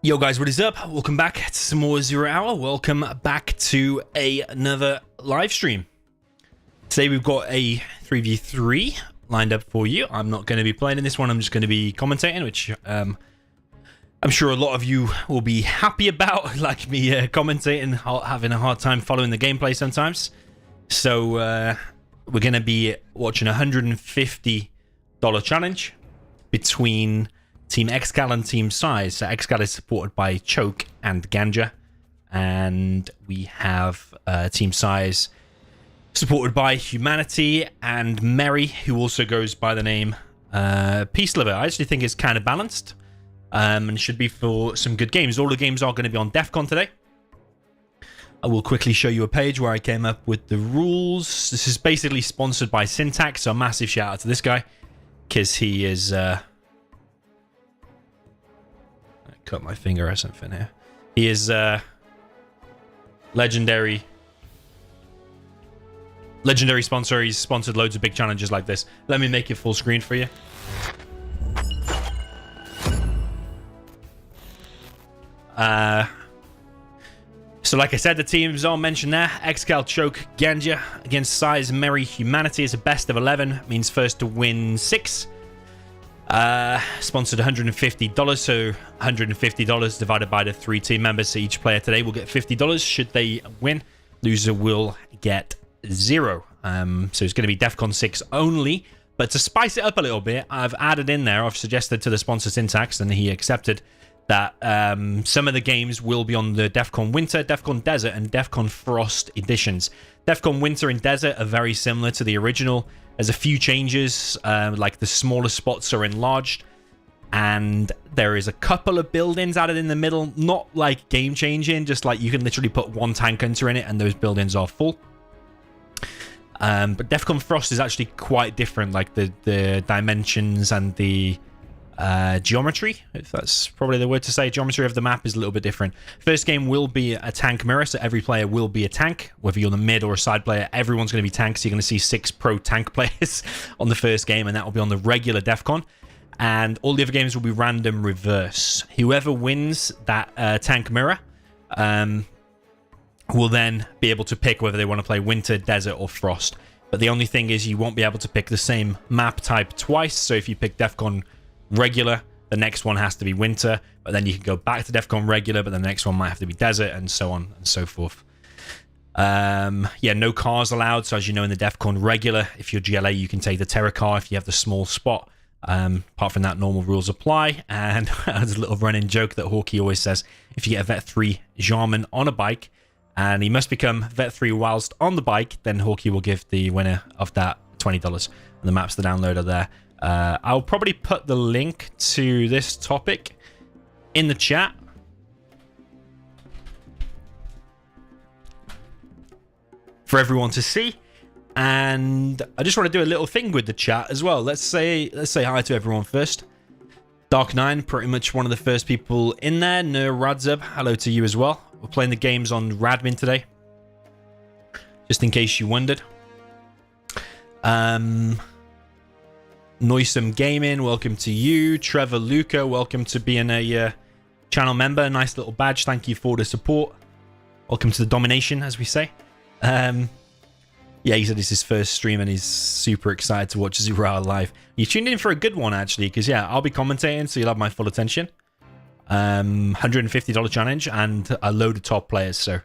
Yo guys, what is up? Welcome back to some more 0 Hour. Welcome back to another live stream. Today we've got a 3v3 lined up for you. I'm not going to be playing in this one, I'm just going to be commentating, which I'm sure a lot of you will be happy about, like me commentating, having a hard time following the gameplay sometimes. So we're going to be watching a $150 challenge between Team ExCaL and Team SiZe. So ExCaL is supported by Choke and Ganja, and we have Team SiZe supported by Humanity and Merry, who also goes by the name Peace Lover. I actually think it's kind of balanced. And should be for some good games. All the games are going to be on Defcon today. I will quickly show you a page where I came up with the rules. This is basically sponsored by Syntax, so a massive shout out to this guy, because he is... I cut my finger or something here. He is legendary sponsor. He's sponsored loads of big challenges like this. Let me make it full screen for you. So like I said, the teams are mentioned there. ExCaL, Choke, Ganja against SiZe, Merry, Humanity. It's a best of 11. Means first to win 6. Sponsored $150. So $150 divided by the 3 team members. So each player today will get $50 should they win. Loser will get 0. So it's going to be Defcon 6 only. But to spice it up a little bit, I've added in there, I've suggested to the sponsor Syntax, and he accepted that some of the games will be on the Defcon Winter, Defcon Desert, and Defcon Frost editions. Defcon Winter and Desert are very similar to the original. There's a few changes, like the smaller spots are enlarged, and there is a couple of buildings added in the middle. Not like game-changing, just like you can literally put 1 tank hunter in it, and those buildings are full. But Defcon Frost is actually quite different, like the dimensions and the... geometry, if that's probably the word to say. Geometry of the map is a little bit different. First game will be a tank mirror, so every player will be a tank. Whether you're the mid or a side player, everyone's going to be tanks. So you're going to see 6 pro tank players on the first game, and that will be on the regular Defcon. And all the other games will be random reverse. Whoever wins that tank mirror will then be able to pick whether they want to play Winter, Desert, or Frost. But the only thing is you won't be able to pick the same map type twice. So if you pick Defcon regular, the next one has to be Winter, but then you can go back to Defcon regular, but the next one might have to be Desert, and so on and so forth. Yeah, no cars allowed. So as you know, in the Defcon regular, if you're GLA, you can take the Terra car if you have the small spot. Apart from that, normal rules apply. And there's a little running joke that Hawkeye always says, if you get a Vet 3 Jarman on a bike, and he must become Vet 3 whilst on the bike, then Hawkeye will give the winner of that $20. And the maps to download are there. I'll probably put the link to this topic in the chat. For everyone to see. And I just want to do a little thing with the chat as well. Let's say hi to everyone first. Dark9, pretty much one of the first people in there. Nur Radzub, hello to you as well. We're playing the games on Radmin today. Just in case you wondered. Noisome Gaming, welcome to you. Trevor Luca, welcome to being a channel member. Nice little badge. Thank you for the support. Welcome to the domination, as we say. Yeah, he said it's his first stream and he's super excited to watch Zura live. You tuned in for a good one, actually, because, yeah, I'll be commentating, so you'll have my full attention. $150 challenge and a load of top players, so...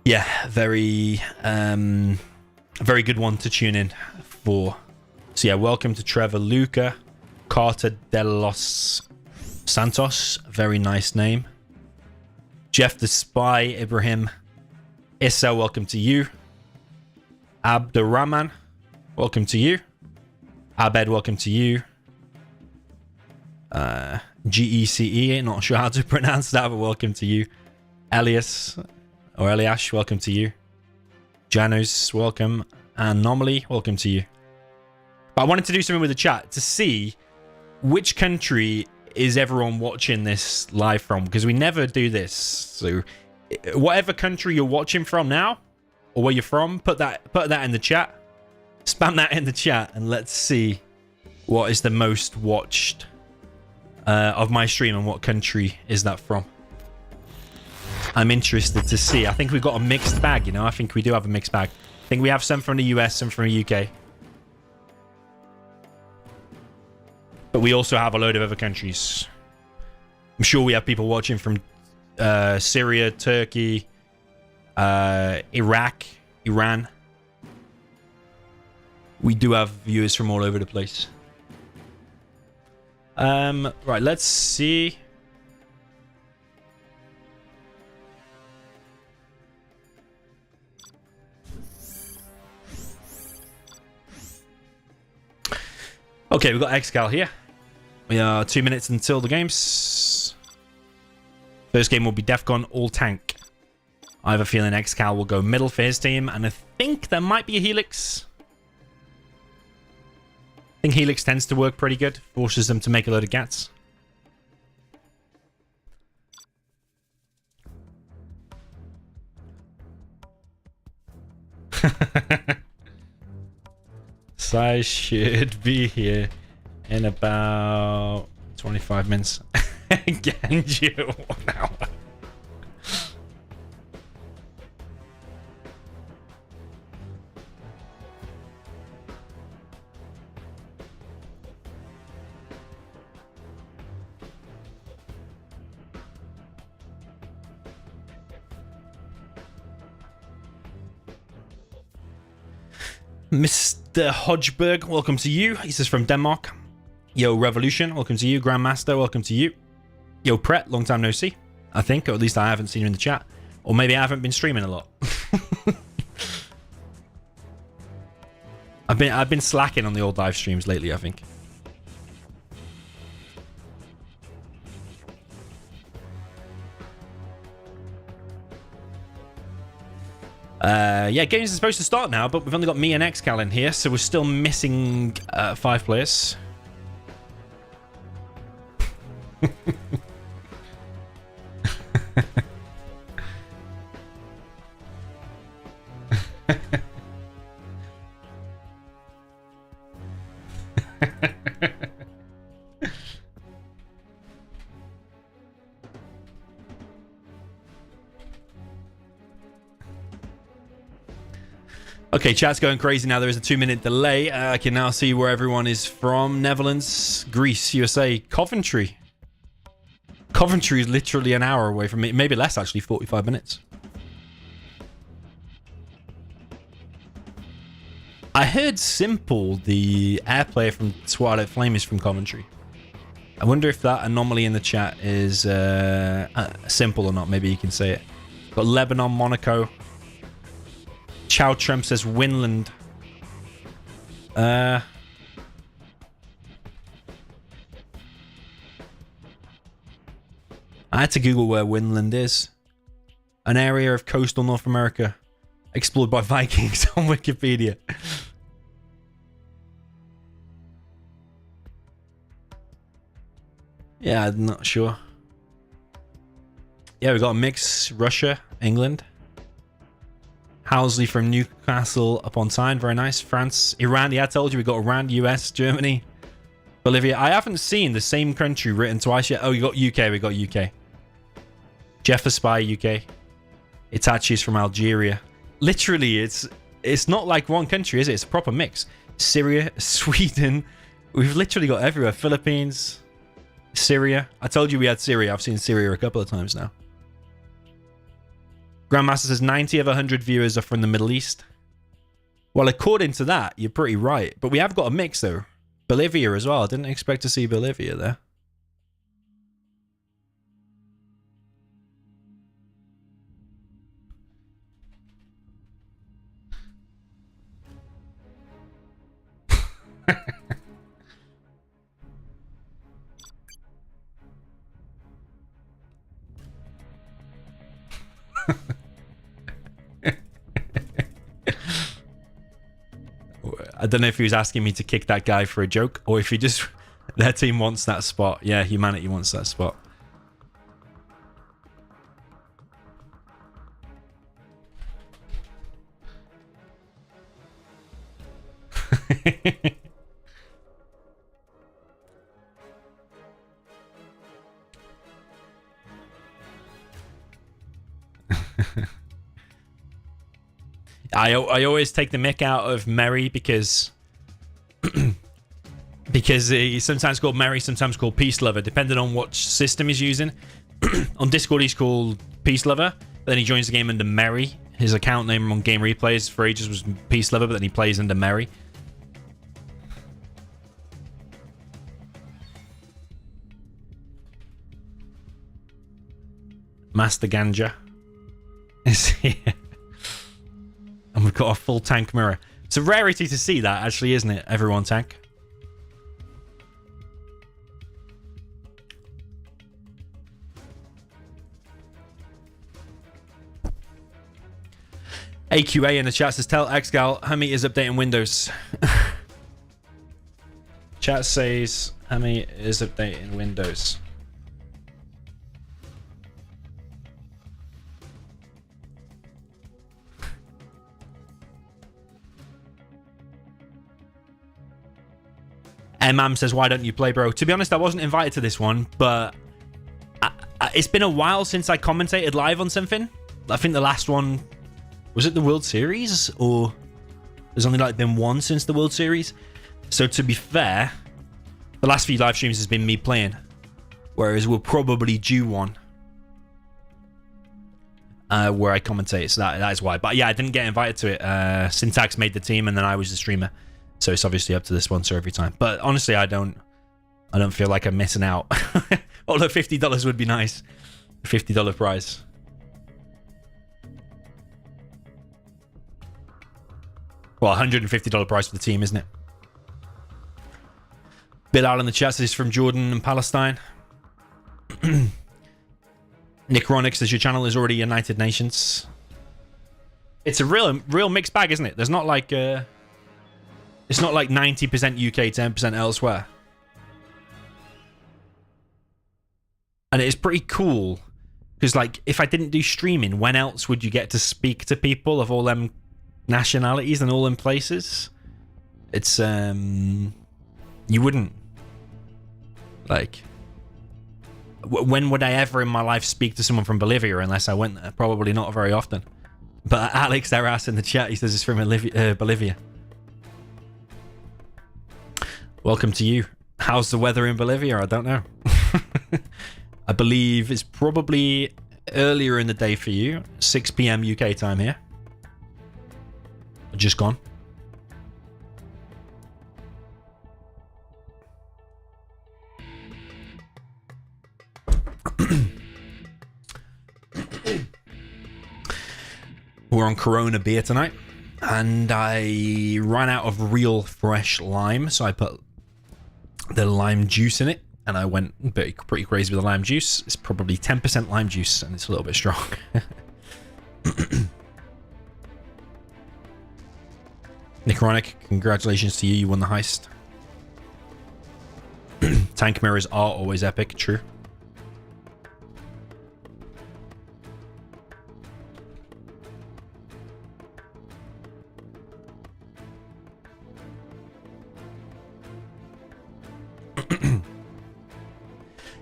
Yeah, very good one to tune in for... So yeah, welcome to Trevor Luca, Carter de los Santos, very nice name. Jeff the Spy, Ibrahim Issa, welcome to you. Abdurrahman, welcome to you. Abed, welcome to you. GECE, not sure how to pronounce that, but welcome to you. Elias, or Eliash, welcome to you. Janos, welcome. Anomaly, welcome to you. But I wanted to do something with the chat to see which country is everyone watching this live from, because we never do this. So whatever country you're watching from now, or where you're from, put that in the chat. Spam that in the chat, and let's see what is the most watched of my stream and what country is that from. I'm interested to see. I think we've got a mixed bag, you know. I think we do have a mixed bag. I think we have some from the US, some from the UK. But we also have a load of other countries. I'm sure we have people watching from Syria, Turkey, Iraq, Iran. We do have viewers from all over the place. Right, let's see. Okay, we've got ExCaL here. We are 2 minutes until the games. First game will be Defcon all tank. I have a feeling ExCaL will go middle for his team, and I think there might be a Helix. I think Helix tends to work pretty good. Forces them to make a load of gats. SiZe should be here in about 25 minutes. Ganja, 1 hour. Mr. Hodgeberg, welcome to you. He says from Denmark. Yo, Revolution, welcome to you. Grandmaster, welcome to you. Yo, Pret, long time no see. I think, or at least I haven't seen you in the chat. Or maybe I haven't been streaming a lot. I've been slacking on the old live streams lately, I think. Yeah, games are supposed to start now, but we've only got me and ExCaL in here, so we're still missing 5 players. Okay, chat's going crazy now. There is a 2-minute delay. I can now see where everyone is from. Netherlands, Greece, USA, Coventry. Coventry is literally an hour away from me. Maybe less, actually, 45 minutes. I heard Simple, the air player from Twilight Flame, is from Coventry. I wonder if that anomaly in the chat is simple or not. Maybe you can say it. Got Lebanon, Monaco. Chow Trump says Winland. I had to Google where Winland is. An area of coastal North America explored by Vikings on Wikipedia. Yeah, I'm not sure. Yeah, we got a mix. Russia, England. Housley from Newcastle upon Tyne, very nice. France, Iran, yeah, I told you we got Iran, US, Germany, Bolivia. I haven't seen the same country written twice yet. Oh, you got UK, we got UK. Jeff the Spy, UK. Itachi's from Algeria. Literally, it's not like one country, is it? It's a proper mix. Syria, Sweden. We've literally got everywhere. Philippines, Syria. I told you we had Syria. I've seen Syria a couple of times now. Grandmaster says 90 of 100 viewers are from the Middle East. Well, according to that, you're pretty right. But we have got a mix, though. Bolivia as well. I didn't expect to see Bolivia there. I don't know if he was asking me to kick that guy for a joke or if he just... Their team wants that spot. Yeah, humanity wants that spot. I always take the mick out of Merry because because he's sometimes called Merry, sometimes called Peace Lover, depending on what system he's using. On Discord, he's called Peace Lover. Then he joins the game under Merry. His account name on Game Replays for ages was Peace Lover, but then he plays under Merry. Master Ganja is here. And we've got a full tank mirror. It's a rarity to see that, actually, isn't it? Everyone tank. AQA in the chat says, tell ExCaL Hummi is updating Windows. Chat says, Hummi is updating Windows. Mam says, why don't you play, bro? To be honest, I wasn't invited to this one, but it's been a while since I commentated live on something. I think the last one... Was it the World Series? Or there's only like been one since the World Series? So to be fair, the last few live streams has been me playing. Whereas we'll probably do one where I commentate. So that is why. But yeah, I didn't get invited to it. Syntax made the team and then I was the streamer. So it's obviously up to the sponsor every time. But honestly, I don't feel like I'm missing out. Although $50 would be nice. A $50 prize. Well, $150 price for the team, isn't it? Bilal in the chat says from Jordan and Palestine. Nick Ronix says your channel is already United Nations. It's a real mixed bag, isn't it? There's not like it's not like 90% UK, 10% elsewhere. And it is pretty cool because, like, if I didn't do streaming, when else would you get to speak to people of all them nationalities and all in places? It's you wouldn't, like, when would I ever in my life speak to someone from Bolivia unless I went there? Probably not very often. But Alex Arras in the chat, he says it's from Bolivia. Welcome to you. How's the weather in Bolivia? I don't know. I believe it's probably earlier in the day for you, 6 p.m. UK time here. Just gone. We're on Corona beer tonight, and I ran out of real fresh lime, so I put the lime juice in it, and I went pretty crazy with the lime juice. It's probably 10% lime juice, and it's a little bit strong. Nickronic, congratulations to you. You won the heist. Tank mirrors are always epic, true.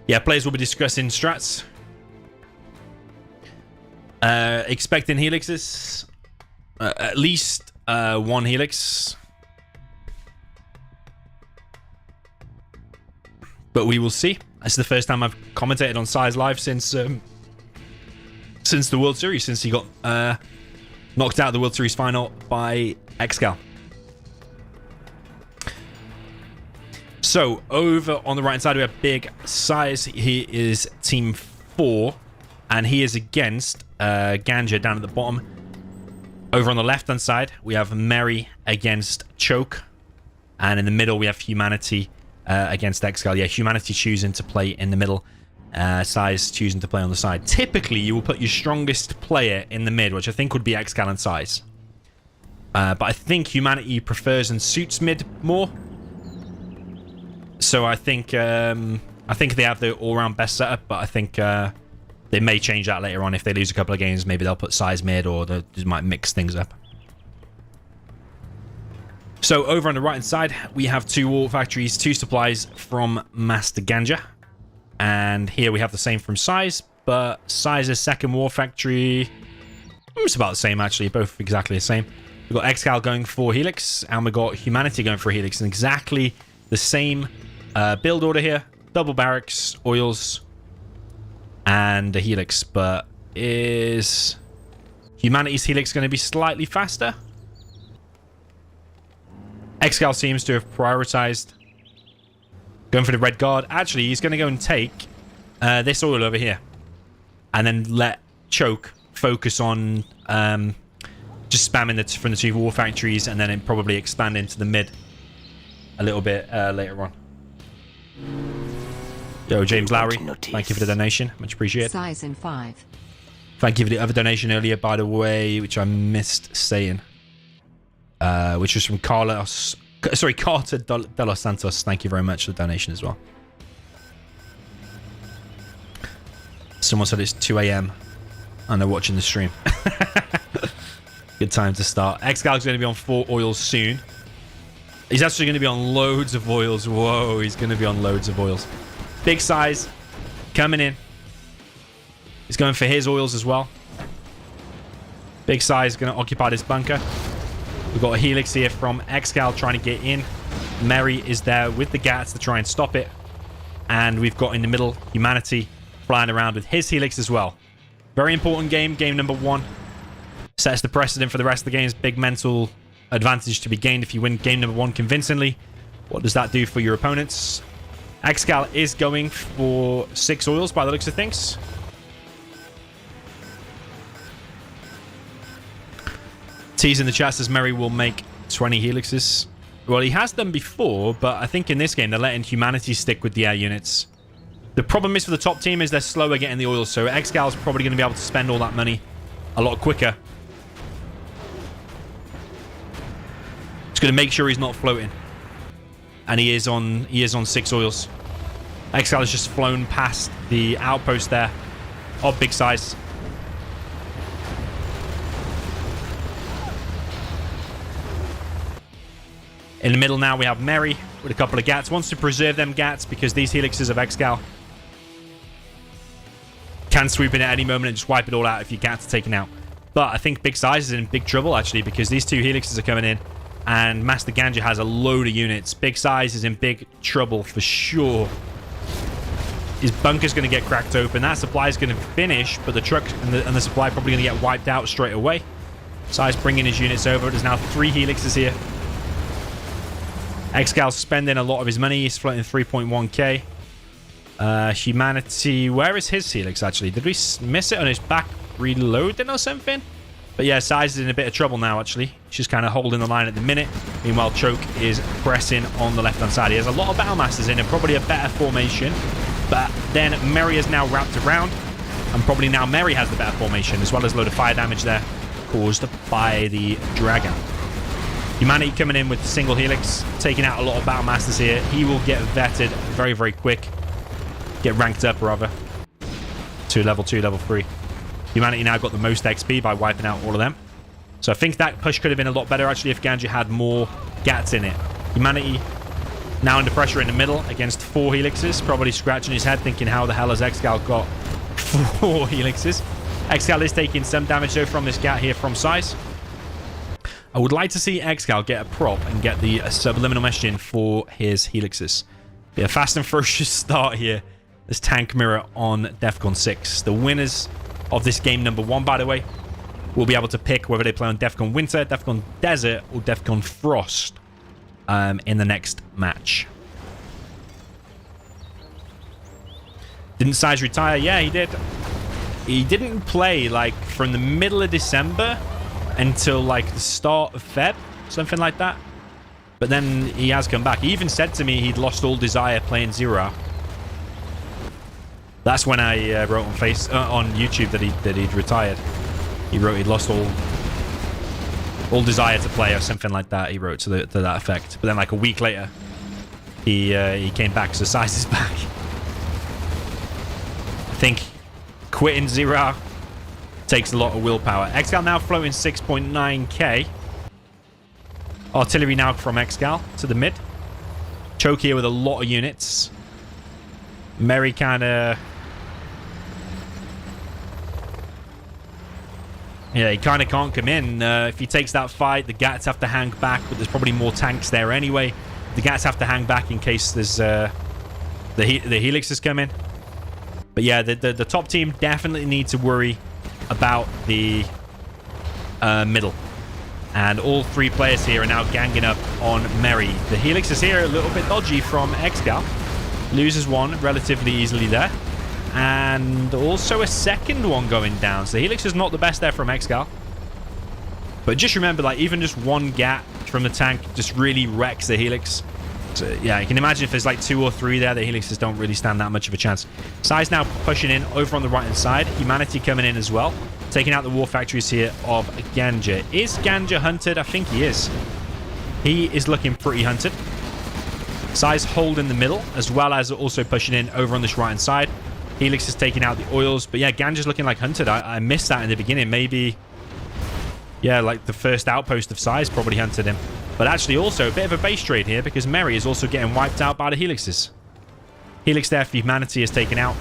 Yeah, players will be discussing strats. Expecting helixes. At least one helix. But we will see. This is the first time I've commentated on SiZe Live since the World Series, since he got knocked out of the World Series final by ExCaL. So, over on the right-hand side, we have Big SiZe. He is Team 4, and he is against Ganja down at the bottom. Over on the left-hand side, we have Merry against Choke, and in the middle, we have Humanity against ExCaL. Yeah, Humanity choosing to play in the middle, SiZe choosing to play on the side. Typically, you will put your strongest player in the mid, which I think would be ExCaL and SiZe. But I think Humanity prefers and suits mid more. So I think they have the all-round best setup, but I think they may change that later on. If they lose a couple of games, maybe they'll put SiZe mid, or they might mix things up. So over on the right-hand side, we have 2 war factories, 2 supplies from Master Ganja. And here we have the same from SiZe, but SiZe's second war factory, it's about the same actually, both exactly the same. We've got ExCaL going for Helix, and we've got Humanity going for Helix, and exactly the same build order here. Double barracks, oils, and a helix. But is Humanity's helix going to be slightly faster? ExCaL seems to have prioritized going for the red guard. Actually, he's going to go and take this oil over here. And then let Choke focus on just spamming from the 2 war factories, and then it probably expand into the mid a little bit later on. Yo, James Lowry, thank you for the donation. Much appreciated. SiZe in 5. Thank you for the other donation earlier, by the way, which I missed saying. Which was from Carlos... Sorry, Carter de los Santos. Thank you very much for the donation as well. Someone said it's 2 a.m. and they're watching the stream. Good time to start. ExCaL is going to be on 4 oils soon. He's actually going to be on loads of oils. Whoa, he's going to be on loads of oils. Big size coming in. He's going for his oils as well. Big size going to occupy this bunker. We've got a helix here from ExCaL trying to get in. Mary is there with the Gats to try and stop it. And we've got in the middle Humanity flying around with his helix as well. Very important game. Game number 1. Sets the precedent for the rest of the games. Big mental advantage to be gained if you win game number 1 convincingly. What does that do for your opponents? ExCaL is going for 6 oils by the looks of things. Tease in the chat says Mary will make 20 helixes. Well, he has done before, but I think in this game they're letting Humanity stick with the air units. The problem is for the top team is they're slower getting the oils, so ExCaL is probably going to be able to spend all that money a lot quicker. It's going to make sure he's not floating. And he is on 6 oils. ExCaL has just flown past the outpost there of big size. In the middle now we have Mary with a couple of Gats. Wants to preserve them Gats because these helixes of ExCaL can swoop in at any moment and just wipe it all out if your Gats are taken out. But I think Big Size is in big trouble actually because these 2 helixes are coming in and Master Ganja has a load of units. Big Size is in big trouble for sure. His bunker's going to get cracked open. That supply is going to finish, but the truck and the supply are probably going to get wiped out straight away. Size bringing his units over. There's now 3 helixes here. ExCaL spending a lot of his money. He's floating 3.1k. Humanity, where is his helix actually? Did we miss it on his back reloading or something? But yeah, Size is in a bit of trouble now actually. He's just kind of holding the line at the minute. Meanwhile, Choke is pressing on the left-hand side. He has a lot of Battle Masters in and probably a better formation. But then Mary is now wrapped around. And probably now Mary has the better formation, as well as a load of fire damage there caused by the Dragon. Humanity coming in with a single helix, taking out a lot of Battle Masters here. He will get vetted very, very quick. Get ranked up, rather. To level 2, level 3. Humanity now got the most XP by wiping out all of them. So I think that push could have been a lot better, actually, if Ganja had more Gats in it. Humanity now under pressure in the middle against 4 helixes. Probably scratching his head, thinking, how the hell has ExCaL got 4 helixes? ExCaL is taking some damage, though, from this Gat here from SiZe. I would like to see ExCaL get a prop and get the subliminal messaging for his helixes. Be a fast and ferocious start here. This tank mirror on Defcon 6. The winners of this game number 1, by the way, will be able to pick whether they play on Defcon Winter, Defcon Desert, or Defcon Frost in the next match. Didn't SiZe retire? Yeah, he did. He didn't play like from the middle of December until like the start of Feb, something like that. But then he has come back. He even said to me he'd lost all desire playing Zero. That's when I wrote on YouTube that he'd retired. He wrote he'd lost all desire to play or something like that. He wrote to that effect. But then like a week later, he came back. So SiZe is back. I think quitting Zero takes a lot of willpower. ExCaL now floating 6.9k. Artillery now from ExCaL to the mid. Choke here with a lot of units. Mary kind of... Yeah, he kind of can't come in. If he takes that fight, the Gats have to hang back, but there's probably more tanks there anyway. the Gats have to hang back in case there's the Helixes come in. But yeah, the top team definitely need to worry about the middle. And all three players here are now ganging up on Merry. The Helix is here a little bit dodgy from ExCaL. Loses one relatively easily there. And also a second one going down. So the Helix is not the best there from ExCaL. But just remember, like, even just one gat from the tank just really wrecks the Helix. So, yeah, you can imagine if there's like 2 or 3 there, the Helixes don't really stand that much of a chance. SiZe now pushing in over on the right-hand side. Humanity coming in as well. Taking out the war factories here of Ganja. Is Ganja hunted? I think he is. He is looking pretty hunted. SiZe holding the middle, as well as also pushing in over on this right-hand side. Helix is taking out the oils. But yeah, Ganja's looking like hunted. I missed that in the beginning. Maybe, yeah, like the first outpost of SiZe probably hunted him. But actually also a bit of a base trade here because Merry is also getting wiped out by the Helixes. Helix there for Humanity is taken out.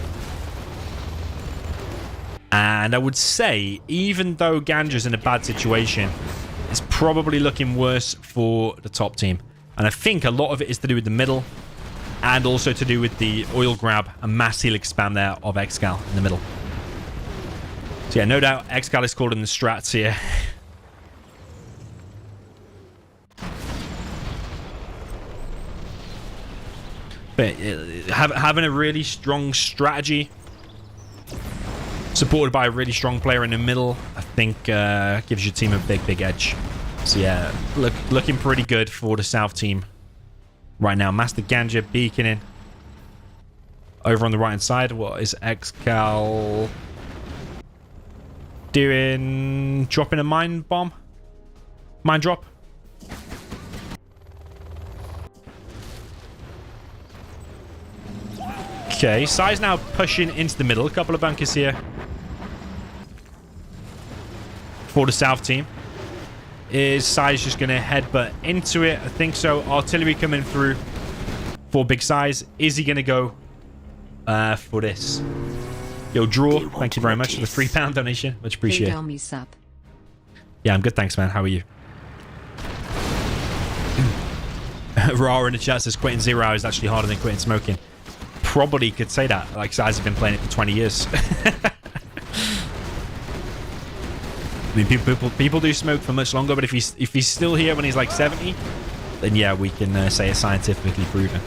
And I would say, even though Ganja's in a bad situation, it's probably looking worse for the top team. And I think a lot of it is to do with the middle and also to do with the oil grab and mass Helix spam there of ExCaL in the middle. So yeah, no doubt ExCaL is called in the strats here. But having a really strong strategy supported by a really strong player in the middle, I think gives your team a big edge. So yeah, looking pretty good for the South team right now. Master Ganja beaconing over on the right hand side. What is ExCaL doing? Dropping a mine bomb? Mine drop? Okay, SiZe now pushing into the middle. A couple of bunkers here for the South team. Is SiZe just going to headbutt into it? I think so. Artillery coming through for big SiZe. Is he going to go for this? Yo, Draw, thank you very much for the £3 donation. Much appreciated. Yeah, I'm good, thanks, man. How are you? Ra in the chat says quitting 0 hours is actually harder than quitting smoking. Probably could say that. Like, SiZe have been playing it for 20 years. I mean, people do smoke for much longer, but if he's still here when he's like 70, then yeah, we can say it's scientifically proven.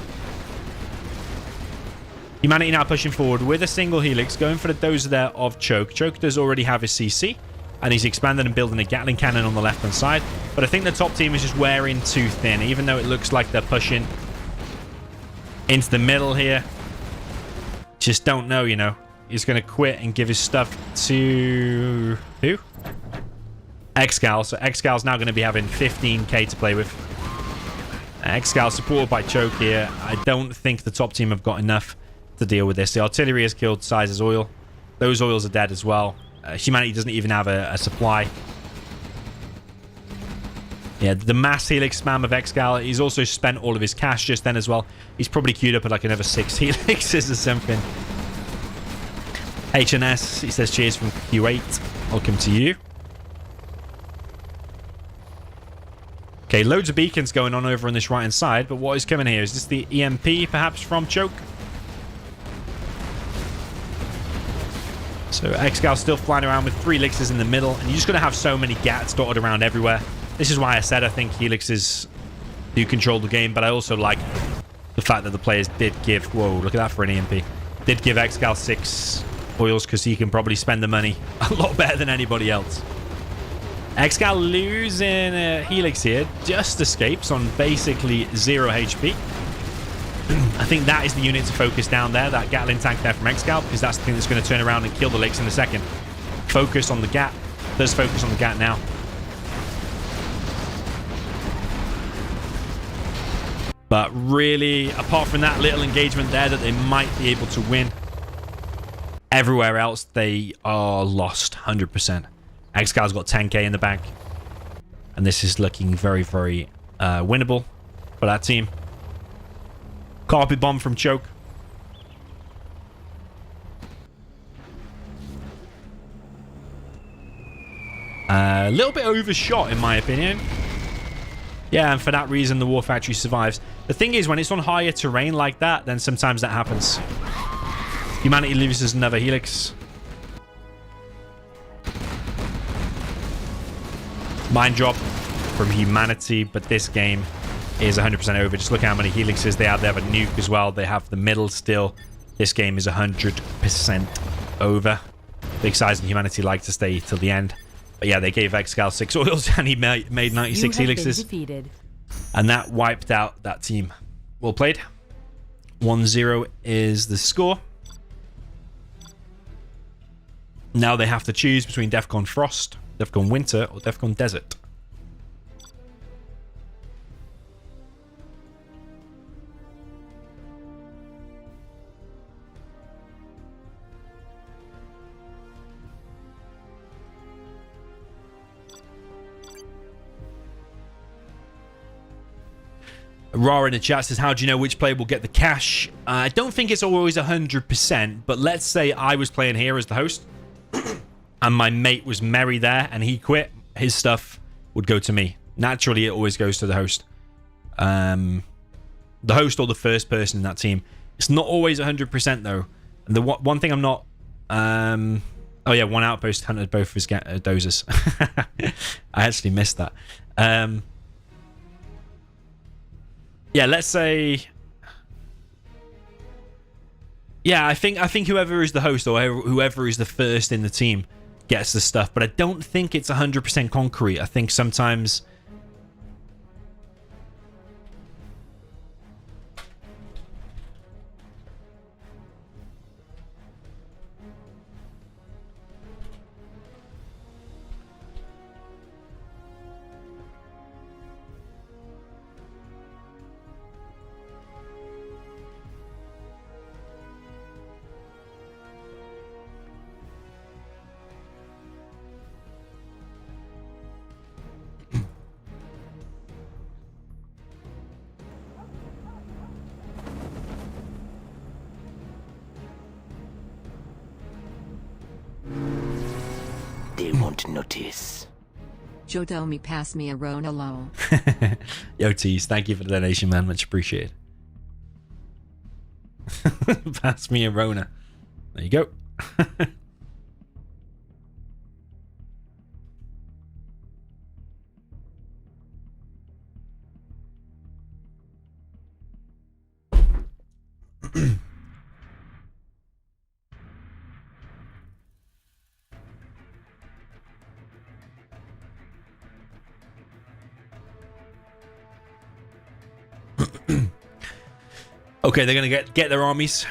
Humanity now pushing forward with a single Helix, going for the dozer there of Choke. Choke does already have his CC, and he's expanding and building a Gatling cannon on the left-hand side. But I think the top team is just wearing too thin, even though it looks like they're pushing into the middle here. Just don't know, you know. He's going to quit and give his stuff to... who? ExCaL. So ExCal's now going to be having 15k to play with. ExCaL supported by Choke here. I don't think the top team have got enough to deal with this. The artillery has killed SiZe's oil. Those oils are dead as well. Humanity doesn't even have a supply. Yeah, the mass Helix spam of ExCaL. He's also spent all of his cash just then as well. He's probably queued up at like another 6 Helixes or something. HNS, he says cheers from Q8. Welcome to you. Okay, loads of beacons going on over on this right-hand side, but what is coming here? Is this the EMP, perhaps, from Choke? So ExCaL still flying around with 3 Helixes in the middle, and you're just going to have so many gats dotted around everywhere. This is why I said I think Helixes do control the game, but I also like the fact that the players did give... Whoa, look at that for an EMP. Did give ExCaL 6 oils because he can probably spend the money a lot better than anybody else. ExCaL losing a Helix here. Just escapes on basically 0 HP. I think that is the unit to focus down there. That Gatling tank there from ExCaL, because that's the thing that's going to turn around and kill the Licks in a second. Focus on the Gat. Does focus on the Gat now. But really, apart from that little engagement there that they might be able to win, everywhere else they are lost 100%. ExCal's got 10k in the bank, and this is looking very, very winnable for that team. Carpet bomb from Choke. A little bit overshot in my opinion. Yeah, and for that reason, the War Factory survives. The thing is, when it's on higher terrain like that, then sometimes that happens. Humanity loses another Helix. Mine drop from Humanity, but this game is 100% over. Just look how many Helixes they have. They have a nuke as well. They have the middle still. This game is 100% over. Big Size and Humanity like to stay till the end. But yeah, they gave ExCaL 6 oils and he made 96 Helixes. And that wiped out that team. Well played. 1-0 is the score. Now they have to choose between Defcon Frost, Defcon Winter, or Defcon Desert. Ra in the chat says, how do you know which player will get the cash? I don't think it's always 100%, but let's say I was playing here as the host and my mate was Merry there and he quit, his stuff would go to me. Naturally, it always goes to the host. The host or the first person in that team. It's not always 100% though. And the one thing I'm not... oh yeah, one outpost hunted both of his dozers. I actually missed that. Yeah, let's say... Yeah, I think whoever is the host or whoever is the first in the team gets the stuff, but I don't think it's 100% concrete. I think sometimes... They won't notice. Jodomi pass me a Rona low. Yo, Tease, thank you for the donation, man. Much appreciated. Pass me a Rona. There you go. Okay, they're gonna get their armies.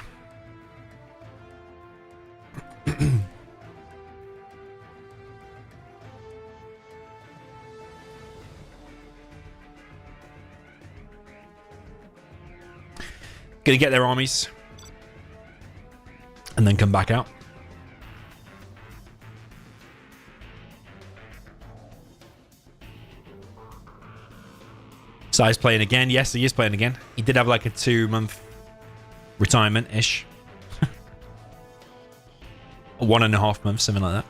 Gonna get their armies and then come back out. SiZe playing again. Yes, he is playing again. He did have like a 2-month retirement-ish. 1.5 months, something like that.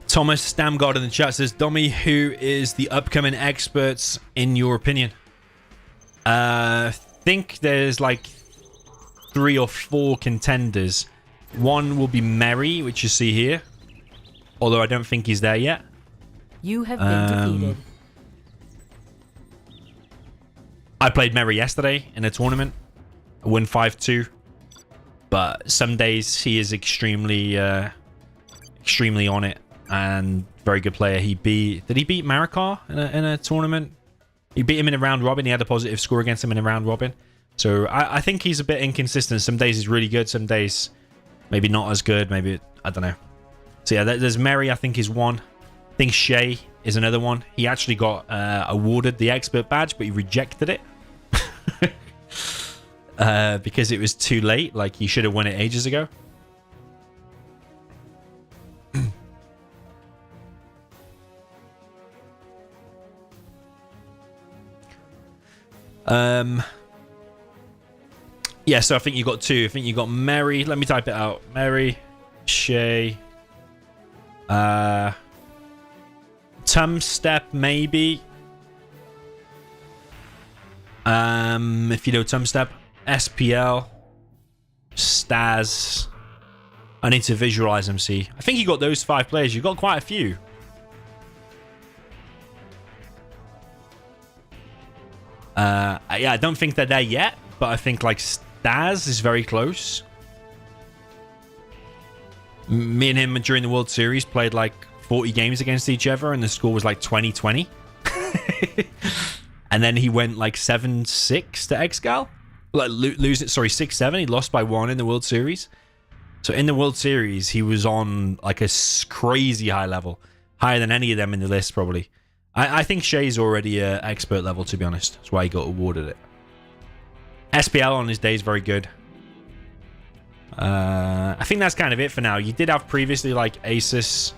Thomas Stamgard in the chat says, Domi, who is the upcoming experts in your opinion? I think there's like 3 or 4 contenders. One will be Merry, which you see here. Although I don't think he's there yet. You have been defeated. I played Merry yesterday in a tournament. I won 5-2. But some days he is extremely on it. And very good player. Did he beat Marikar in a tournament? He beat him in a round robin. He had a positive score against him in a round robin. So I think he's a bit inconsistent. Some days he's really good. Some days maybe not as good. Maybe, I don't know. So yeah, there's Merry, I think, is one. I think Shay is another one. He actually got awarded the expert badge, but he rejected it. Because it was too late. Like, he should have won it ages ago. Yeah, so I think you got two. I think you got Mary. Let me type it out. Mary, Shay, Tumstep, maybe. If you know Tumstep, SPL, Staz. I need to visualize them. See, I think you got those 5 players. You got quite a few. Yeah, I don't think they're there yet, but I think like Staz is very close. Me and him during the World Series played like 40 games against each other, and the score was like 20-20. And then he went like 7-6 to ExCaL. Like lose it, sorry, 6-7. He lost by 1 in the World Series. So in the World Series, he was on like a crazy high level, higher than any of them in the list probably. I think Shay's already expert level, to be honest. That's why he got awarded it. SPL on his day is very good. I think that's kind of it for now. You did have previously like Asus,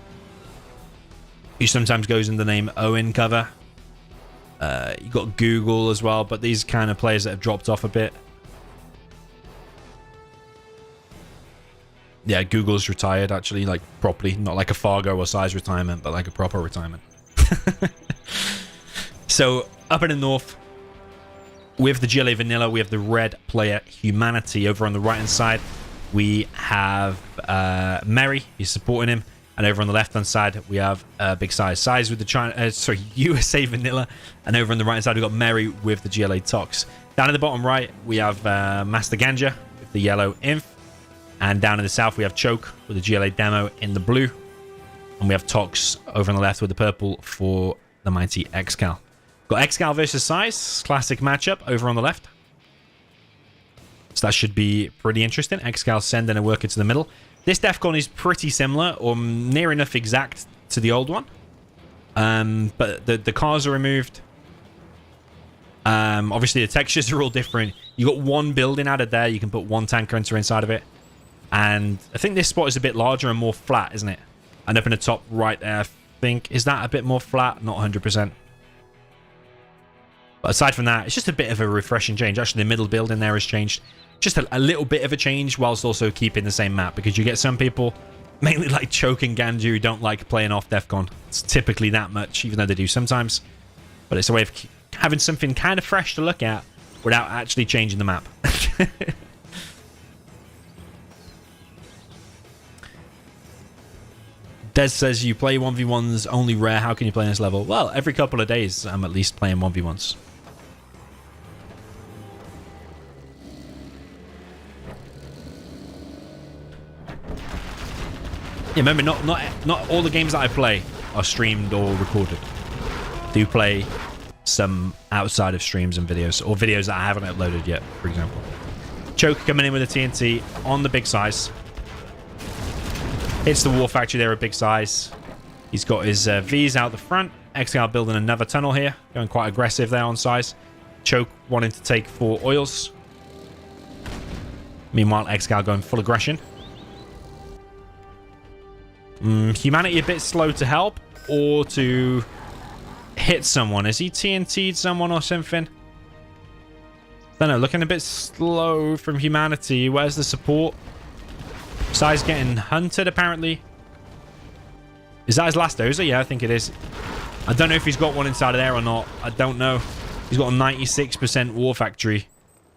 who sometimes goes in the name Owen cover. You got Google as well, but these kind of players that have dropped off a bit. Yeah, Google's retired actually, like properly, not like a Fargo or SiZe retirement, but like a proper retirement. So up in the north, with the GLA Vanilla, we have the red player Humanity. Over on the right hand side, we have Mary, he's supporting him, and over on the left hand side we have Big SiZe with the USA Vanilla, and over on the right hand side we've got Mary with the GLA Tox. Down in the bottom right we have Master Ganja with the yellow Inf, and down in the south we have Choke with the GLA Demo in the blue, and we have Tox over on the left with the purple for the mighty ExCaL. Got ExCaL versus SiZe, classic matchup over on the left. So that should be pretty interesting. ExCaL sending a worker to the middle. This Defcon is pretty similar, or near enough exact to the old one. But the cars are removed. Obviously the textures are all different. You got one building added there. You can put one tank hunter inside of it. And I think this spot is a bit larger and more flat, isn't it? And up in the top right there, I think, is that a bit more flat? Not 100%. But aside from that, it's just a bit of a refreshing change. Actually, the middle building there has changed. Just a little bit of a change, whilst also keeping the same map. Because you get some people, mainly like Choke and Ganja, who don't like playing off Defcon. It's typically that much, even though they do sometimes. But it's a way of having something kind of fresh to look at without actually changing the map. Des says, you play 1v1s only rare. How can you play on this level? Well, every couple of days, I'm at least playing 1v1s. Yeah, remember, not all the games that I play are streamed or recorded. I do play some outside of streams and videos, or videos that I haven't uploaded yet, for example. Choke coming in with a TNT on the Big SiZe. Hits the War Factory there at Big SiZe. He's got his Vs out the front. ExCaL building another tunnel here. Going quite aggressive there on SiZe. Choke wanting to take 4 oils. Meanwhile, ExCaL going full aggression. Humanity a bit slow to help or to hit someone. Has he TNT'd someone or something? Don't know. Looking a bit slow from Humanity. Where's the support? SiZe getting hunted, apparently. Is that his last dozer? Yeah, I think it is. I don't know if he's got one inside of there or not. I don't know. He's got a 96% War Factory.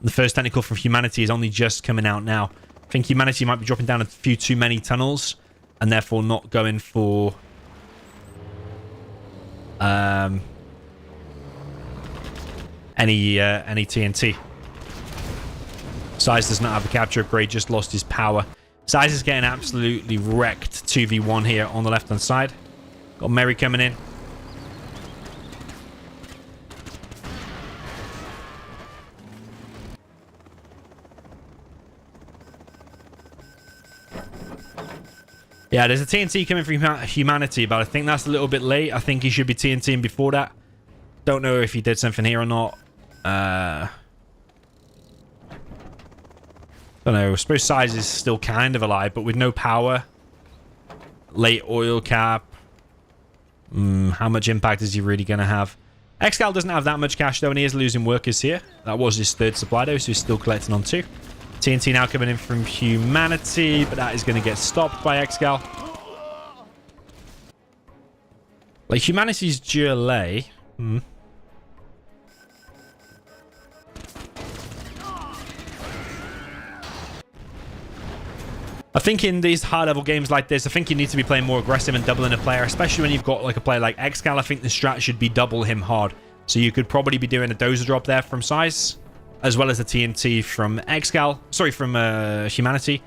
The first technical from Humanity is only just coming out now. I think Humanity might be dropping down a few too many tunnels, and therefore not going for any TNT. SiZe does not have a capture upgrade, just lost his power. SiZe is getting absolutely wrecked 2v1 here on the left hand side. Got Mary coming in. Yeah, there's a TNT coming from Humanity, but I think that's a little bit late. I think he should be TNTing before that. Don't know if he did something here or not. Don't know. I suppose SiZe is still kind of alive, but with no power. Late oil cap. How much impact is he really going to have? ExCaL doesn't have that much cash though, and he is losing workers here. That was his third supply though, so he's still collecting on 2. TNT now coming in from Humanity, but that is going to get stopped by ExCaL. Like, Humanity's GLA... I think in these high-level games like this, I think you need to be playing more aggressive and doubling a player, especially when you've got like a player like ExCaL. I think the strat should be double him hard. So you could probably be doing a dozer drop there from SiZe, as well as a TNT from ExCaL. Sorry, from Humanity.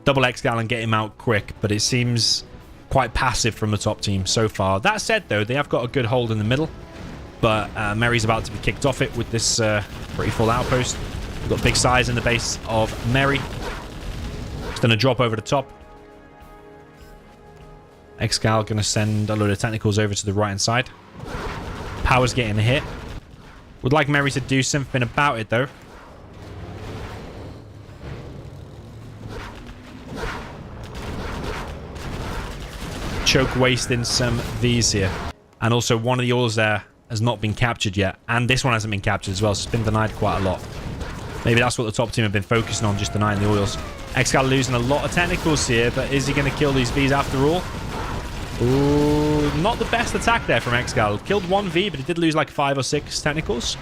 Double ExCaL and get him out quick, but it seems quite passive from the top team so far. That said, though, they have got a good hold in the middle, but Merry's about to be kicked off it with this pretty full outpost. We've got big size in the base of Merry. Going to drop over the top. ExCaL going to send a load of technicals over to the right hand side. Power's getting hit. Would like Merry to do something about it though. Choke wasting some V's here. And also one of the oils there has not been captured yet. And this one hasn't been captured as well, so it's been denied quite a lot. Maybe that's what the top team have been focusing on, just denying the oils. ExCaL losing a lot of technicals here, but is he going to kill these Vs after all? Ooh, not the best attack there from ExCaL. Killed 1 V, but he did lose like 5 or 6 technicals.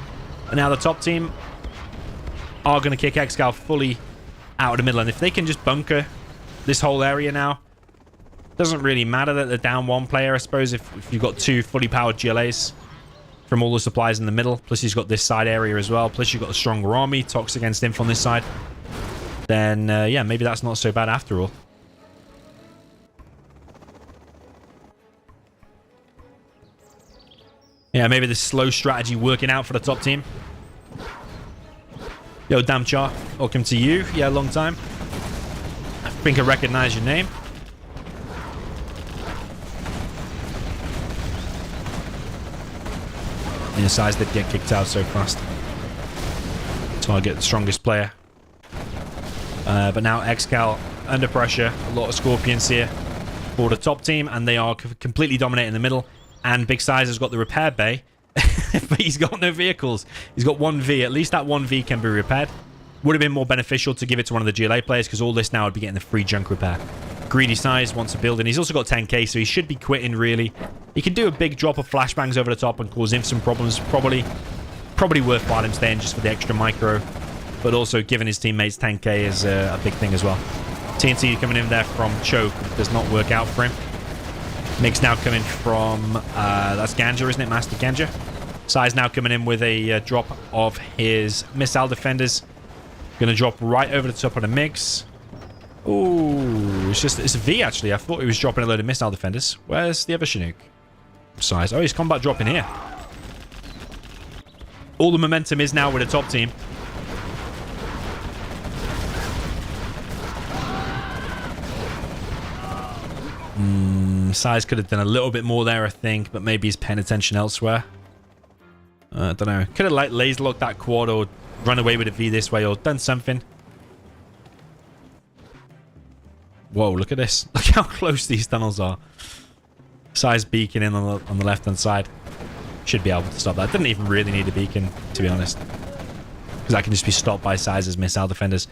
And now the top team are going to kick ExCaL fully out of the middle. And if they can just bunker this whole area now, doesn't really matter that they're down 1 player, I suppose, if you've got 2 fully powered GLAs from all the supplies in the middle. Plus he's got this side area as well. Plus you've got a stronger army. Tox against Inf on this side. Then, yeah, maybe that's not so bad after all. Yeah, maybe this slow strategy working out for the top team. Yo, damn Char, welcome to you. Yeah, long time. I think I recognize your name. And the SiZe did get kicked out so fast. Target the strongest player. But now ExCaL under pressure. A lot of Scorpions here for the top team, and they are completely dominating the middle. And Big SiZe has got the repair bay, but he's got no vehicles. He's got 1 V. At least that 1 V can be repaired. Would have been more beneficial to give it to one of the GLA players, because all this now would be getting the free junk repair. Greedy SiZe wants to build, and he's also got 10k, so he should be quitting, really. He can do a big drop of flashbangs over the top and cause him some problems. Probably worthwhile him staying just for the extra micro. But also giving his teammates 10k is a big thing as well. TNT coming in there from Choke does not work out for him. Mix now coming from, that's Ganja, isn't it? Master Ganja. SiZe now coming in with a drop of his missile defenders. Going to drop right over the top of the Mix. Ooh, it's a V actually. I thought he was dropping a load of missile defenders. Where's the other Chinook? SiZe. Oh, he's combat dropping here. All the momentum is now with the top team. SiZe could have done a little bit more there, I think, but maybe he's paying attention elsewhere. I don't know. Could have like laser locked that quad or run away with a V this way or done something. Whoa, look at this. Look how close these tunnels are. SiZe beacon in on the left-hand side. Should be able to stop that. Didn't even really need a beacon, to be honest. Because that can just be stopped by SiZe's missile defenders.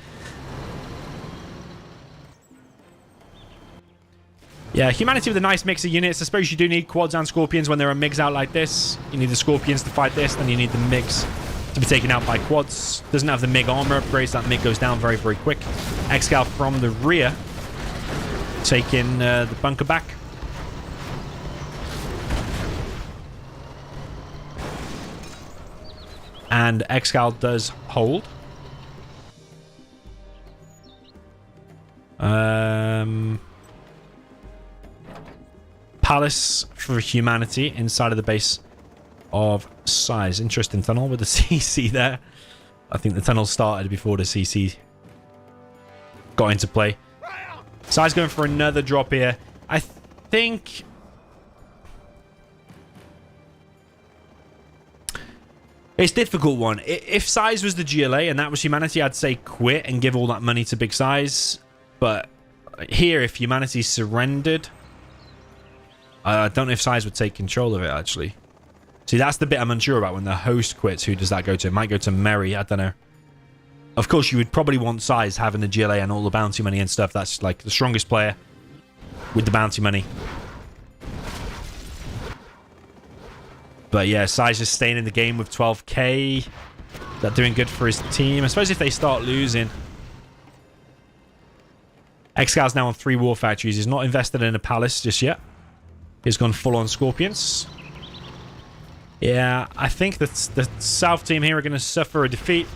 Yeah, Humanity with a nice mix of units. I suppose you do need quads and Scorpions when there are MiGs out like this. You need the Scorpions to fight this, then you need the MiGs to be taken out by quads. Doesn't have the MiG armor upgrades. That MiG goes down very, very quick. ExCaL from the rear. Taking the bunker back. And ExCaL does hold. Palace for Humanity inside of the base of SiZe. Interesting tunnel with the CC there. I think the tunnel started before the CC got into play. SiZe going for another drop here. I think it's a difficult one. If SiZe was the GLA and that was Humanity, I'd say quit and give all that money to Big SiZe. But here, if Humanity surrendered, I don't know if SiZe would take control of it, actually. See, that's the bit I'm unsure about. When the host quits, who does that go to? It might go to Mary. I don't know. Of course, you would probably want SiZe having the GLA and all the bounty money and stuff. That's like the strongest player with the bounty money. But yeah, SiZe just staying in the game with 12k. That doing good for his team. I suppose if they start losing. ExCaL's now on 3 war factories. He's not invested in a palace just yet. He's gone full on Scorpions. Yeah, I think that the South team here are going to suffer a defeat.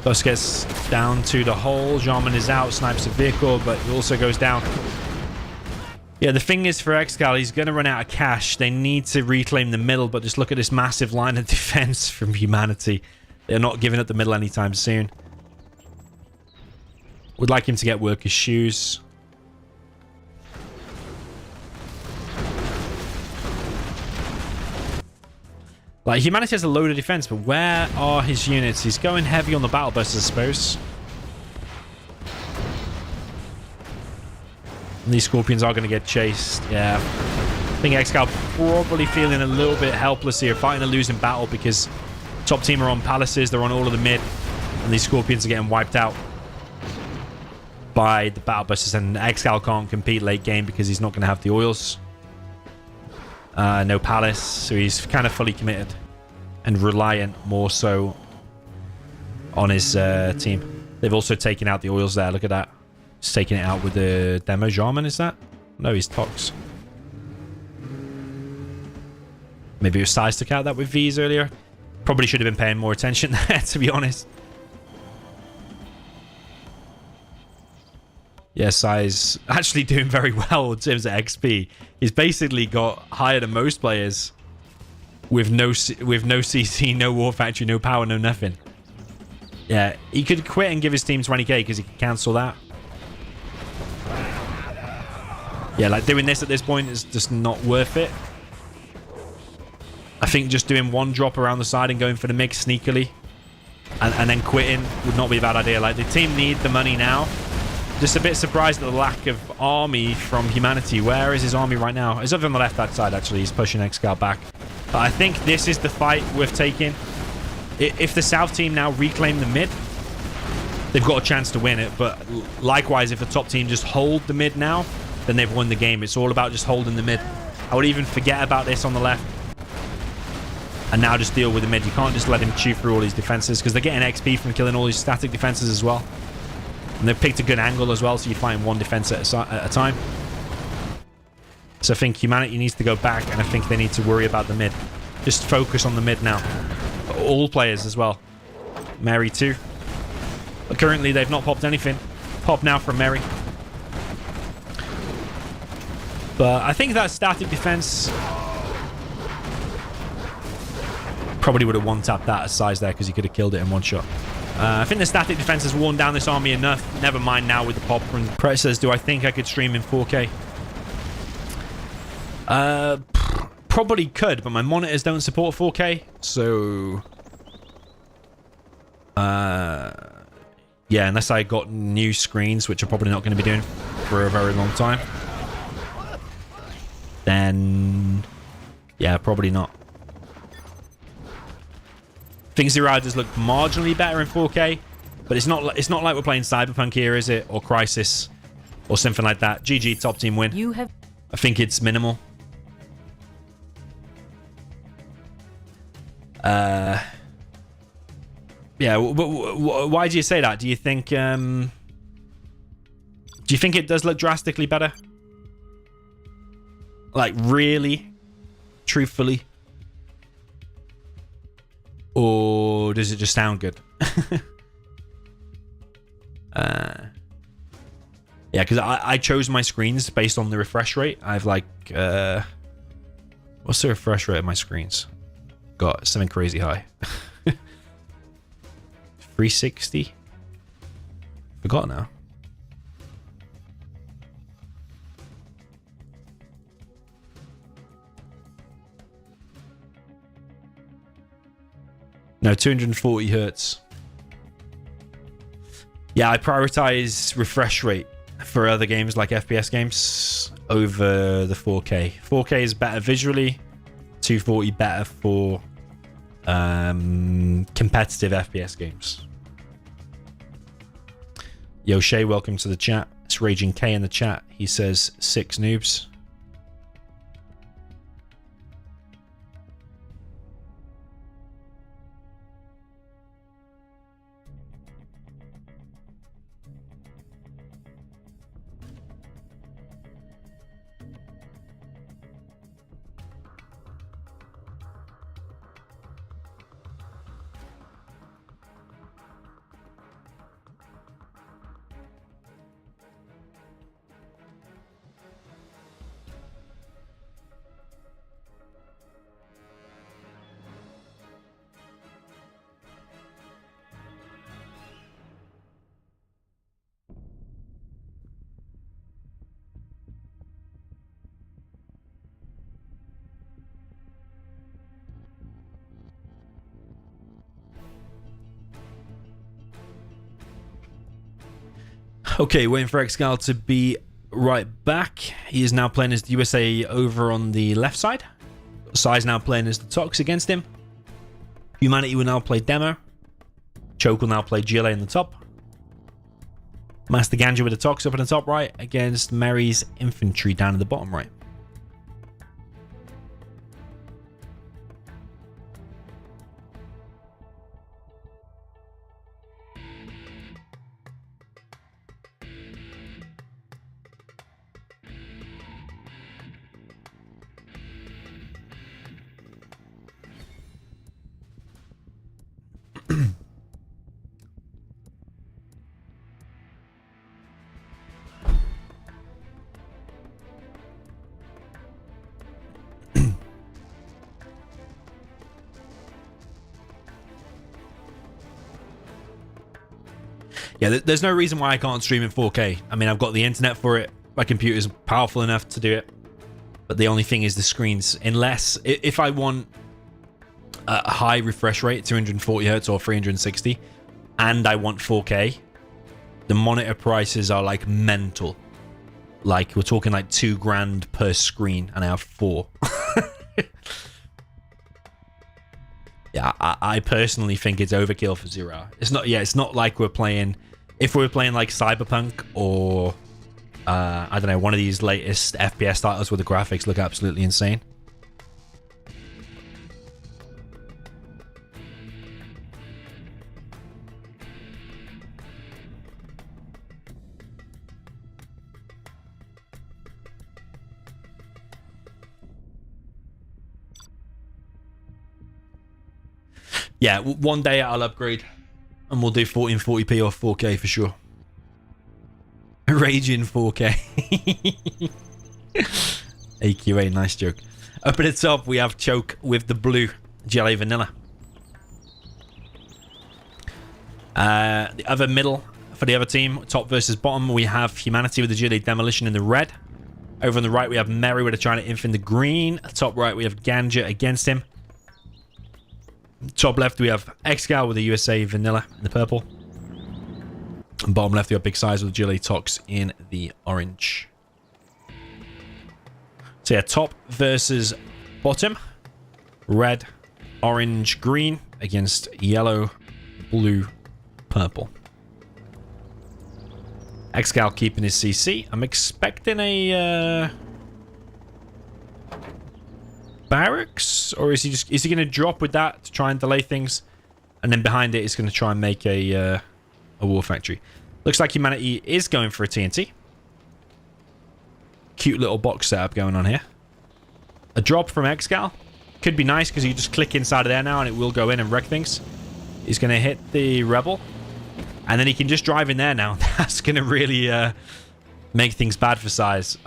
Bus gets down to the hole. Jarman is out, snipes a vehicle, but he also goes down. Yeah, the thing is for ExCaL, he's going to run out of cash. They need to reclaim the middle, but just look at this massive line of defense from humanity. They're not giving up the middle anytime soon. Would like him to get workers' shoes. Like, humanity has a load of defense, but where are his units? He's going heavy on the battle busters, I suppose. And these Scorpions are going to get chased. Yeah. I think ExCaL probably feeling a little bit helpless here, fighting a losing battle because top team are on palaces, they're on all of the mid, and these Scorpions are getting wiped out by the battle busters, and ExCaL can't compete late game because he's not going to have the oils. No palace, so he's kind of fully committed and reliant more so on his team. They've also taken out the oils there. Look at that. He's taking it out with the demo. Jarman, is that? No, he's Tox. Maybe it was SiZe took out that with V's earlier. Probably should have been paying more attention there, to be honest. Yeah, SiZe actually doing very well in terms of XP. He's basically got higher than most players with no CC, no war factory, no power, no nothing. Yeah, he could quit and give his team 20k because he could cancel that. Yeah, like doing this at this point is just not worth it. I think just doing one drop around the side and going for the mix sneakily and then quitting would not be a bad idea. Like, the team need the money now. Just a bit surprised at the lack of army from humanity. Where is his army right now? He's over on the left-hand side, actually. He's pushing ExCaL back. But I think this is the fight worth taking. If the South team now reclaim the mid, they've got a chance to win it. But likewise, if the top team just hold the mid now, then they've won the game. It's all about just holding the mid. I would even forget about this on the left. And now just deal with the mid. You can't just let him chew through all these defenses because they're getting XP from killing all these static defenses as well. And they've picked a good angle as well, so you're fighting one defense at a time. So I think humanity needs to go back, and I think they need to worry about the mid. Just focus on the mid now. All players as well. Mary too. But currently they've not popped anything. Pop now from Mary. But I think that static defense probably would have one-tapped that as SiZe there because he could have killed it in one shot. I think the static defense has worn down this army enough. Never mind now with the pop from Press says, do I think I could stream in 4K? Probably could, but my monitors don't support 4K. So... yeah, unless I got new screens, which I'm probably not going to be doing for a very long time. Then... yeah, probably not. Things the riders look marginally better in 4K, but it's not like we're playing Cyberpunk here, is it? Or Crisis, or something like that. GG, top team win. You have. I think it's minimal. Yeah. Why do you say that? Do you think? Do you think it does look drastically better? Like, really, truthfully. Or does it just sound good? Yeah, because I chose my screens based on the refresh rate. I've like... what's the refresh rate of my screens? Got something crazy high. 360? Forgot now. No, 240 hertz. Yeah, I prioritize refresh rate for other games like FPS games over the 4K. 4K is better visually. 240 better for competitive FPS games. Yo, Shay, welcome to the chat. It's Raging K in the chat. He says 6 noobs. Okay, waiting for ExCaL to be right back. He is now playing as the USA over on the left side. SiZe now playing as the Tox against him. Humanity will now play Demo. Choke will now play GLA in the top. Master Ganja with the Tox up in the top right against Mary's Infantry down in the bottom right. Yeah, there's no reason why I can't stream in 4K. I mean, I've got the internet for it. My computer's powerful enough to do it. But the only thing is the screens. Unless, if I want a high refresh rate, 240 hertz or 360, and I want 4K, the monitor prices are like mental. Like, we're talking like $2,000 per screen, and I have 4. Yeah, I personally think it's overkill for 0. It's not. Yeah, it's not like we're playing. If we were playing like Cyberpunk or I don't know, one of these latest FPS titles where the graphics look absolutely insane. Yeah, one day I'll upgrade and we'll do 1440p or 4K for sure. Rage in 4K. AQA, nice joke. Up at the top, we have Choke with the blue Jelly Vanilla. The other middle for the other team, top versus bottom, we have Humanity with the Jelly Demolition in the red. Over on the right, we have Mary with a China Inf in the green. Top right, we have Ganja against him. Top left, we have ExCaL with the USA Vanilla in the purple. And bottom left, we have Big Size with the GLA Tox in the orange. So yeah, top versus bottom. Red, orange, green against yellow, blue, purple. ExCaL keeping his CC. I'm expecting a barracks, or is he going to drop with that to try and delay things, and then behind it he's going to try and make a war factory. Looks like Humanity is going for a TNT. Cute little box setup going on here. A drop from ExCaL could be nice because you just click inside of there now and it will go in and wreck things. He's going to hit the rebel, and then he can just drive in there now. That's going to really make things bad for SiZe.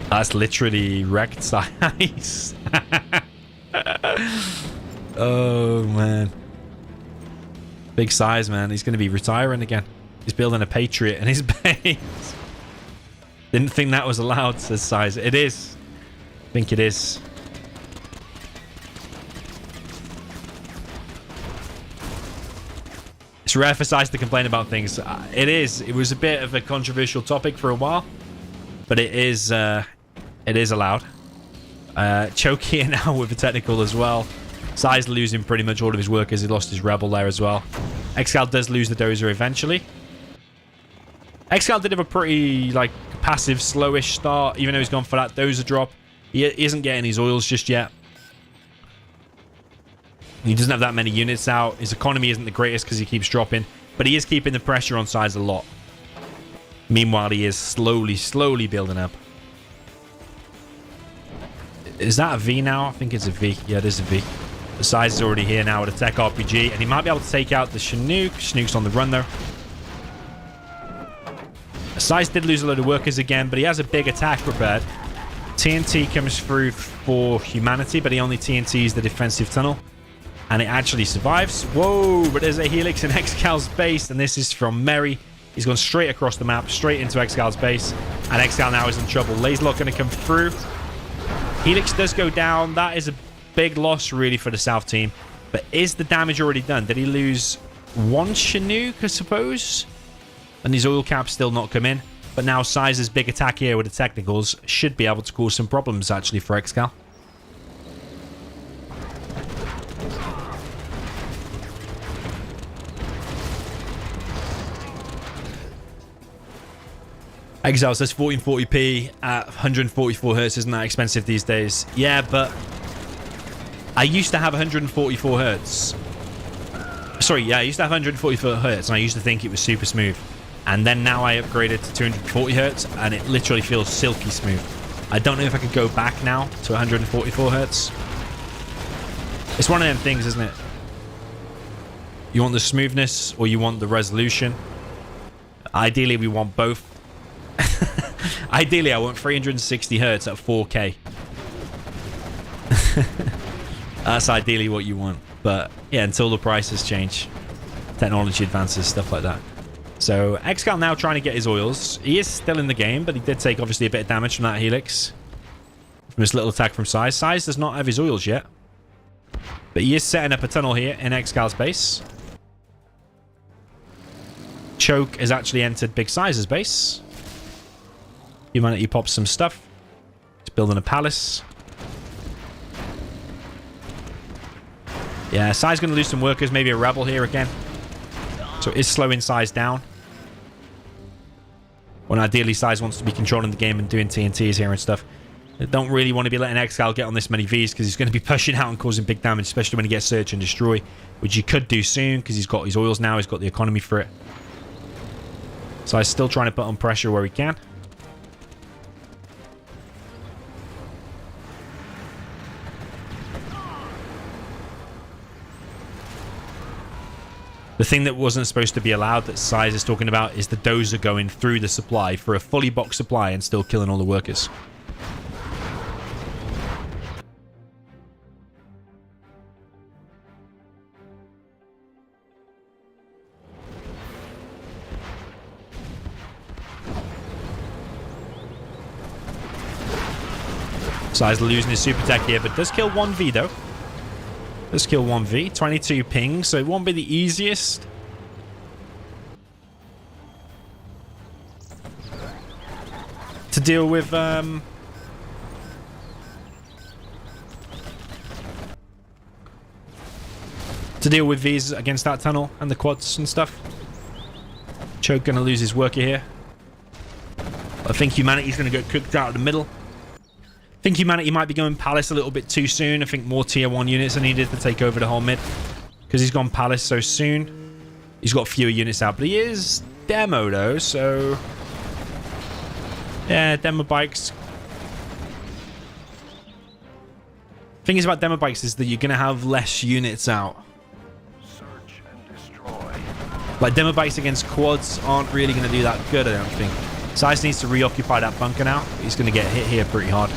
That's literally wrecked SiZe. Oh, man. Big SiZe, man. He's going to be retiring again. He's building a Patriot in his base. Didn't think that was allowed, says SiZe. It is. I think it is. It's rare for SiZe to complain about things. It is. It was a bit of a controversial topic for a while, but it is allowed. Choke here now with a technical as well. SiZe losing pretty much all of his workers. He lost his rebel there as well. ExCaL does lose the dozer eventually. ExCaL did have a pretty like passive, slowish start, even though he's gone for that dozer drop. He isn't getting his oils just yet. He doesn't have that many units out. His economy isn't the greatest because he keeps dropping, but he is keeping the pressure on SiZe a lot. Meanwhile, he is slowly building up. Is that a V now? I think it's a V. Yeah, it is a V. The SiZe is already here now with a tech RPG, and he might be able to take out the Chinook. Chinook's on the run, though. SiZe did lose a load of workers again, but he has a big attack prepared. TNT comes through for humanity, but he only TNTs the defensive tunnel. And it actually survives. Whoa, but there's a Helix in ExCaL's base, and this is from Merry. He's gone straight across the map, straight into ExCaL's base. And ExCaL now is in trouble. Laserlock going to come through. Helix does go down. That is a big loss, really, for the South team. But is the damage already done? Did he lose one Chinook, I suppose? And his oil caps still not come in. But now SiZe's big attack here with the technicals should be able to cause some problems, actually, for ExCaL. ExCaL says 1440p at 144 hertz isn't that expensive these days. Yeah, but I used to have 144 hertz. Sorry, yeah, I used to have 144 hertz, and I used to think it was super smooth. And then now I upgraded to 240 hertz, and it literally feels silky smooth. I don't know if I could go back now to 144 hertz. It's one of them things, isn't it? You want the smoothness, or you want the resolution. Ideally, we want both. Ideally, I want 360 hertz at 4K. That's ideally what you want. But yeah, until the prices change, technology advances, stuff like that. So ExCaL now trying to get his oils. He is still in the game, but he did take obviously a bit of damage from that Helix. From this little attack from SiZe. SiZe does not have his oils yet. But he is setting up a tunnel here in ExCaL's base. Choke has actually entered Big SiZe's base. Humanity pops some stuff. He's building a palace. Yeah, SiZe's going to lose some workers. Maybe a rebel here again. So it is slowing SiZe down. When ideally SiZe wants to be controlling the game and doing TNTs here and stuff. They don't really want to be letting ExCaL get on this many Vs because he's going to be pushing out and causing big damage, especially when he gets Search and Destroy, which he could do soon because he's got his oils now. He's got the economy for it. SiZe's still trying to put on pressure where he can. The thing that wasn't supposed to be allowed that SiZe is talking about is the dozer going through the supply for a fully boxed supply and still killing all the workers. SiZe losing his super tech here, but does kill 1v though. Let's kill 1v. 22 ping, so it won't be the easiest. To deal with, to deal with these against that tunnel and the quads and stuff. Choke gonna lose his worker here. I think humanity's gonna get cooked out of the middle. I think humanity might be going palace a little bit too soon. I think more tier 1 units are needed to take over the whole mid. Because he's gone palace so soon. He's got fewer units out. But he is demo though, so... yeah, demo bikes. Thing is about demo bikes is that you're going to have less units out. Search and destroy. Like, demo bikes against quads aren't really going to do that good, I don't think. SiZe needs to reoccupy that bunker now. He's going to get hit here pretty hard.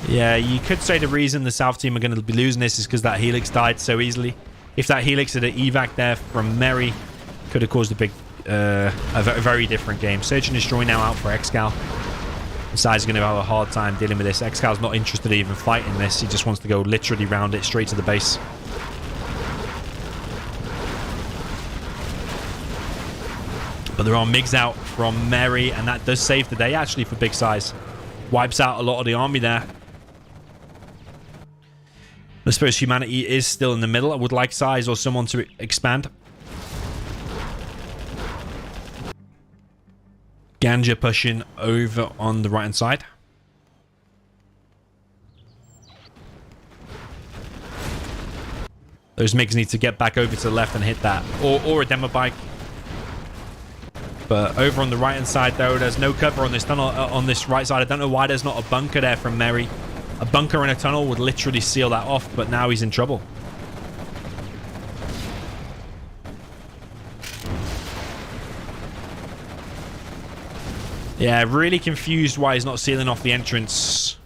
Yeah, you could say the reason the South team are going to be losing this is because that Helix died so easily. If that Helix had an evac there from Merry, could have caused a big, a very different game. Search and Destroy now out for ExCaL. SiZe is going to have a hard time dealing with this. ExCal's not interested in even fighting this. He just wants to go literally round it straight to the base. But there are MiGs out from Mary, and that does save the day, actually, for big size. Wipes out a lot of the army there. I suppose humanity is still in the middle. I would like SiZe or someone to expand. Ganja pushing over on the right-hand side. Those MiGs need to get back over to the left and hit that. Or a demo bike. But over on the right-hand side, though, there's no cover on this tunnel, on this right side. I don't know why there's not a bunker there from Mary. A bunker in a tunnel would literally seal that off, but now he's in trouble. Yeah, really confused why he's not sealing off the entrance.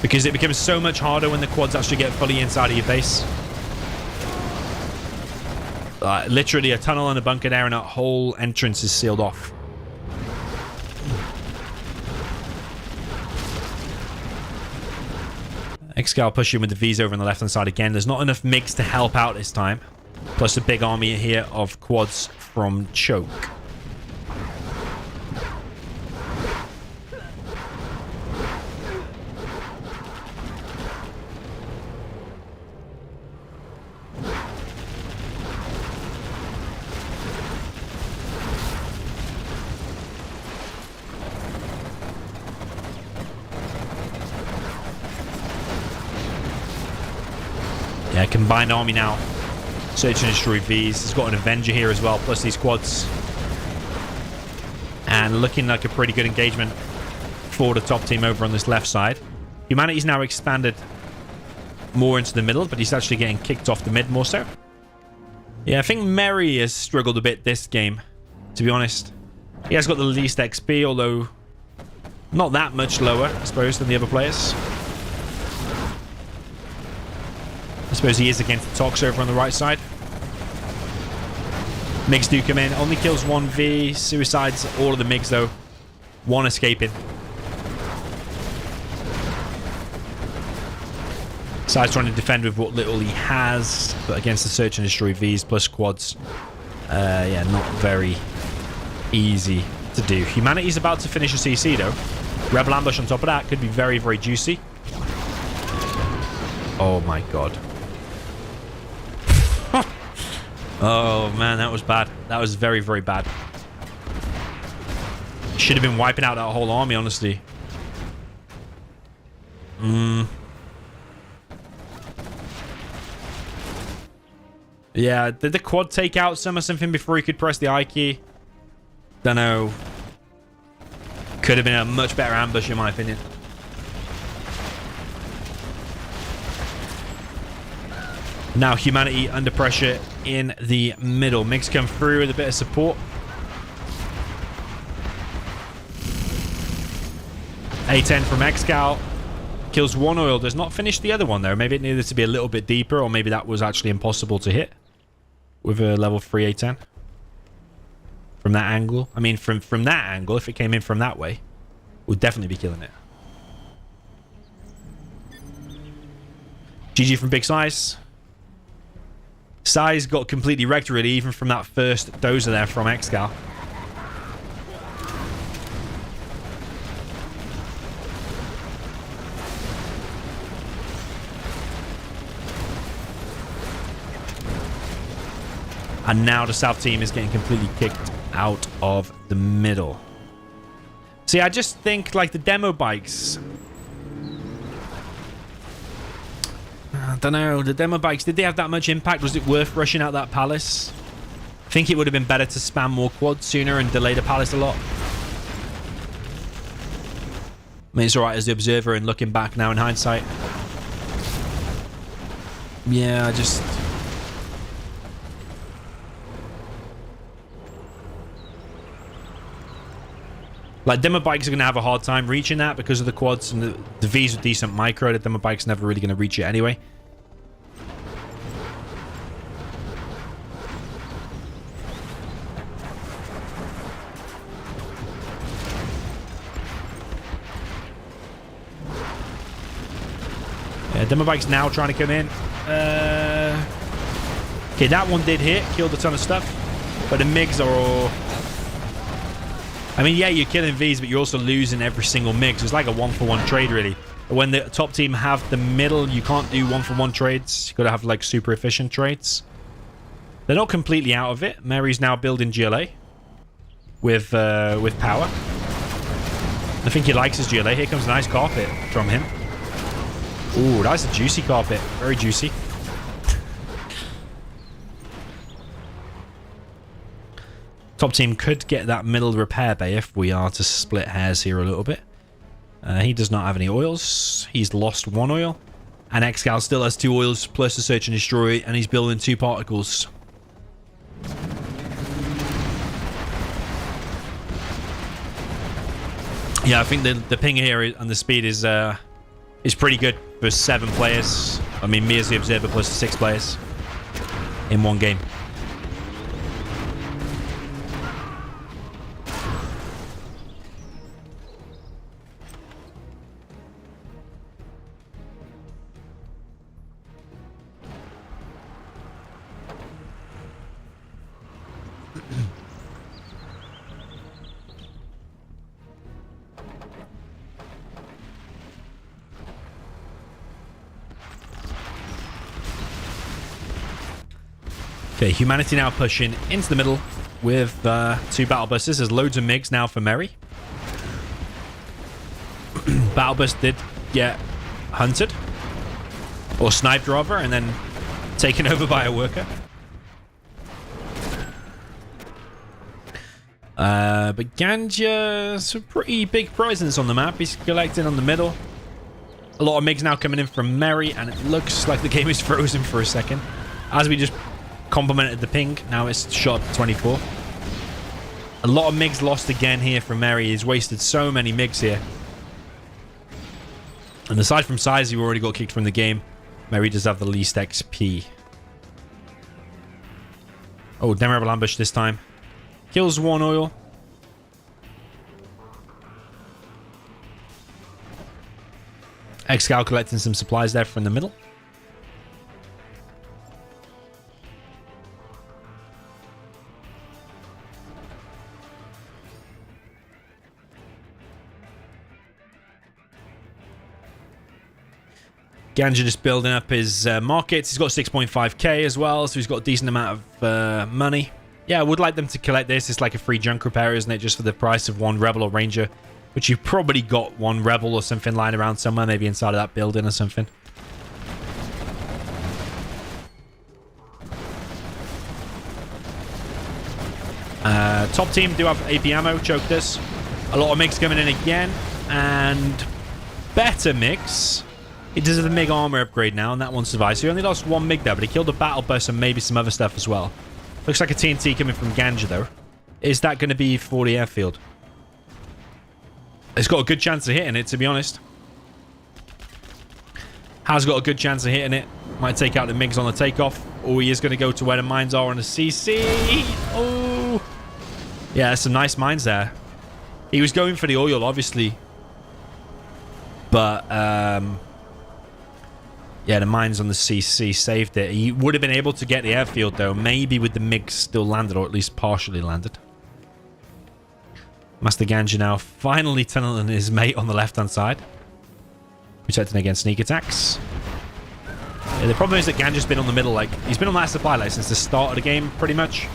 Because it becomes so much harder when the quads actually get fully inside of your base. Literally a tunnel and a bunker there, and that whole entrance is sealed off. ExCaL pushing with the V's over on the left-hand side again. There's not enough MiGs to help out this time. Plus a big army here of quads from Choke. Yeah, combined army now. Search and destroy V's. He's got an Avenger here as well, plus these quads. And looking like a pretty good engagement for the top team over on this left side. Humanity's now expanded more into the middle, but he's actually getting kicked off the mid more so. Yeah, I think Mary has struggled a bit this game, to be honest. He has got the least XP, although not that much lower, I suppose, than the other players. I suppose he is against the Tox over on the right side. MiGs do come in. Only kills 1v. Suicides all of the MiGs, though. One escaping. SiZe trying to defend with what little he has, but against the search and destroy Vs plus quads. Yeah, not very easy to do. Humanity's about to finish a CC, though. Rebel ambush on top of that could be very, very juicy. Oh, my God. Oh, man, that was bad. That was very, very bad. Should have been wiping out that whole army, honestly. Yeah, did the quad take out some or something before he could press the I key? Don't know. Could have been a much better ambush, in my opinion. Now Humanity under pressure in the middle. MiGs come through with a bit of support. A10 from ExCaL. Kills one oil. Does not finish the other one, though. Maybe it needed to be a little bit deeper, or maybe that was actually impossible to hit with a level 3 A10. From that angle. I mean, from that angle, if it came in from that way, would definitely be killing it. GG from Big SiZe. SiZe got completely wrecked, really, even from that first dozer there from ExCaL. And now the South team is getting completely kicked out of the middle. See, I just think, like, the demo bikes... I don't know. The demo bikes, did they have that much impact? Was it worth rushing out that palace? I think it would have been better to spam more quads sooner and delay the palace a lot. I mean, it's alright as the observer and looking back now in hindsight. Yeah, I just... Like, demo bikes are going to have a hard time reaching that because of the quads, and the V's with decent micro. The demo bike's never really going to reach it anyway. Yeah, demo bike's now trying to come in. Okay, that one did hit, killed a ton of stuff. But the MiGs are all... I mean, yeah, you're killing Vs, but you're also losing every single MiG. So it's like a one-for-one trade, really. When the top team have the middle, you can't do one-for-one trades. You've got to have, like, super efficient trades. They're not completely out of it. Mary's now building GLA with power. I think he likes his GLA. Here comes a nice carpet from him. Ooh, that's a juicy carpet. Very juicy. Top team could get that middle repair bay if we are to split hairs here a little bit. He does not have any oils. He's lost 1 oil. And ExCaL still has 2 oils plus a search and destroy, and he's building 2 particles. Yeah, I think the ping here and the speed is pretty good for 7 players. I mean, me as the observer plus 6 players in one game. Okay, humanity now pushing into the middle with 2 battle buses. There's loads of MiGs now for Mary. Battle bus did get hunted. Or sniped rather, and then taken over by a worker. But Ganja, some pretty big prizes on the map. He's collecting on the middle. A lot of MiGs now coming in from Mary, and it looks like the game is frozen for a second. As we just complemented the ping, now it's shot up to 24. A lot of MiGs lost again here from Mary. He's wasted so many MiGs here. And aside from SiZe, who already got kicked from the game, Mary does have the least XP. Oh, Demo Rebel ambush this time. Kills 1 oil. ExCaL collecting some supplies there from the middle. Ganja just building up his markets. He's got 6.5k as well, so he's got a decent amount of money. Yeah, I would like them to collect this. It's like a free junk repair, isn't it? Just for the price of 1 Rebel or Ranger, which you've probably got 1 Rebel or something lying around somewhere, maybe inside of that building or something. Top team do have AP ammo, choke this. A lot of MiGs coming in again, and better MiGs. He does have the MiG armor upgrade now, and that one survives. So he only lost 1 MiG there, but he killed a battle bus and maybe some other stuff as well. Looks like a TNT coming from Ganja, though. Is that going to be for the airfield? It's got a good chance of hitting it, to be honest. Has got a good chance of hitting it. Might take out the MiGs on the takeoff. Or he is going to go to where the mines are on the CC. Oh! Yeah, there's some nice mines there. He was going for the oil, obviously. But, yeah, the mines on the CC saved it. He would have been able to get the airfield, though. Maybe with the MiGs still landed, or at least partially landed. Master Ganja now finally tunneling his mate on the left-hand side. Protecting against sneak attacks. Yeah, the problem is that Ganja's been on the middle, like, he's been on that supply line since the start of the game, pretty much.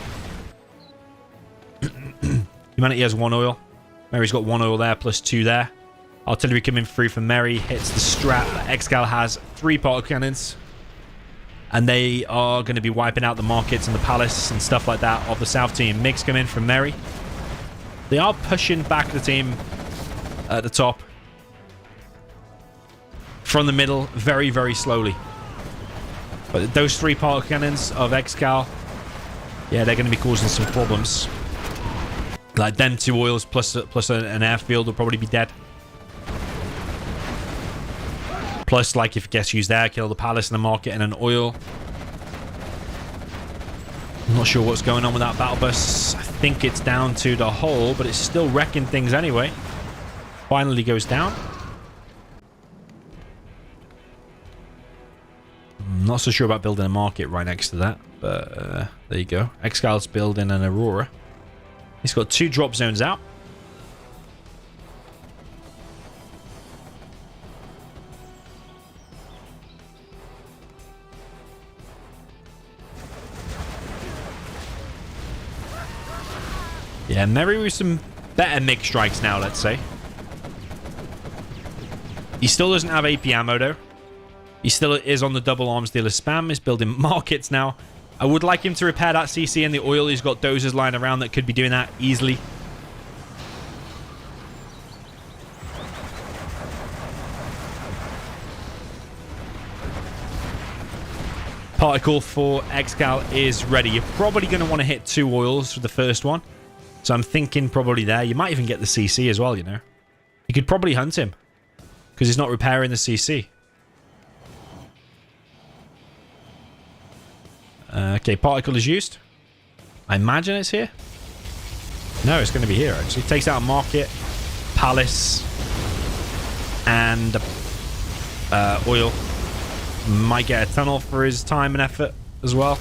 Humanity has 1 oil. Mary's got 1 oil there, plus 2 there. Artillery coming through from Mary, hits the strap. ExCaL has 3 particle cannons. And they are going to be wiping out the markets and the palace and stuff like that of the south team. MiGs come in from Mary. They are pushing back the team at the top. From the middle, very, very slowly. But those 3 particle cannons of ExCaL, yeah, they're going to be causing some problems. Like them 2 oils plus an airfield will probably be dead. Plus, like, if it gets used there, kill the palace and the market and an oil. I'm not sure what's going on with that battle bus. I think it's down to the hull, but it's still wrecking things anyway. Finally goes down. not so sure about building a market right next to that, but there you go. ExCaL's building an Aurora. He's got 2 drop zones out. Yeah, Merry with some better MiG strikes now, let's say. He still doesn't have AP ammo, though. He still is on the double arms dealer spam. He's building markets now. I would like him to repair that CC and the oil. He's got dozers lying around that could be doing that easily. Particle for ExCaL is ready. You're probably going to want to hit 2 oils for the first one. So I'm thinking probably there. You might even get the CC as well, you know. You could probably hunt him because he's not repairing the CC. Okay, particle is used. I imagine it's here. No, it's going to be here, actually. Takes out a market, palace, and oil. Might get a tunnel for his time and effort as well.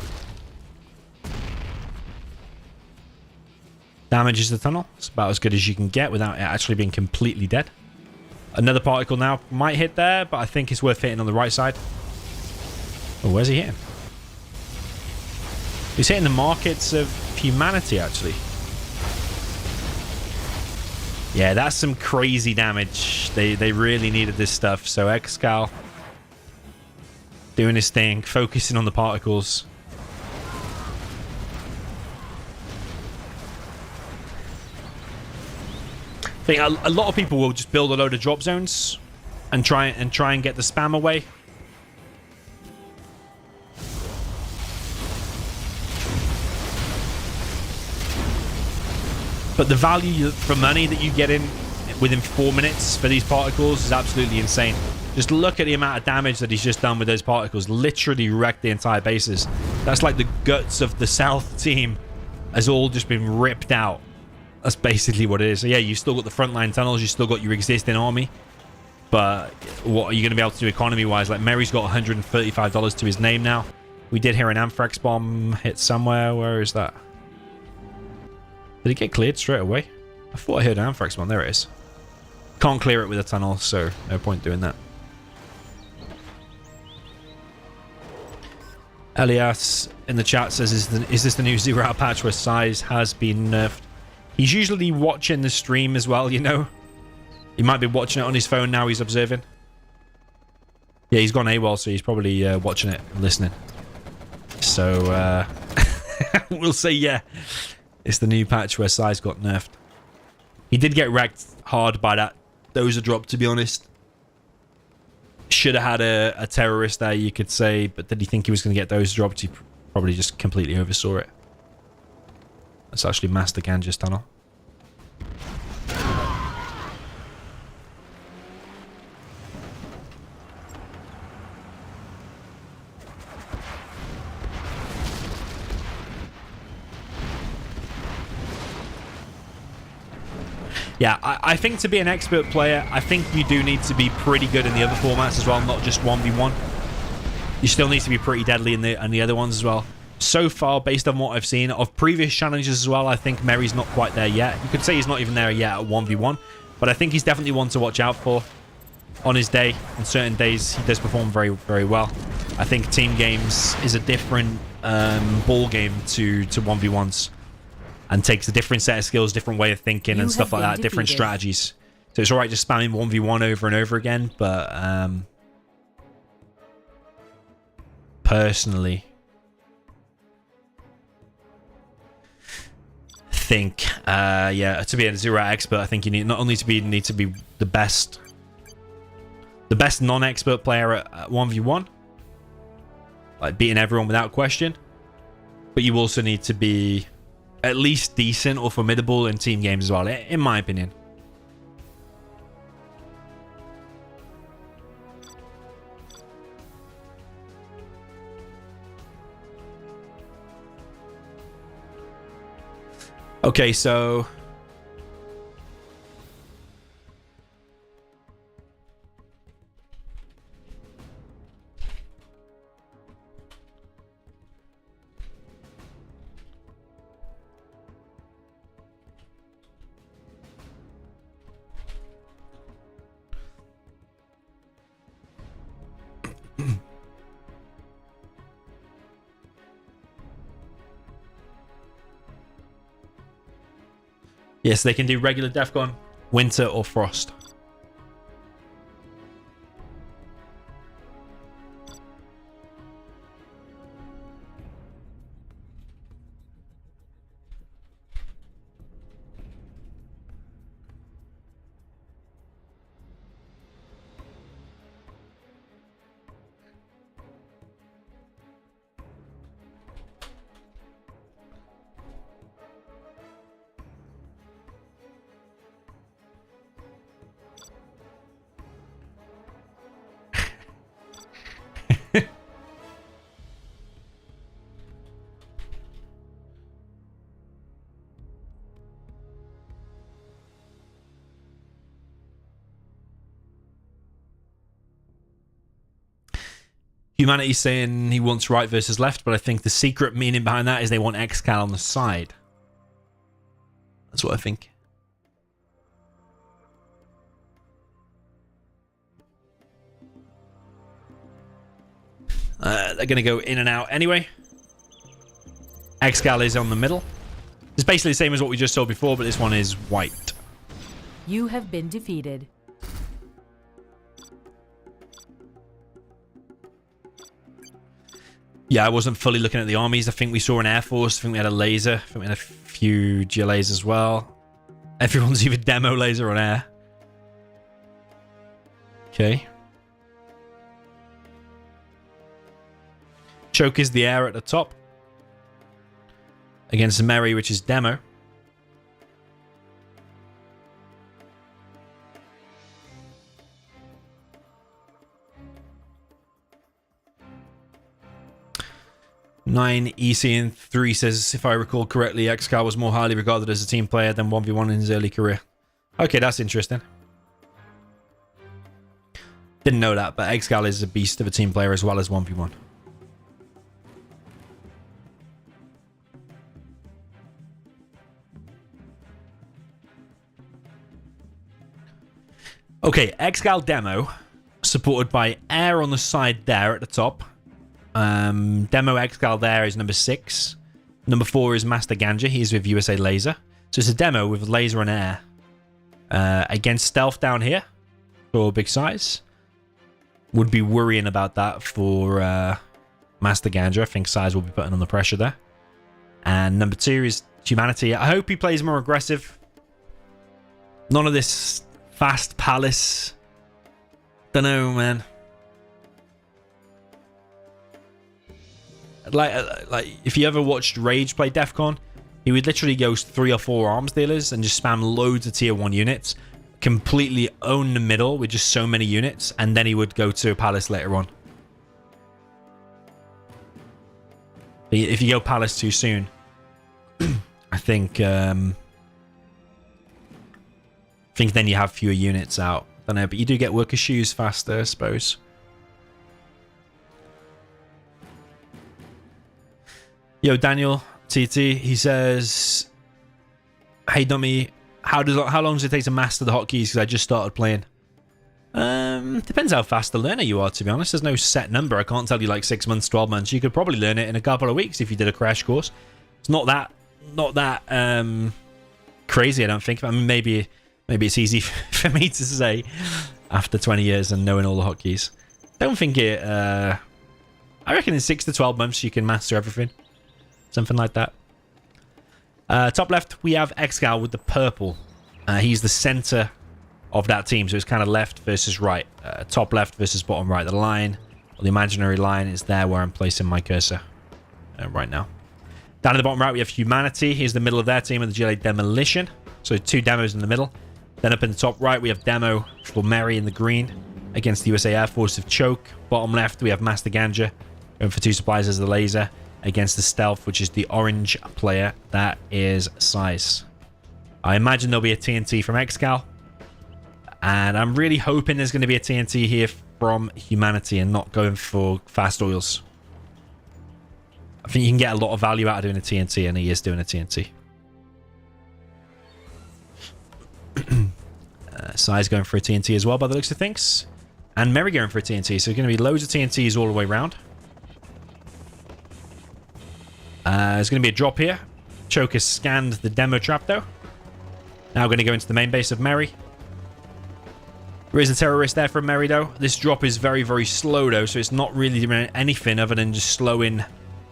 Damages the tunnel. It's about as good as you can get without it actually being completely dead. Another particle now might hit there, but I think it's worth hitting on the right side. Oh, where's he hitting? He's hitting the markets of humanity, actually. Yeah, that's some crazy damage. They really needed this stuff. So ExCaL doing his thing, focusing on the particles. I think a lot of people will just build a load of drop zones and try and get the spam away. But the value for money that you get in within 4 minutes for these particles is absolutely insane. Just look at the amount of damage that he's just done with those particles. Literally wrecked the entire bases. That's like the guts of the South team has all just been ripped out. That's basically what it is. So yeah, you've still got the frontline tunnels. You've still got your existing army. But what are you going to be able to do economy-wise? Like, Mary's got $135 to his name now. We did hear an Anthrax bomb hit somewhere. Where is that? Did it get cleared straight away? I thought I heard an Anthrax bomb. There it is. Can't clear it with a tunnel, so no point doing that. Elias in the chat says, is this the new 0-hour patch where SiZe has been nerfed? He's usually watching the stream as well, you know? He might be watching it on his phone now. He's observing. Yeah, he's gone AWOL, so he's probably watching it and listening. So, we'll say, yeah, it's the new patch where SiZe got nerfed. He did get wrecked hard by that dozer drop, to be honest. Should have had a terrorist there, you could say, but did he think he was going to get those dropped? He probably just completely oversaw it. That's actually Master Ganja's tunnel. Yeah, I think to be an expert player, I think you do need to be pretty good in the other formats as well, not just 1v1. You still need to be pretty deadly in the other ones as well. So far, based on what I've seen of previous challenges as well, I think Mary's not quite there yet. You could say he's not even there yet at 1v1, but I think he's definitely one to watch out for on his day. On certain days, he does perform very, very well. I think team games is a different ball game to 1v1s. And takes a different set of skills, different way of thinking and stuff like that, different strategies. So it's alright just spamming 1v1 over and over again, but personally think yeah, to be a 0 expert, I think you need not only to be the best non-expert player at 1v1, like beating everyone without question, but you also need to be at least decent or formidable in team games as well, in my opinion. Okay, so Yes, they can do regular Defcon, winter, or frost. Humanity's saying he wants right versus left, but I think the secret meaning behind that is they want ExCaL on the side. That's what I think. They're going to go in and out anyway. ExCaL is on the middle. It's basically the same as what we just saw before, but this one is white. You have been defeated. Yeah, I wasn't fully looking at the armies. I think we saw an air force. I think we had a laser. I think we had a few GLAs as well. Everyone's either demo laser on air. Okay. Choke is the air at the top. Against Mary, which is demo. Nine EC and 3 says, if I recall correctly, ExCaL was more highly regarded as a team player than 1v1 in his early career. Okay, that's interesting. Didn't know that, but ExCaL is a beast of a team player as well as 1v1. Okay, ExCaL demo, supported by air on the side there at the top. Demo ExCaL there is number 6. Number 4 is Master Ganja. He's with USA Laser. So it's a demo with laser and air. Against stealth down here for big size. Would be worrying about that for Master Ganja. I think size will be putting on the pressure there. And number 2 is Humanity. I hope he plays more aggressive. None of this fast palace. Dunno, man. Like if you ever watched Rage play Defcon, he would literally go 3 or 4 arms dealers and just spam loads of tier 1 units, completely own the middle with just so many units, and then he would go to a palace later on. If you go palace too soon, I think then you have fewer units out. I don't know, but you do get worker shoes faster, I suppose. Yo, Daniel TT, he says, "Hey, dummy, how long does it take to master the hotkeys? Because I just started playing." Depends how fast the learner you are, to be honest. There's no set number. I can't tell you like 6 months, 12 months. You could probably learn it in a couple of weeks if you did a crash course. It's not that crazy, I don't think. I mean, maybe it's easy for me to say after 20 years and knowing all the hotkeys. Don't think it. I reckon in 6 to 12 months you can master everything. Something like that. Top left, we have ExCaL with the purple. He's the center of that team, so it's kind of left versus right. Top left versus bottom right. The line, or the imaginary line, is there where I'm placing my cursor right now. Down at the bottom right, we have Humanity. Here's the middle of their team with the GLA Demolition. So 2 demos in the middle. Then up in the top right, we have demo for Mary in the green against the USA Air Force of Choke. Bottom left, we have Master Ganja going for 2 supplies as the laser against the stealth, which is the orange player. That is SiZe. I imagine there'll be a TNT from ExCaL. And I'm really hoping there's going to be a TNT here from Humanity and not going for fast oils. I think you can get a lot of value out of doing a TNT, and he is doing a TNT. SiZe going for a TNT as well by the looks of things. And Mary going for a TNT. So there's going to be loads of TNTs all the way around. There's going to be a drop here. Choke has scanned the demo trap though. Now going to go into the main base of Mary. There is a terrorist there from Mary, though. This drop is very, very slow, though, so it's not really doing anything other than just slowing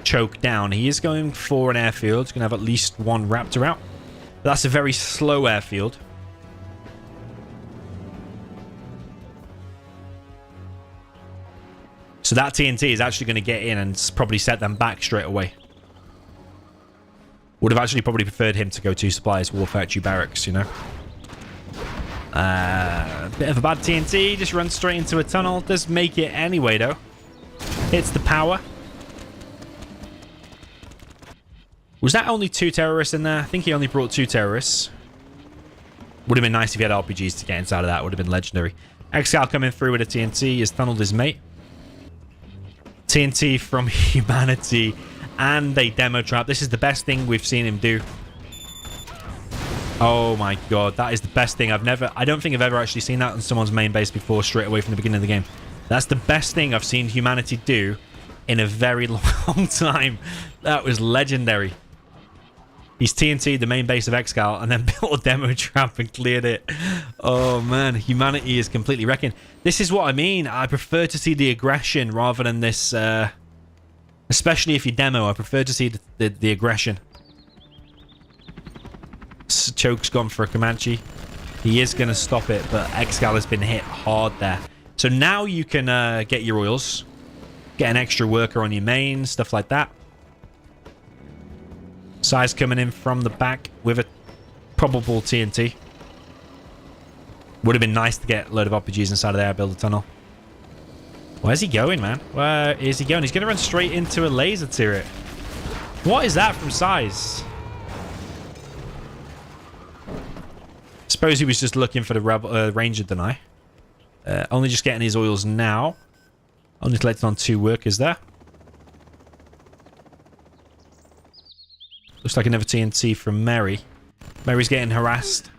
Choke down. He is going for an airfield. He's going to have at least one Raptor out. But that's a very slow airfield. So that TNT is actually going to get in and probably set them back straight away. Would have actually probably preferred him to go to Supplies War Factory Barracks, you know. Bit of a bad TNT. Just runs straight into a tunnel. Does make it anyway, though. Hits the power. Was that only 2 terrorists in there? I think he only brought 2 terrorists. Would have been nice if he had RPGs to get inside of that. Would have been legendary. ExCaL coming through with a TNT. He's tunneled his mate. TNT from Humanity and a demo trap. This is the best thing we've seen him do. Oh my god, that is the best thing. I don't think I've ever actually seen that on someone's main base before, straight away from the beginning of the game. That's the best thing I've seen Humanity do in a very long time. That was legendary. He's TNT'd the main base of ExCaL and then built a demo trap and cleared it. Oh man, Humanity is completely wrecking. This is what I mean. I prefer to see the aggression rather than this, especially if you demo. I prefer to see the aggression. Choke's gone for a Comanche. He is going to stop it, but ExCaL has been hit hard there. So now you can get your oils, get an extra worker on your main, stuff like that. SiZe coming in from the back with a probable TNT. Would have been nice to get a load of RPGs inside of there, build a tunnel. Where's he going, man? Where is he going? He's going to run straight into a laser turret. What is that from SiZe? Suppose he was just looking for the Ranger deny. Only just getting his oils now. Only collected on 2 workers there. Looks like another TNT from Mary. Mary's getting harassed.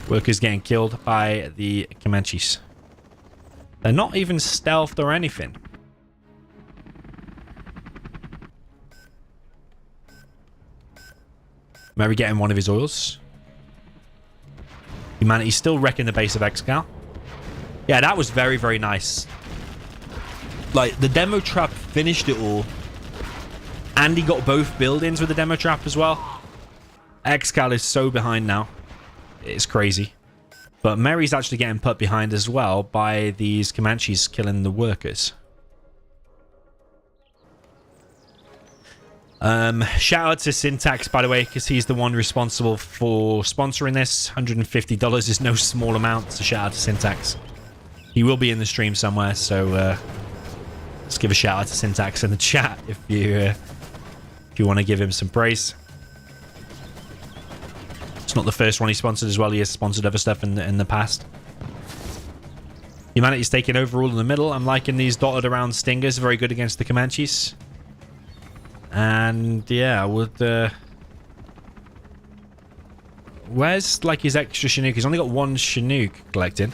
Workers getting killed by the Comanches. They're not even stealthed or anything. Mary getting one of his oils. Humanity's still wrecking the base of ExCaL. Yeah, that was very, very nice. Like, the demo trap finished it all. And he got both buildings with the demo trap as well. ExCaL is so behind now. It's crazy. But Mary's actually getting put behind as well by these Comanches killing the workers. Shout out to Syntax, by the way, because he's the one responsible for sponsoring this. $150 is no small amount, so shout out to Syntax. He will be in the stream somewhere, so let's give a shout out to Syntax in the chat if you want to give him some praise. It's not the first one he sponsored as well. He has sponsored other stuff in the past. Humanity's taking over all in the middle. I'm liking these dotted around stingers. Very good against the Comanches. And yeah, I would... where's like his extra Chinook? He's only got 1 Chinook collected.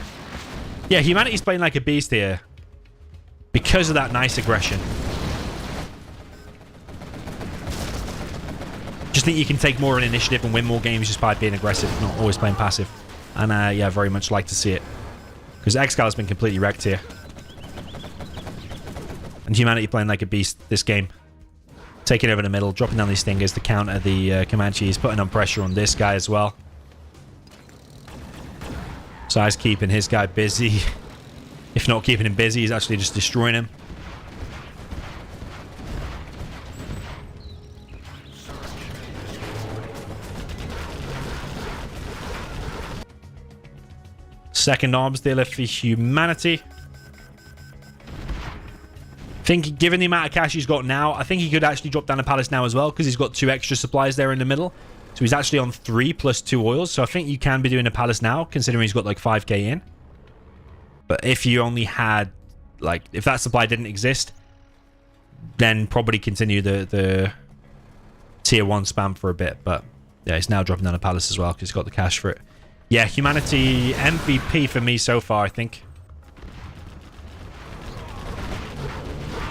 Yeah, Humanity's playing like a beast here. Because of that nice aggression. Just think you can take more of an initiative and win more games just by being aggressive, not always playing passive. And yeah, very much like to see it. Because ExCaL has been completely wrecked here. And Humanity playing like a beast this game. Taking over the middle, dropping down these stingers to counter the Comanches, putting on pressure on this guy as well. SiZe keeping his guy busy. If not keeping him busy, he's actually just destroying him. Second arms dealer for Humanity. I think given the amount of cash he's got now, I think he could actually drop down a palace now as well, because he's got 2 extra supplies there in the middle. So he's actually on 3 plus 2 oils. So I think you can be doing a palace now, considering he's got like 5k in. But if you only had, like, if that supply didn't exist, then probably continue the tier 1 spam for a bit. But yeah, he's now dropping down a palace as well, because he's got the cash for it. Yeah, Humanity MVP for me so far, I think.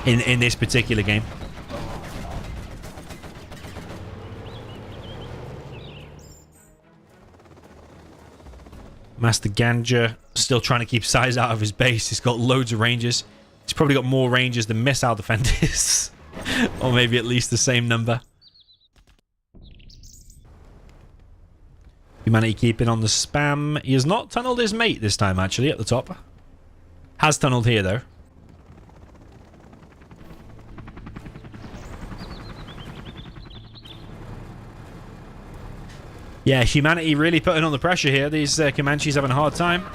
In this particular game. Master Ganja still trying to keep SiZe out of his base. He's got loads of rangers. He's probably got more rangers than missile defenders. Or maybe at least the same number. Humanity keeping on the spam. He has not tunneled his mate this time, actually, at the top. Has tunneled here, though. Yeah, Humanity really putting on the pressure here. These Comanches having a hard time.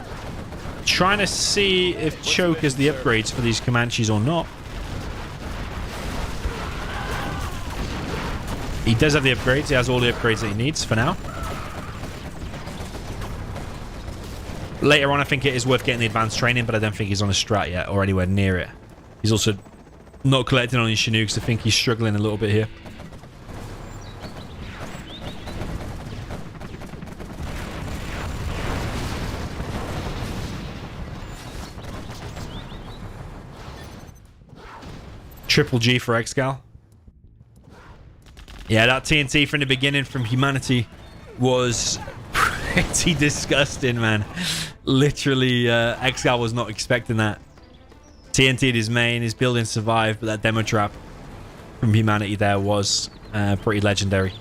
Trying to see if Choke has the upgrades for these Comanches or not. He does have the upgrades. He has all the upgrades that he needs for now. Later on, I think it is worth getting the advanced training, but I don't think he's on a strat yet or anywhere near it. He's also not collecting on his Chinooks. I think he's struggling a little bit here. Triple G for ExCaL. Yeah, that TNT from the beginning from Humanity was pretty disgusting, man. Literally, ExCaL was not expecting that. TNT'd his main, his building survived, but that demo trap from Humanity there was pretty legendary.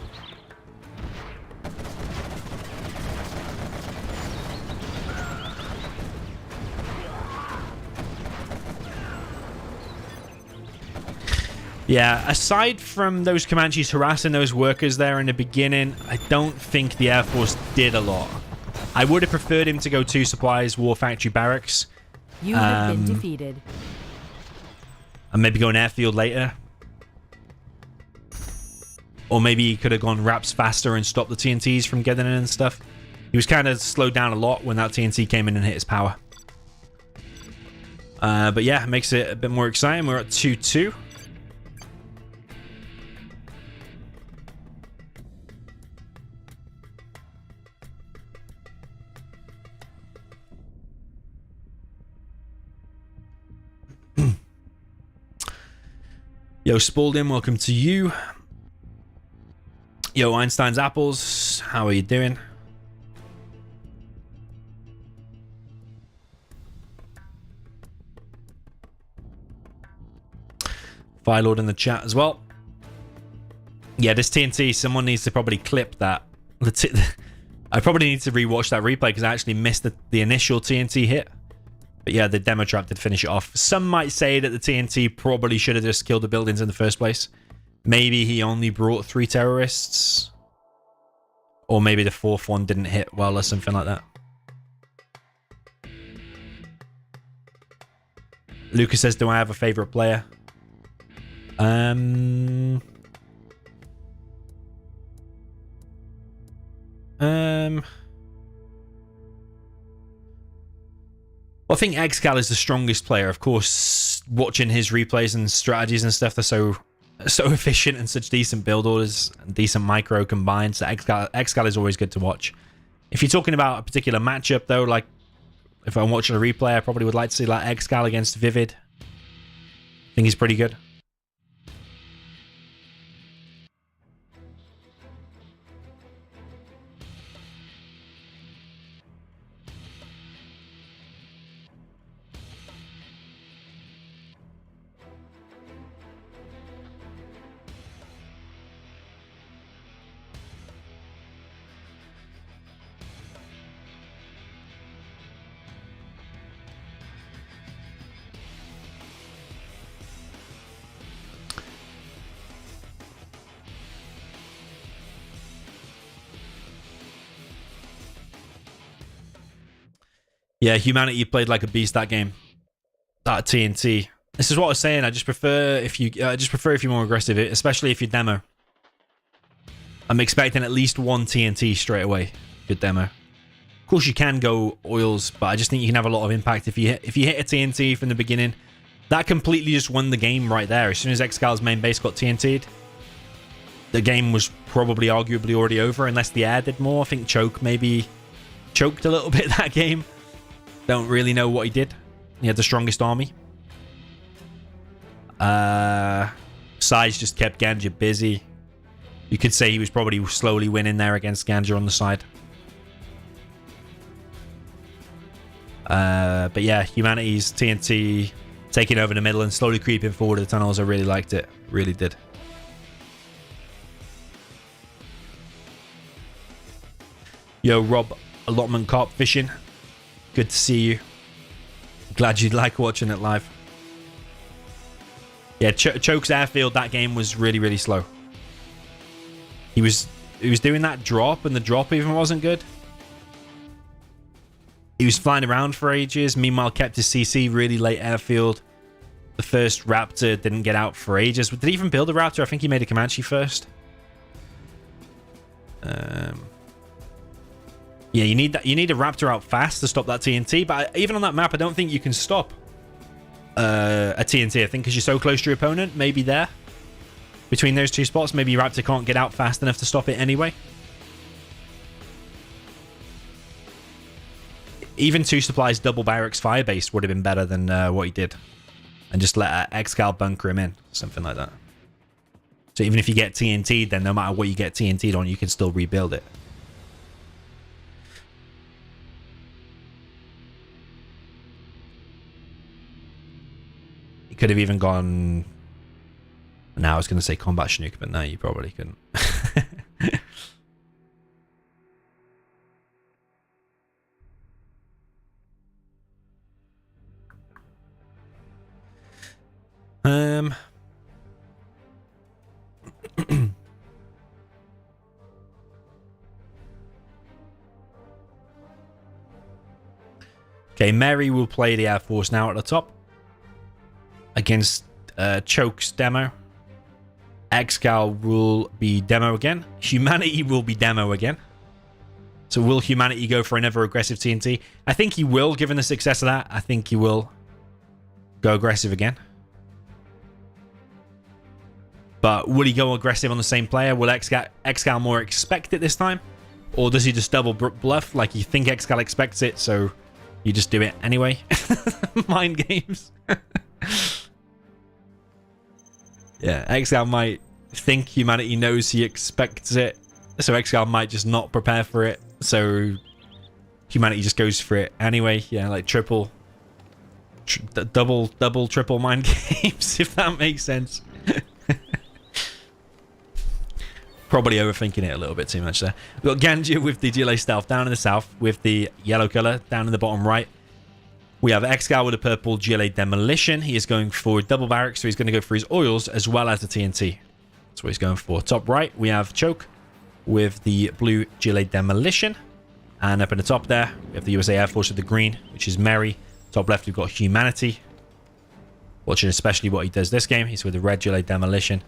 Yeah, aside from those Comanches harassing those workers there in the beginning, I don't think the Air Force did a lot. I would have preferred him to go 2 supplies, War Factory Barracks. You have been defeated. And maybe go an airfield later. Or maybe he could have gone wraps faster and stopped the TNTs from getting in and stuff. He was kind of slowed down a lot when that TNT came in and hit his power. But yeah, it makes it a bit more exciting. We're at 2-2. Yo, Spalding, welcome to you. Yo, Einstein's Apples, how are you doing? Firelord in the chat as well. Yeah, this TNT, someone needs to probably clip that. I probably need to rewatch that replay because I actually missed the initial TNT hit. But yeah, the demo trap did finish it off. Some might say that the TNT probably should have just killed the buildings in the first place. Maybe he only brought 3 terrorists. Or maybe the 4th one didn't hit well or something like that. Lucas says, do I have a favorite player? Well, I think ExCaL is the strongest player. Of course, watching his replays and strategies and stuff, they're so efficient and such decent build orders and decent micro combined. So ExCaL is always good to watch. If you're talking about a particular matchup, though, like if I'm watching a replay, I probably would like to see like ExCaL against Vivid. I think he's pretty good. Yeah, Humanity played like a beast that game. That TNT. This is what I was saying. I just prefer if you're more aggressive, especially if you demo. I'm expecting at least 1 TNT straight away. Good demo. Of course, you can go oils, but I just think you can have a lot of impact if you hit a TNT from the beginning. That completely just won the game right there. As soon as ExCaL's main base got TNT'd, the game was probably arguably already over unless the air did more. I think Choke maybe choked a little bit that game. Don't really know what he did. He had the strongest army. SiZe just kept Ganja busy. You could say he was probably slowly winning there against Ganja on the side. But yeah, Humanity's TNT taking over the middle and slowly creeping forward the tunnels. I really liked it. Really did. Yo, Rob, allotment carp fishing. Good to see you. Glad you'd like watching it live. Yeah, Choke's airfield, that game was really, really slow. He was doing that drop, and the drop even wasn't good. He was flying around for ages. Meanwhile, kept his CC really late airfield. The first Raptor didn't get out for ages. Did he even build a Raptor? I think he made a Comanche first. Yeah, you need that. You need a Raptor out fast to stop that TNT. But even on that map, I don't think you can stop a TNT. I think because you're so close to your opponent, maybe there between those two spots, maybe your Raptor can't get out fast enough to stop it anyway. Even 2 supplies double barracks firebase would have been better than what he did, and just let ExCaL bunker him in, something like that. So even if you get TNT'd, then no matter what you get TNT'd on, you can still rebuild it. He could have even gone... Now I was going to say combat Chinook, but no, you probably couldn't. Okay, Mary will play the Air Force now at the top against Choke's demo. ExCaL will be demo again. Humanity will be demo again. So will Humanity go for another aggressive TNT? I think he will, given the success of that. I think he will go aggressive again. But will he go aggressive on the same player? Will ExCaL more expect it this time? Or does he just double bluff like you think ExCaL expects it, so you just do it anyway? Mind games. Yeah, ExCaL might think Humanity knows he expects it, so ExCaL might just not prepare for it, so Humanity just goes for it anyway. Yeah, like triple, triple mind games, if that makes sense. Probably overthinking it a little bit too much there. We've got Ganja with the GLA Stealth down in the south with the yellow color down in the bottom right. We have ExCaL with a purple GLA Demolition. He is going for double barracks, so he's going to go for his oils as well as the TNT. That's what he's going for. Top right, we have Choke with the blue GLA Demolition. And up in the top there, we have the USA Air Force with the green, which is Mary. Top left, we've got Humanity. Watching especially what he does this game. He's with the red GLA Demolition.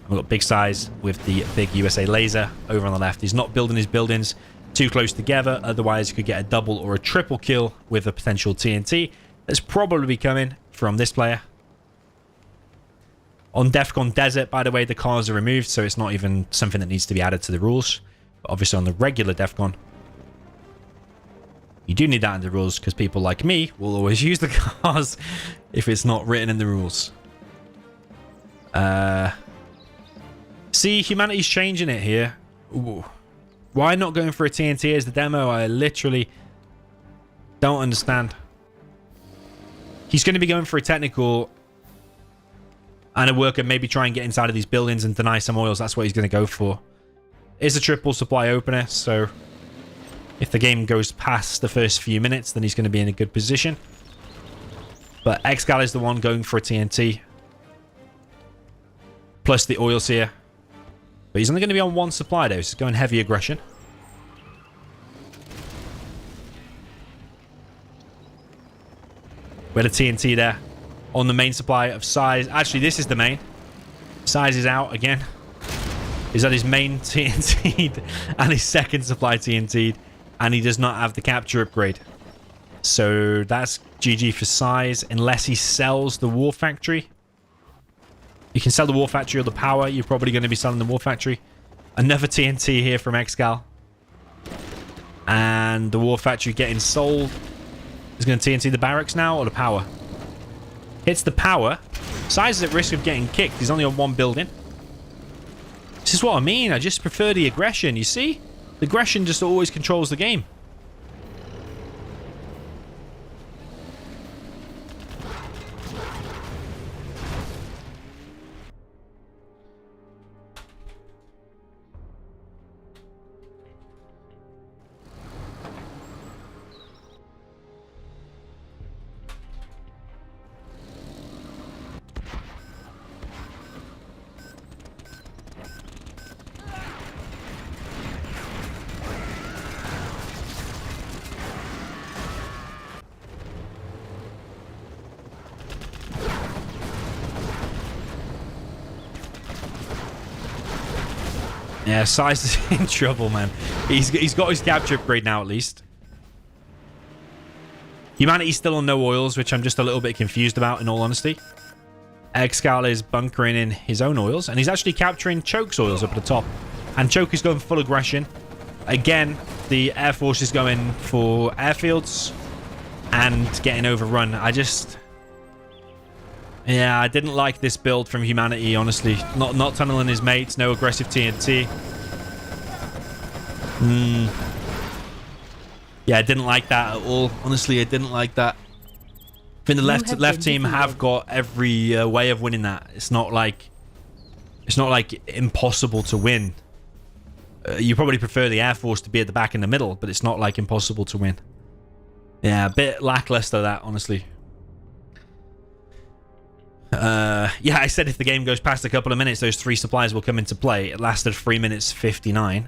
We've got Big Size with the big USA Laser over on the left. He's not building his buildings too close together, otherwise you could get a double or a triple kill with a potential TNT. That's probably coming from this player. On Defcon Desert, by the way, the cars are removed, so it's not even something that needs to be added to the rules. But obviously on the regular Defcon, you do need that in the rules, because people like me will always use the cars if it's not written in the rules. See, Humanity's changing it here. Ooh. Why not going for a TNT as the demo? I literally don't understand. He's going to be going for a technical and a worker, maybe try and get inside of these buildings and deny some oils. That's what he's going to go for. It's a triple supply opener, so if the game goes past the first few minutes, then he's going to be in a good position. But ExCaL is the one going for a TNT. Plus the oils here. But he's only going to be on one supply, though, so he's going heavy aggression. We had a TNT there on the main supply of SiZe. Actually, this is the main. SiZe is out again. He's had his main TNT'd and his second supply TNT'd, and he does not have the capture upgrade. So that's GG for SiZe, unless he sells the War Factory. You can sell the War Factory or the power. You're probably going to be selling the War Factory. Another TNT here from ExCaL. And the War Factory getting sold. Is going to TNT the barracks now or the power? Hits the power. SiZe is at risk of getting kicked. He's only on one building. This is what I mean. I just prefer the aggression. You see? The aggression just always controls the game. Yeah, SiZe is in trouble, man. He's got his capture upgrade now, at least. Humanity's still on no oils, which I'm just a little bit confused about, in all honesty. ExCaL is bunkering in his own oils, and he's actually capturing Choke's oils up at the top. And Choke is going full aggression. Again, the Air Force is going for airfields and getting overrun. Yeah, I didn't like this build from Humanity, honestly. Not tunneling his mates, no aggressive TNT. Yeah, I didn't like that at all. Honestly, I didn't like that. I think the left team have got every way of winning that. It's not like impossible to win. You probably prefer the Air Force to be at the back in the middle, but it's not like impossible to win. Yeah, a bit lackluster that, honestly. Yeah, I said if the game goes past a couple of minutes, those 3 supplies will come into play. It lasted 3 minutes 59.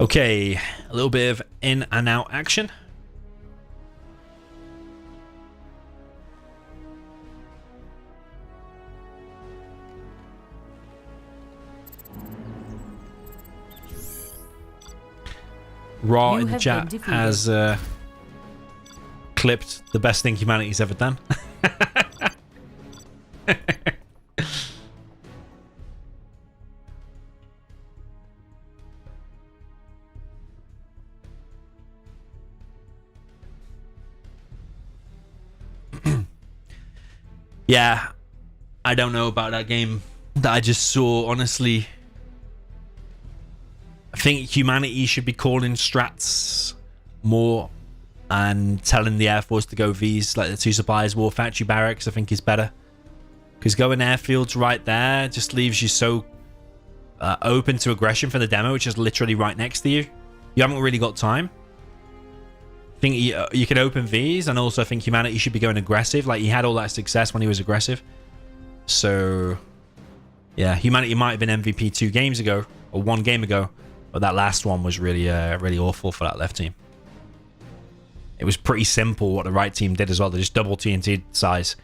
Okay, a little bit of in and out action. Raw in the chat has clipped the best thing humanity's ever done. Yeah, I don't know about that game that I just saw, honestly. I think humanity should be calling strats more and telling the Air Force to go Vs, like the 2 supplies, War Factory Barracks, I think is better. Because going airfields right there just leaves you so open to aggression for the demo, which is literally right next to you. You haven't really got time. I think you can open Vs, and also I think humanity should be going aggressive. Like, he had all that success when he was aggressive. So, yeah, humanity might have been MVP 2 games ago, or 1 game ago, but that last one was really, really awful for that left team. It was pretty simple what the right team did as well. They just double TNT size,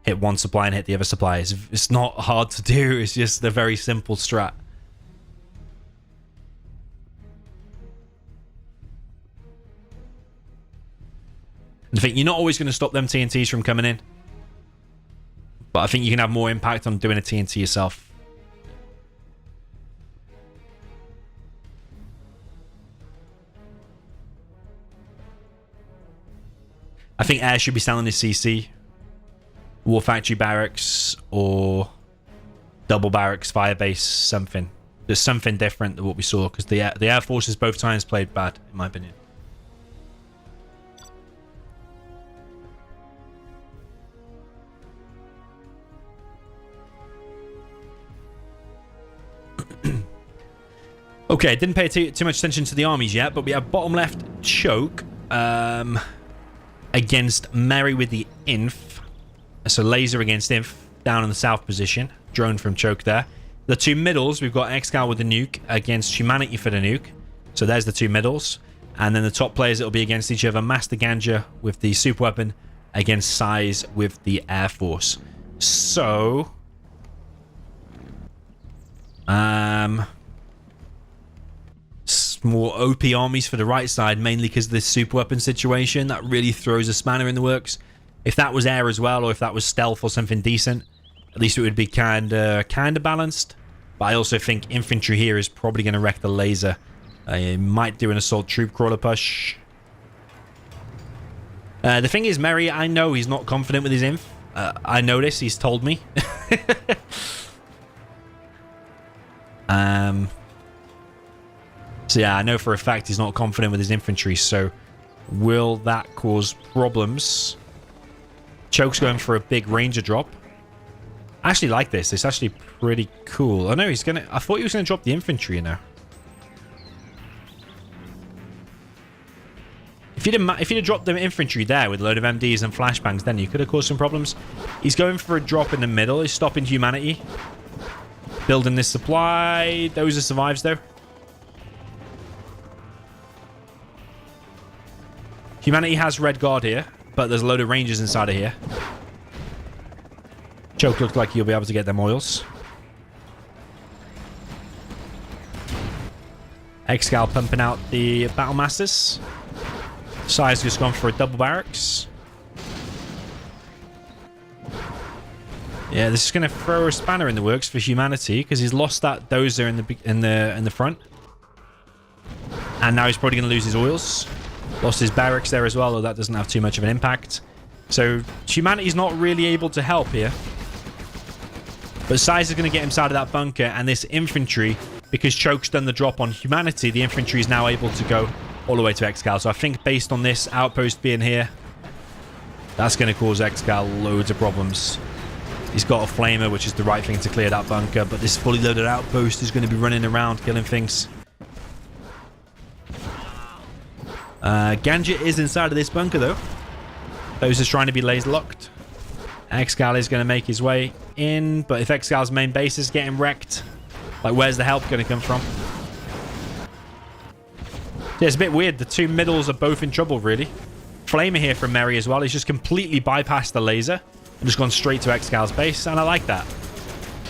hit one supply and hit the other supply. It's not hard to do. It's just a very simple strat. I think you're not always going to stop them TNTs from coming in, but I think you can have more impact on doing a TNT yourself. I think Air should be selling his CC, War Factory Barracks, or Double Barracks, Firebase, something. There's something different than what we saw, because the Air Forces both times played bad, in my opinion. Okay, didn't pay too much attention to the armies yet, but we have bottom left Choke against Mary with the Inf. So Laser against Inf down in the south position. Drone from Choke there. The 2 middles, we've got ExCaL with the nuke against Humanity for the nuke. So there's the 2 middles. And then the top players that will be against each other. Master Ganja with the super weapon against SiZe with the Air Force. So... more OP armies for the right side, mainly because of this super weapon situation. That really throws a spanner in the works. If that was air as well, or if that was stealth or something decent, at least it would be kinda balanced. But I also think infantry here is probably going to wreck the laser. I might do an assault troop crawler push. The thing is, Merry, I know he's not confident with his inf. I know this. He's told me. So yeah, I know for a fact he's not confident with his infantry. So will that cause problems? Choke's going for a big ranger drop. I actually like this. It's actually pretty cool. Oh no, he's gonna... I thought he was gonna drop the infantry, you know. If you'd have dropped the infantry there with a load of MDs and flashbangs, then you could have caused some problems. He's going for a drop in the middle. He's stopping humanity. Building this supply. Those are survives, though. Humanity has red guard here, but there's a load of rangers inside of here. Choke looks like you'll be able to get them oils. ExCaL pumping out the Battle Masters. SiZe just gone for a double barracks. Yeah, this is going to throw a spanner in the works for humanity because he's lost that dozer in the front, and now he's probably going to lose his oils. Lost his barracks there as well, though that doesn't have too much of an impact. So humanity's not really able to help here. But SiZe is going to get inside of that bunker, and this infantry, because Choke's done the drop on humanity, the infantry is now able to go all the way to ExCaL. So I think based on this outpost being here, that's going to cause ExCaL loads of problems. He's got a flamer, which is the right thing to clear that bunker, but this fully loaded outpost is going to be running around killing things. Ganja is inside of this bunker, though. Those is trying to be laser locked. ExCaL is going to make his way in, but if ExCal's main base is getting wrecked, like, where's the help going to come from? Yeah, it's a bit weird. The two middles are both in trouble, really. Flamer here from Merry as well. He's just completely bypassed the laser and just gone straight to ExCal's base, and I like that.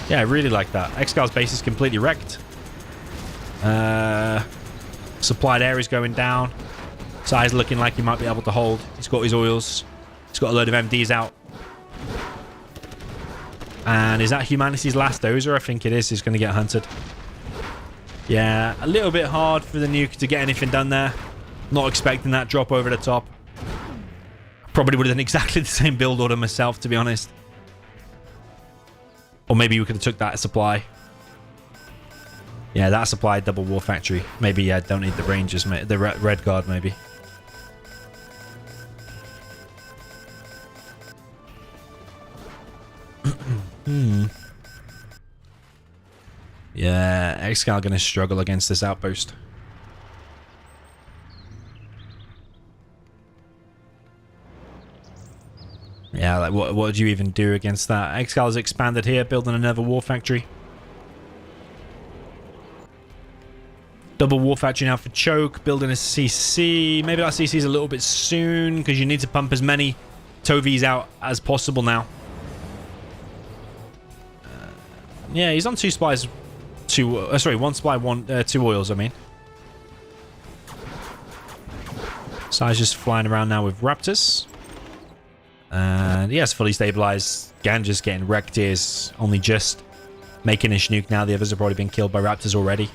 Yeah, I really like that. ExCal's base is completely wrecked. Supplied air is going down. SiZe looking like he might be able to hold. He's got his oils. He's got a load of MDs out. And is that humanity's last dozer? I think it is. He's going to get hunted. Yeah, a little bit hard for the nuke to get anything done there. Not expecting that drop over the top. Probably would have done exactly the same build order myself, to be honest. Or maybe we could have took that supply. Yeah, that supply double war factory. Maybe, yeah, don't need the rangers, the red guard, maybe. Yeah, ExCaL gonna struggle against this outpost. Yeah, like what would you even do against that? ExCal's expanded here, building another war factory. Double war factory now for Choke, building a CC. Maybe that CC is a little bit soon because you need to pump as many Tovies out as possible now. Yeah, he's on two supplies. One supply, two oils, I mean. SiZe just flying around now with Raptors. And yes, fully stabilized. Ganja's getting wrecked here, is only just making a nuke now. The others have already been killed by Raptors already.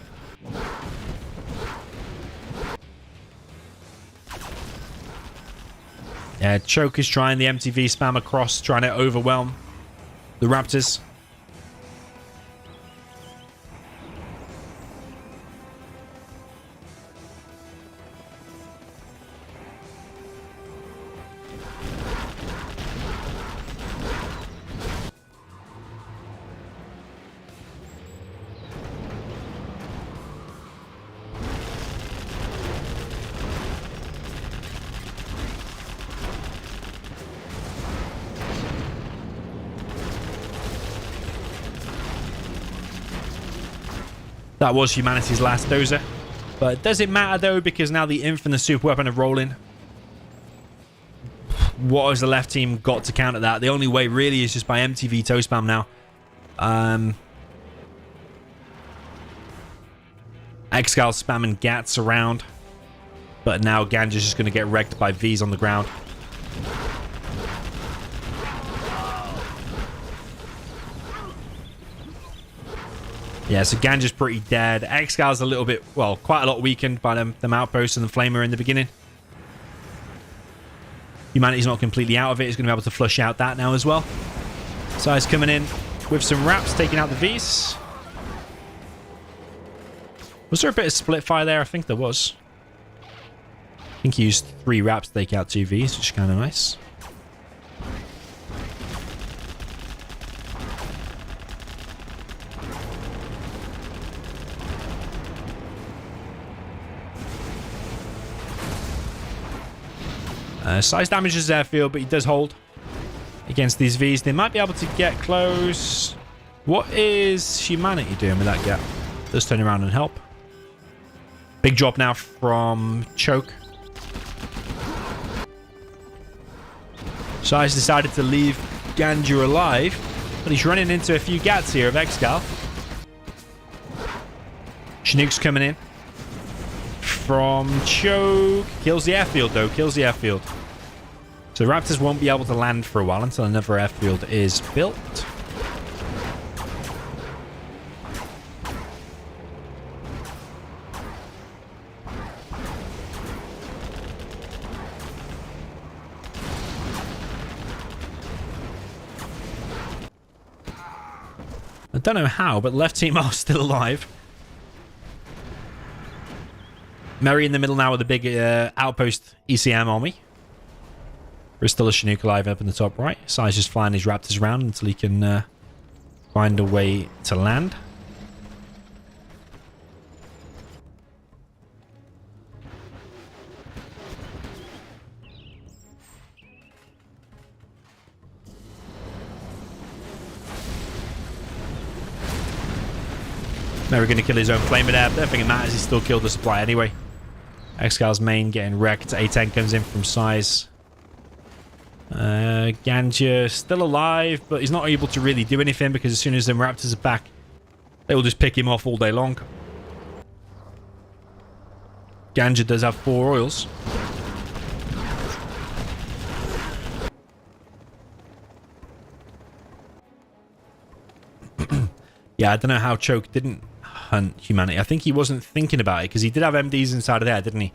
Yeah, Choke is trying the MTV spam across, trying to overwhelm the Raptors. That was humanity's last dozer. But does it matter, though, because now the Inf and the super weapon are rolling? What has the left team got to counter that? The only way, really, is just by MTV toe spam now. ExCaL spamming Gats around. But now Ganja's just going to get wrecked by Vs on the ground. Yeah, so Ganja's pretty dead. ExCal's a little bit, well, quite a lot weakened by them outposts and the Flamer in the beginning. Humanity's not completely out of it. He's going to be able to flush out that now as well. SiZe coming in with some wraps, taking out the Vs. Was there a bit of split fire there? I think there was. I think he used 3 wraps to take out 2 Vs, which is kind of nice. SiZe damages airfield, but he does hold against these Vs. They might be able to get close. What is Humanity doing with that gap? Does turn around and help. Big drop now from Choke. SiZe decided to leave Ganja alive, but he's running into a few Gats here of ExCaL. Chinook's coming in from Choke. Kills the airfield, though. Kills the airfield. So Raptors won't be able to land for a while until another airfield is built. I don't know how, but the left team are still alive. Merry in the middle now with a big outpost ECM army. There's still a Chinook alive up in the top right. SiZe just flying his Raptors around until he can find a way to land. Merry going to kill his own Flamer there. I don't think it matters. He still killed the supply anyway. ExCaL's main getting wrecked. A10 comes in from SiZe. Ganja still alive, but he's not able to really do anything because as soon as the Raptors are back, they will just pick him off all day long. Ganja does have 4 oils. Yeah, I don't know how Choke didn't hunt Humanity. I think he wasn't thinking about it because he did have MDs inside of there, didn't he?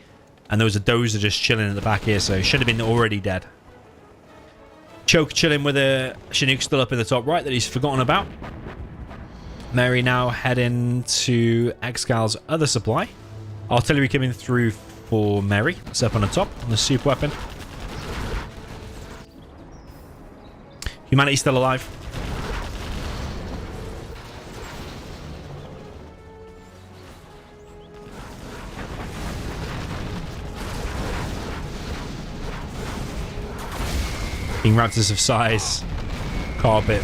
And there was a Dozer just chilling at the back here, so he should have been already dead. Choke chilling with a Chinook still up in the top right that he's forgotten about. Merry now heading to ExCaL's other supply. Artillery coming through for Merry. That's up on the top on the soup weapon. Humanity still alive. King Raptors of SiZe. Carpet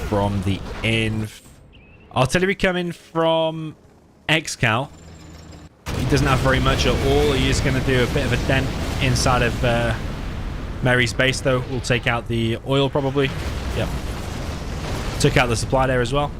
from the in. Artillery coming from ExCaL. He doesn't have very much at all. He is going to do a bit of a dent inside of Merry's base, though. We'll take out the oil, probably. Yep. Took out the supply there as well.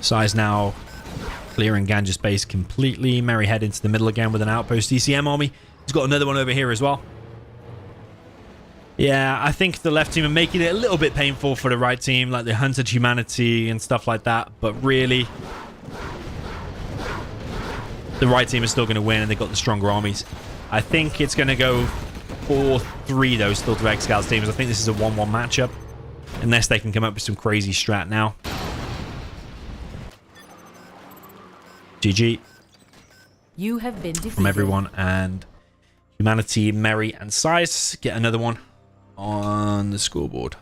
SiZe now clearing Ganja's base completely. Merry head into the middle again with an outpost ECM army. He's got another one over here as well. Yeah, I think the left team are making it a little bit painful for the right team, like they hunted Humanity and stuff like that. But really, the right team is still going to win and they've got the stronger armies. I think it's going to go 4-3 though, still to ExCaL's teams. I think this is a 1-1 matchup. Unless they can come up with some crazy strat now. GG. You have been defeated. From everyone, and Humanity, Merry, and SiZe get another one on the scoreboard.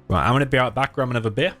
Right, I'm going to be out back, grab another beer.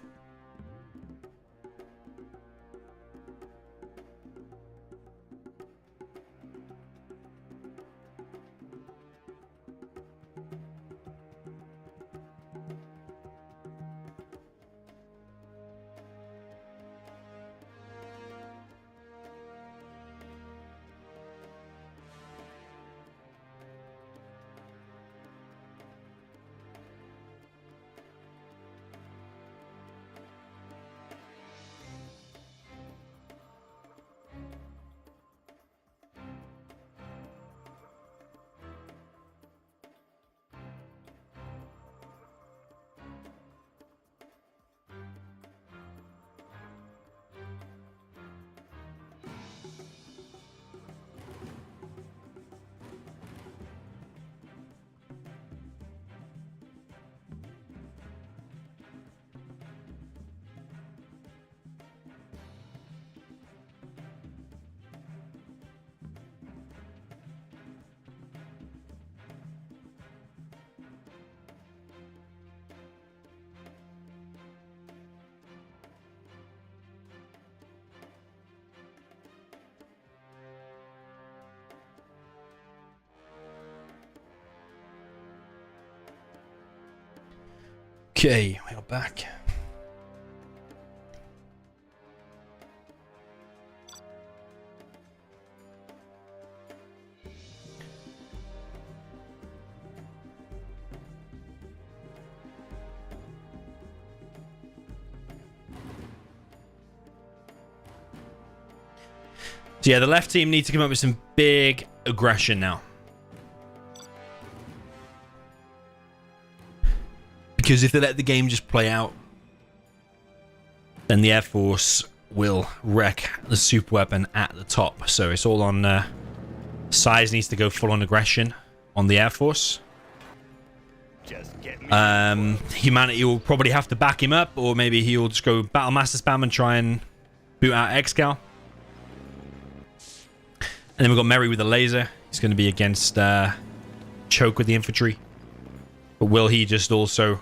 Okay, we are back. So yeah, the left team need to come up with some big aggression now. Because if they let the game just play out, then the Air Force will wreck the super weapon at the top. So it's all on SiZe needs to go full on aggression on the Air Force. Humanity will probably have to back him up, or maybe he'll just go Battle Master spam and try and boot out ExCaL. And then we've got Merry with the laser. He's going to be against Choke with the infantry. But will he just also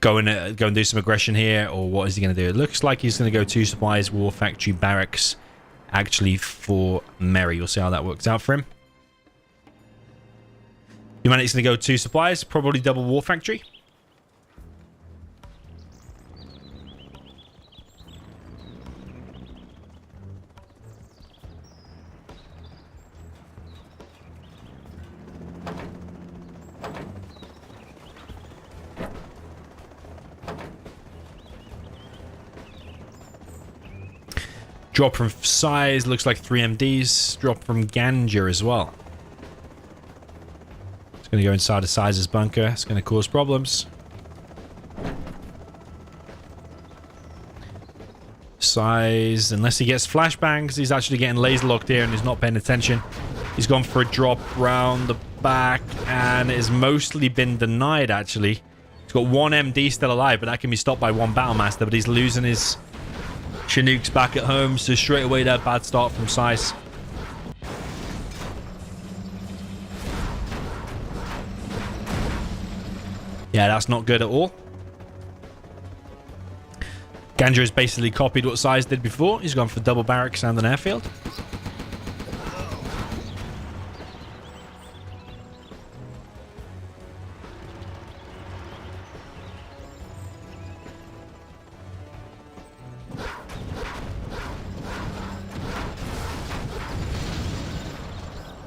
go and do some aggression here, or what is he going to do? It looks like he's going to go 2 supplies, war factory, barracks, actually for Merry. We'll see how that works out for him. Humanity's going to go 2 supplies, probably double war factory. Drop from SiZe, looks like 3 MDs. Drop from Ganja as well. It's going to go inside of SiZe's bunker. It's going to cause problems. SiZe, unless he gets flashbangs, he's actually getting laser locked here and he's not paying attention. He's gone for a drop round the back and it has mostly been denied, actually. He's got 1 MD still alive, but that can be stopped by 1 Battlemaster, but he's losing his Chinooks back at home, so straight away that bad start from SiZe. Yeah, that's not good at all. Ganja has basically copied what SiZe did before. He's gone for double barracks and an airfield.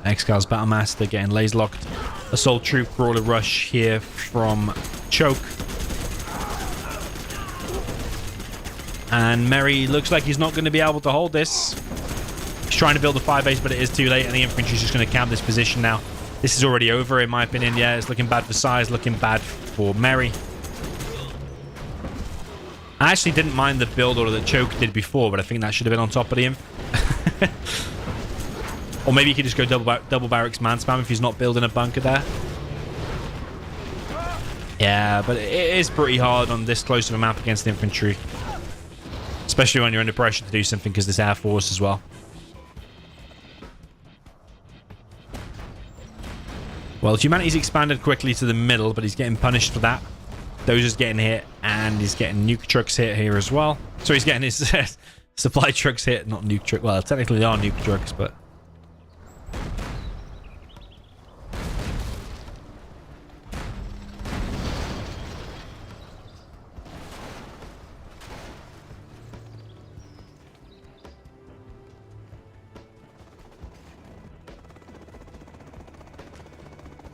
ExCaL's Battlemaster getting laser locked. Assault troop brawler rush here from Choke. And Merry looks like he's not going to be able to hold this. He's trying to build a fire base, but it is too late, and the infantry's just going to camp this position now. This is already over, in my opinion. Yeah, it's looking bad for SiZe, looking bad for Merry. I actually didn't mind the build order that Choke did before, but I think that should have been on top of the inf. Or maybe you could just go double barracks man spam if he's not building a bunker there. Yeah, but it is pretty hard on this close of a map against infantry. Especially when you're under pressure to do something because there's Air Force as well. Well, Humanity's expanded quickly to the middle, but he's getting punished for that. dozers getting hit, and he's getting nuke trucks hit here as well. So he's getting his supply trucks hit, not nuke truck. Well, technically they are nuke trucks, but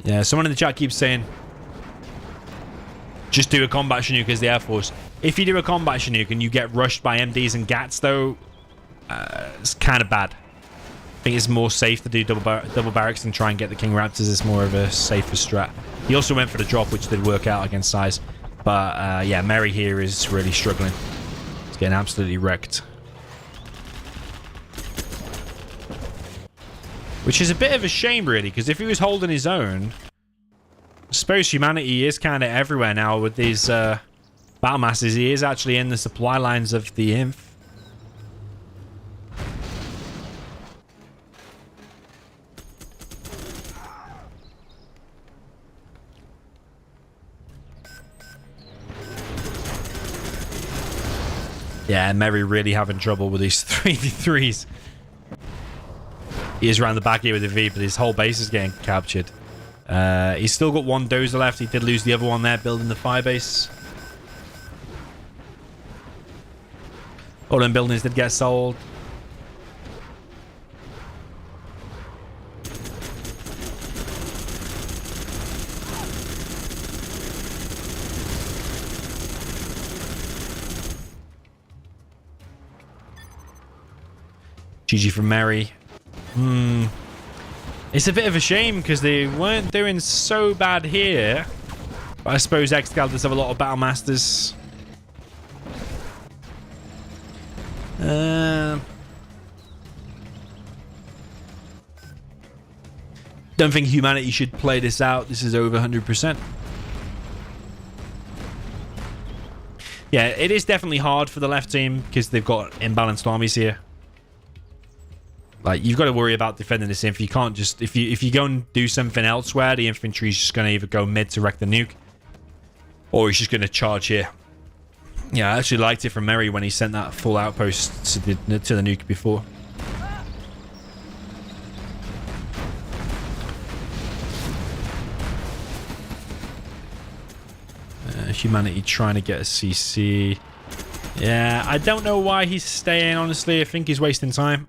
yeah, someone in the chat keeps saying, just do a combat Chinook as the Air Force. If you do a combat Chinook and you get rushed by MDs and GATs, though, it's kind of bad. I think it's more safe to do double barracks and try and get the King Raptors. It's more of a safer strat. He also went for the drop, which did work out against SiZe. But, yeah, Merry here is really struggling. He's getting absolutely wrecked. Which is a bit of a shame, really, because if he was holding his own, I suppose humanity is kind of everywhere now with these battle masses. He is actually in the supply lines of the Inf. Yeah, Merry really having trouble with these 3v3s. He is around the back here with the V, but his whole base is getting captured. He's still got one dozer left. He did lose the other one there, building the fire base. All them buildings did get sold. GG from Merry. It's a bit of a shame because they weren't doing so bad here. But I suppose ExCaL does have a lot of battle masters. Don't think humanity should play this out. This is over 100%. Yeah, it is definitely hard for the left team because they've got imbalanced armies here. Like, you've got to worry about defending this inf. You can't just... If you go and do something elsewhere, the infantry's just going to either go mid to wreck the nuke, or he's just going to charge here. Yeah, I actually liked it from Merry when he sent that full outpost to the nuke before. Humanity trying to get a CC. Yeah, I don't know why he's staying, honestly. I think he's wasting time.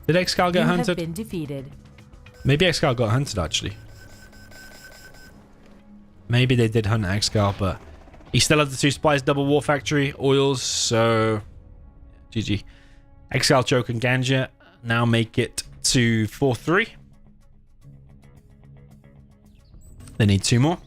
Did ExCaL get hunted? You have been defeated. Maybe ExCaL got hunted, actually. Maybe they did hunt ExCaL, but he still had the 2 supplies, double war factory, oils, so GG. ExCaL choke and Ganja now make it to 4-3. They need 2 more.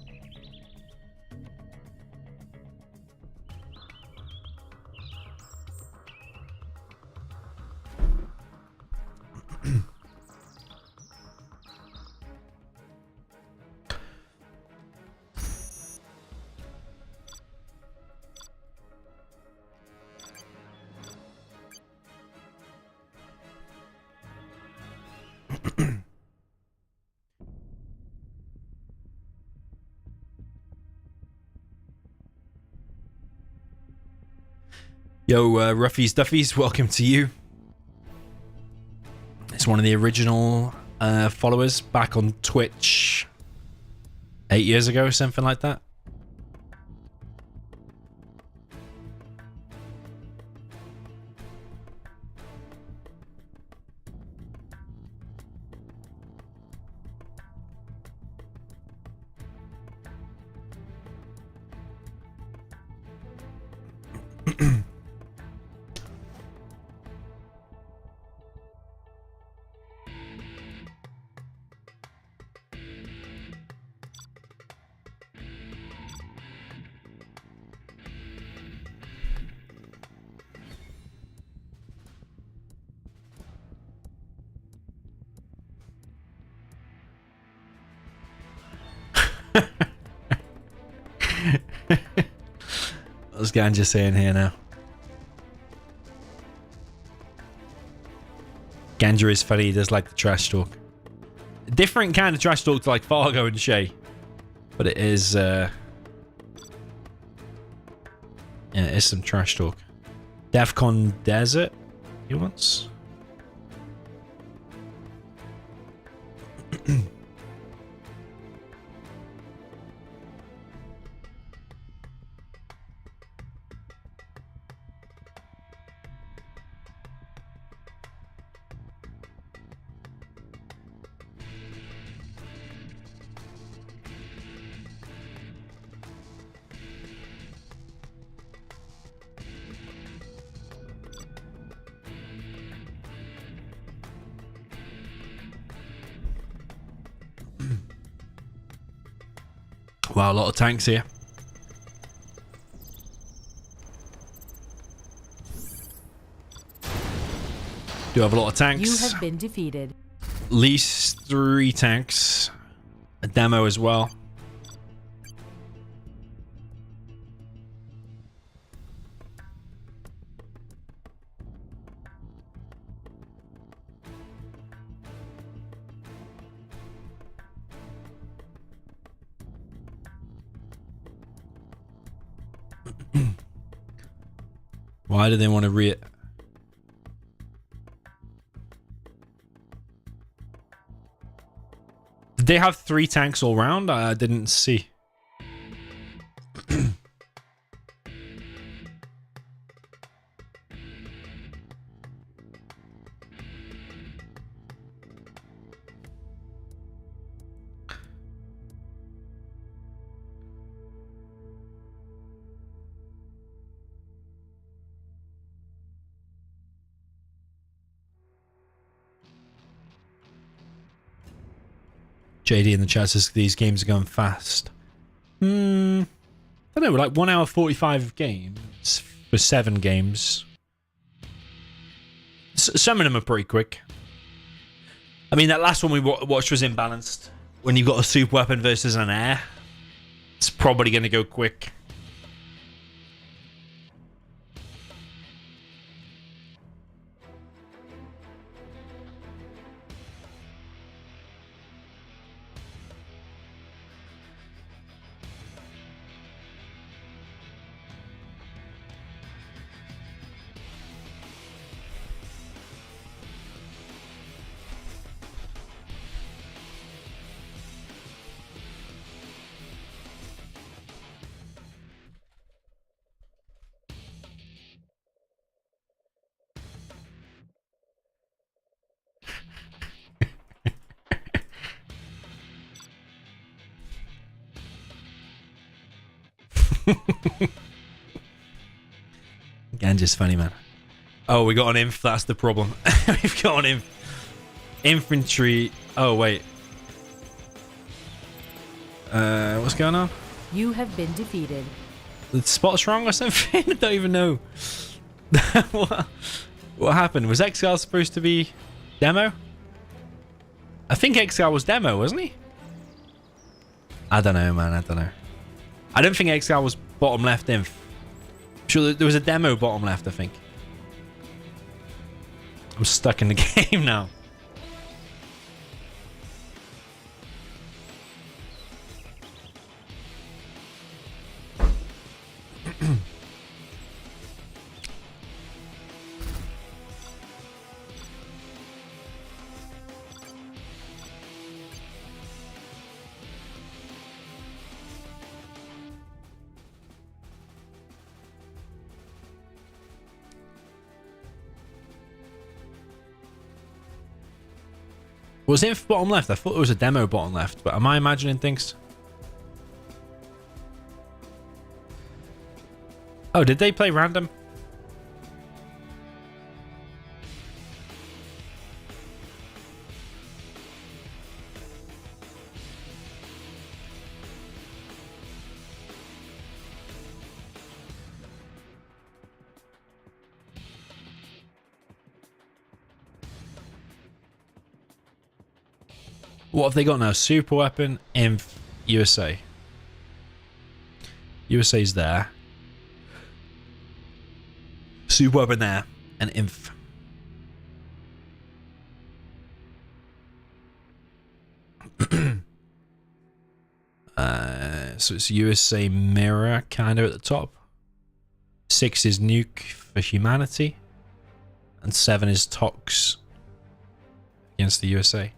Yo, Ruffies Duffies, welcome to you. It's one of the original followers back on Twitch 8 years ago, something like that. What's Ganja saying here now? Ganja is funny. He does like the trash talk. Different kind of trash talk to like Fargo and Shay. But it is, yeah, it is some trash talk. Defcon Desert, he wants. Wow, a lot of tanks here. Do have a lot of tanks. You have been defeated. At least 3 tanks. A demo as well. Why do they want to Did they have 3 tanks all round? I didn't see. JD in the chat says these games are going fast. I don't know, like 1 hour 45 games for 7 games. Some of them are pretty quick. I mean, that last one we watched was imbalanced. When you've got a super weapon versus an air, it's probably going to go quick. Ganja's funny, man. Oh, we got an inf. That's the problem. We've got an inf. Infantry. Oh, wait. What's going on? You have been defeated. The spot's wrong or something? I don't even know. What happened? Was ExCaL supposed to be demo? I think ExCaL was demo, wasn't he? I don't know, man. I don't know. I don't think ExCaL was bottom left inf. Sure, there was a demo bottom left, I think. I'm stuck in the game now. Was it bottom left? I thought it was a demo bottom left, but am I imagining things? Oh, did they play random? What have they got now? Super weapon, inf, USA. USA's there. Super weapon there. And inf. So it's USA mirror kind of at the top. 6 is nuke for humanity. And 7 is tox against the USA.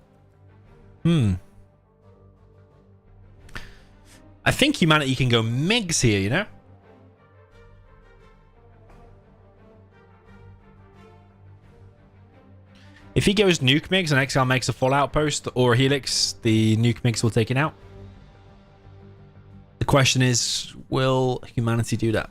I think humanity can go MiGs here, you know? If he goes nuke MiGs and ExCaL makes a full outpost or a helix, the nuke MiGs will take it out. The question is, will humanity do that?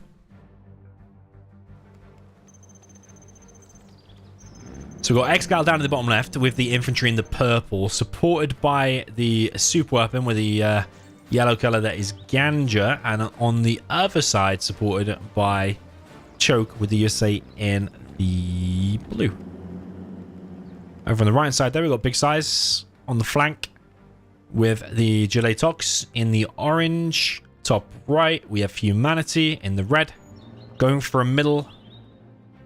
So we've got ExCaL down at the bottom left with the infantry in the purple, supported by the super weapon with the yellow color that is Ganja, and on the other side supported by Choke with the USA in the blue. Over on the right side there, we've got Big Size on the flank with the Gilet Tox in the orange. Top right, we have Humanity in the red. Going for a middle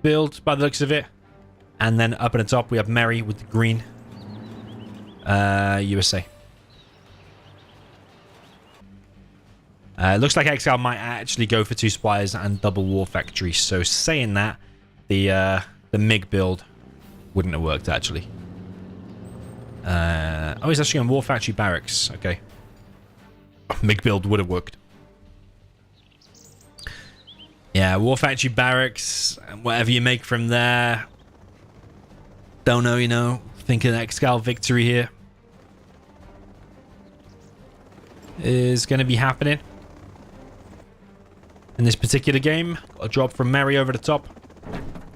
build by the looks of it. And then up at the top, we have Mary with the green. USA. Looks like ExCaL might actually go for 2 Spires and double War Factory. So saying that, the MiG build wouldn't have worked actually. Oh, he's actually on War Factory Barracks. Okay. MiG build would have worked. Yeah, War Factory Barracks, whatever you make from there. Don't know, you know. Think an ExCaL victory here is going to be happening in this particular game. Got a drop from Mary over the top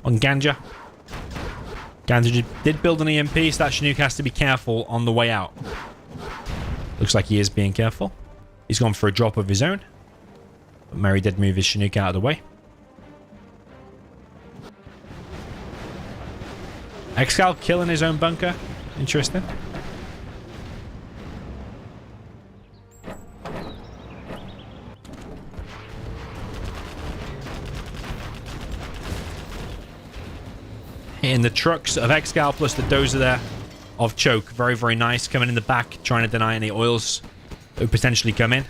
on Ganja. Ganja did build an EMP, so that Chinook has to be careful on the way out. Looks like he is being careful. He's gone for a drop of his own. But Mary did move his Chinook out of the way. ExCaL killing his own bunker. Interesting. Hitting the trucks of ExCaL plus the dozer there of Choke. Very, very nice. Coming in the back, trying to deny any oils that would potentially come in.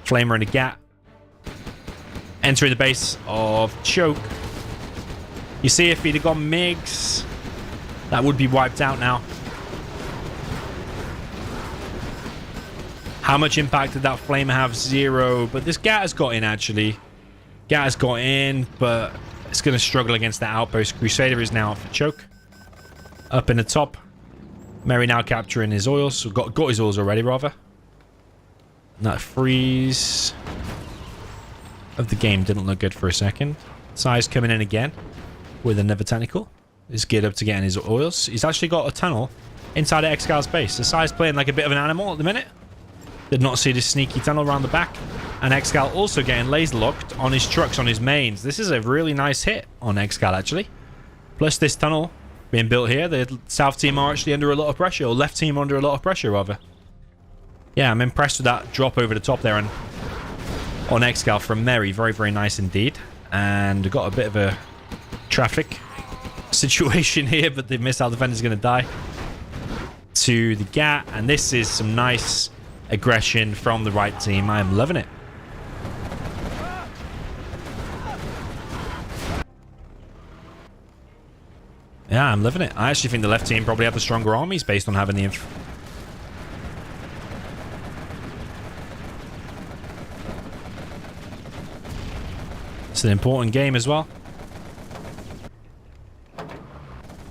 Flamer in the gap. Entering the base of Choke. You see, if he'd have gone MiGs, that would be wiped out now. How much impact did that Flamer have? 0. But this Gat has got in, actually. Gat has got in, but it's going to struggle against that outpost. Crusader is now for Choke. Up in the top. Mary now capturing his oils. So got his oils already, rather. And that freeze of the game didn't look good for a second. SiZe coming in again with another technical. He's geared up to getting his oils. He's actually got a tunnel inside of ExCaL's base. So SiZe playing like a bit of an animal at the minute. Did not see this sneaky tunnel around the back. And ExCaL also getting laser locked on his trucks, on his mains. This is a really nice hit on ExCaL, actually. Plus this tunnel being built here. The south team are actually under a lot of pressure. Or left team under a lot of pressure, rather. Yeah, I'm impressed with that drop over the top there and on ExCaL from Mary. Very, very nice indeed. And we've got a bit of a traffic situation here, but the missile defender is going to die to the GAT. And this is some nice aggression from the right team. I am loving it. Yeah, I'm loving it. I actually think the left team probably have the stronger armies based on having the It's an important game as well.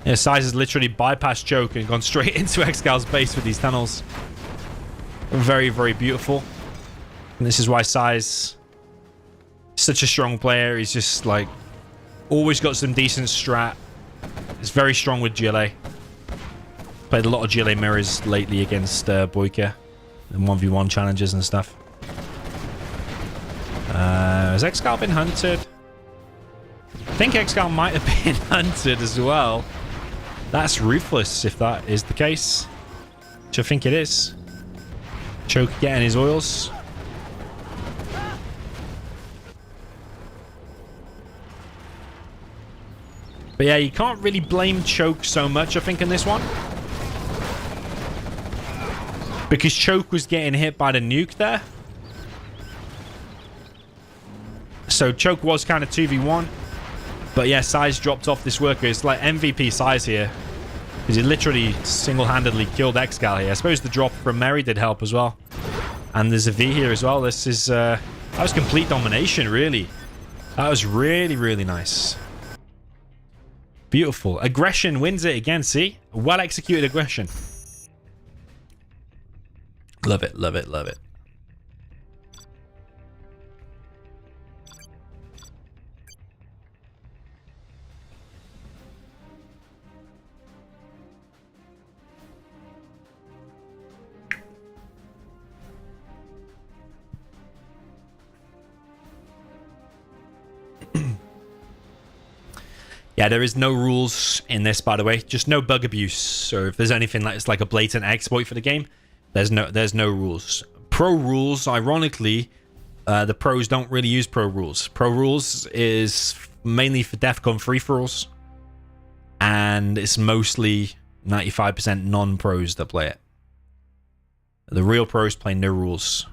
Yeah, SiZe has literally bypassed Choke and gone straight into ExCaL's base with these tunnels. Very, very beautiful. And this is why SiZe is such a strong player. He's just like always got some decent strat. He's very strong with GLA. Played a lot of GLA mirrors lately against Boyka and 1v1 challenges and stuff. Has ExCaL been hunted? I think ExCaL might have been hunted as well. That's ruthless if that is the case. Which I think it is. Choke getting his oils. But yeah, you can't really blame Choke so much, I think, in this one. Because Choke was getting hit by the nuke there. So Choke was kind of 2v1. But yeah, SiZe dropped off this worker. It's like MVP SiZe here. Because he literally single-handedly killed ExCaL here. I suppose the drop from Mary did help as well. And there's a V here as well. This is... that was complete domination, really. That was really, really nice. Beautiful. Aggression wins it again, see? Well-executed aggression. Love it, love it, love it. Yeah, there is no rules in this, by the way. Just no bug abuse. So if there's anything like it's like a blatant exploit for the game, there's no rules. Pro rules, ironically, the pros don't really use pro rules. Pro rules is mainly for Defcon free-for-alls, and it's mostly 95% non-pros that play it. The real pros play no rules.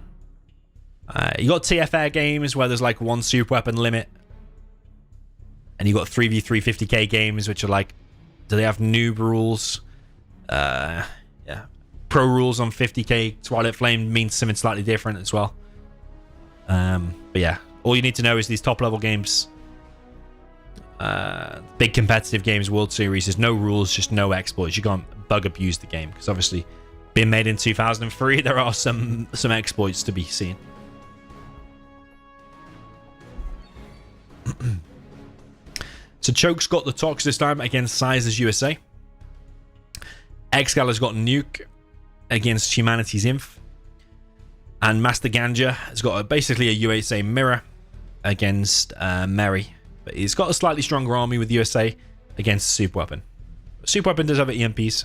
You got TFR games where there's like one super weapon limit. And you got 3v3 50k games, which are like, do they have noob rules? Yeah. Pro rules on 50k Twilight Flame means something slightly different as well. But yeah, all you need to know is these top level games, big competitive games, World Series, there's no rules, just no exploits. You can't bug abuse the game because obviously, being made in 2003, there are some exploits to be seen. So Choke's got the Tox this time against SiZe's USA. ExCaL has got Nuke against Humanity's Inf. And Master Ganja has got basically a USA mirror against Mary. But he's got a slightly stronger army with USA against Super Weapon. Super Weapon does have EMPs.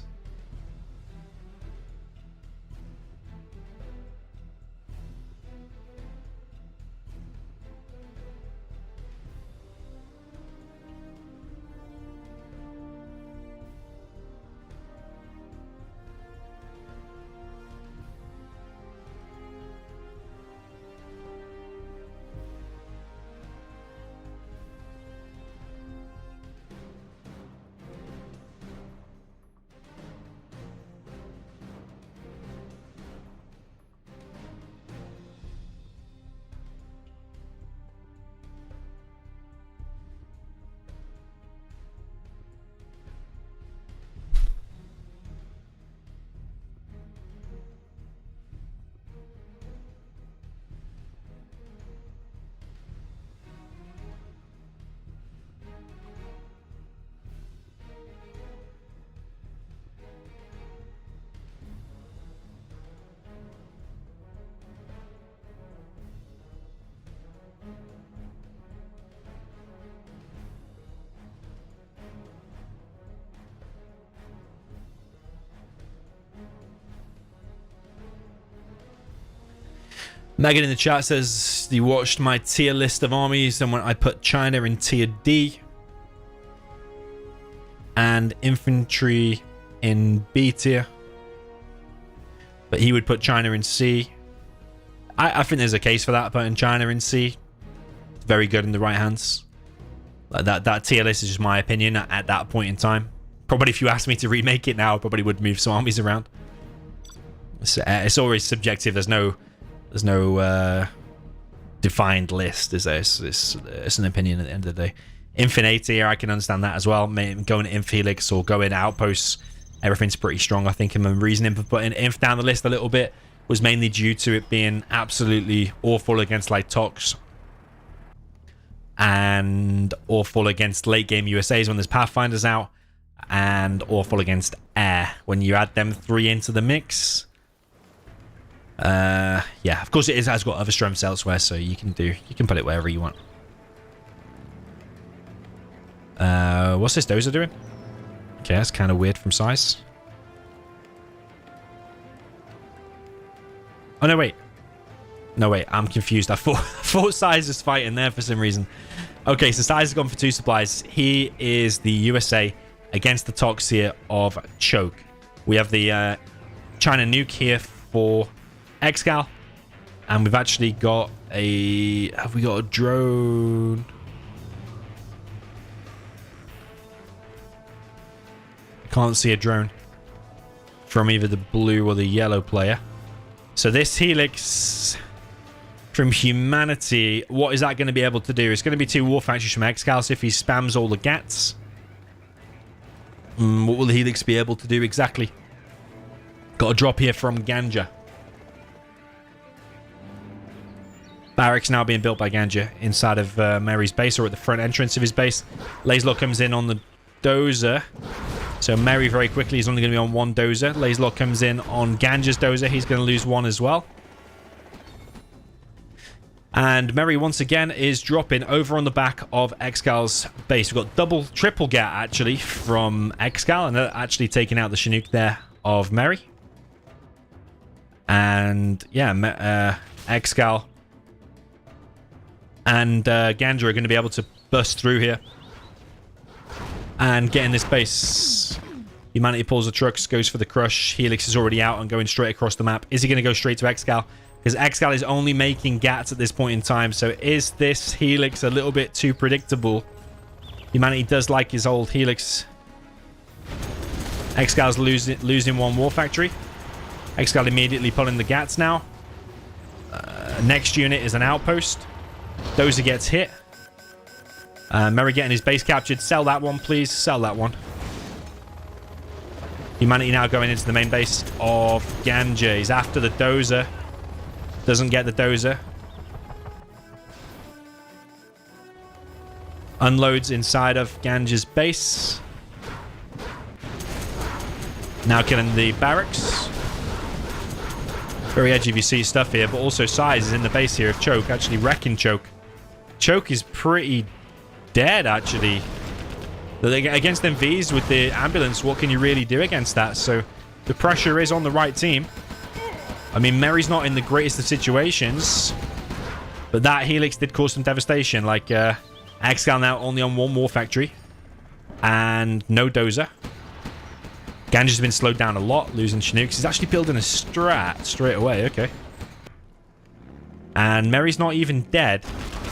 Megan in the chat says you watched my tier list of armies and when I put China in tier D and infantry in B tier, but he would put China in C. I think there's a case for that, putting China in C. It's very good in the right hands. Like that tier list is just my opinion at that point in time. Probably if you asked me to remake it now, I probably would move some armies around. It's always subjective. There's no defined list, is there? It's an opinion at the end of the day. Infinity here, I can understand that as well. Maybe going to Inf Helix or going Outposts, everything's pretty strong. I think the reasoning for putting Inf down the list a little bit was mainly due to it being absolutely awful against like Tox and awful against late game USAs when there's Pathfinders out, and awful against Air. When you add them three into the mix, yeah, of course it has got other strengths elsewhere, so you can put it wherever you want. What's this Dozer doing? Okay, that's kind of weird from SiZe. Oh no, wait, I'm confused. I thought SiZe was fighting there for some reason. Okay, so SiZe has gone for 2 supplies. He is the USA against the Tox here of Choke. We have the China nuke here for ExCaL. And we've actually got a... Have we got a drone? I can't see a drone from either the blue or the yellow player. So this Helix from Humanity, what is that going to be able to do? It's going to be 2 war factories from ExCaL. So if he spams all the GATs, what will the Helix be able to do exactly? Got a drop here from Ganja. Barracks now being built by Ganja inside of Mary's base, or at the front entrance of his base. Laserlock comes in on the dozer. So Mary very quickly is only going to be on 1 dozer. Laserlock comes in on Ganja's dozer. He's going to lose 1 as well. And Mary once again is dropping over on the back of ExCaL's base. We've got triple GAT actually from ExCaL, and they're actually taking out the Chinook there of Mary. And yeah, ExCaL and Ganja are going to be able to bust through here and get in this base. Humanity pulls the trucks, goes for the crush. Helix is already out and going straight across the map. Is he going to go straight to ExCaL? Because ExCaL is only making GATs at this point in time. So is this Helix a little bit too predictable? Humanity does like his old Helix. ExCal's losing 1 war factory. ExCaL immediately pulling the GATs now. Next unit is an outpost. Dozer gets hit. Mary getting his base captured. Sell that one, please. Sell that one. Humanity now going into the main base of Ganja. He's after the dozer. Doesn't get the dozer. Unloads inside of Ganja's base. Now killing the barracks. Very edgy VC stuff here, but also SiZe is in the base here of Choke, actually wrecking Choke. Choke is pretty dead, actually. Against them Vs with the ambulance, what can you really do against that? So the pressure is on the right team. I mean, Mary's not in the greatest of situations, but that Helix did cause some devastation. Like, ExCaL now only on 1 war factory and no dozer. Ganja's been slowed down a lot, losing Chinooks. He's actually building a strat straight away. Okay. And Mary's not even dead,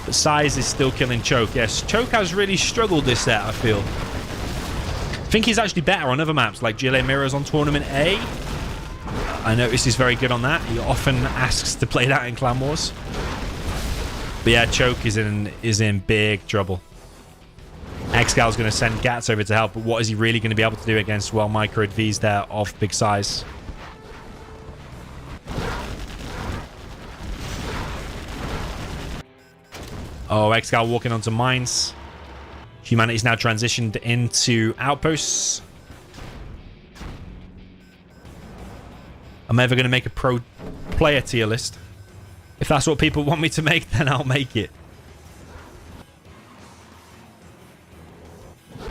but SiZe is still killing Choke. Yes, Choke has really struggled this set, I feel. I think he's actually better on other maps, like GLA Mirrors on Tournament A. I notice he's very good on that. He often asks to play that in Clan Wars. But yeah, Choke is in big trouble. ExCaL's going to send GATs over to help, but what is he really going to be able to do against well-microed Vs there of big size? Oh, ExCaL walking onto mines. Humanity's now transitioned into outposts. I'm ever going to make a pro player tier list. If that's what people want me to make, then I'll make it.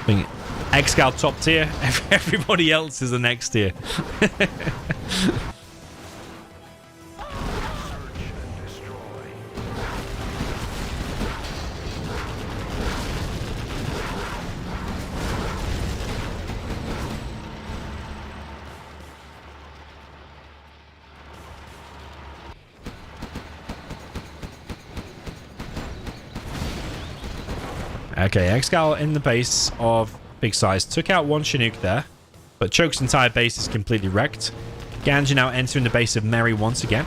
ExCaL top tier. Everybody else is the next tier. Okay, ExCaL in the base of big size. Took out 1 Chinook there, but Choke's entire base is completely wrecked. Ganja now entering the base of Mary once again.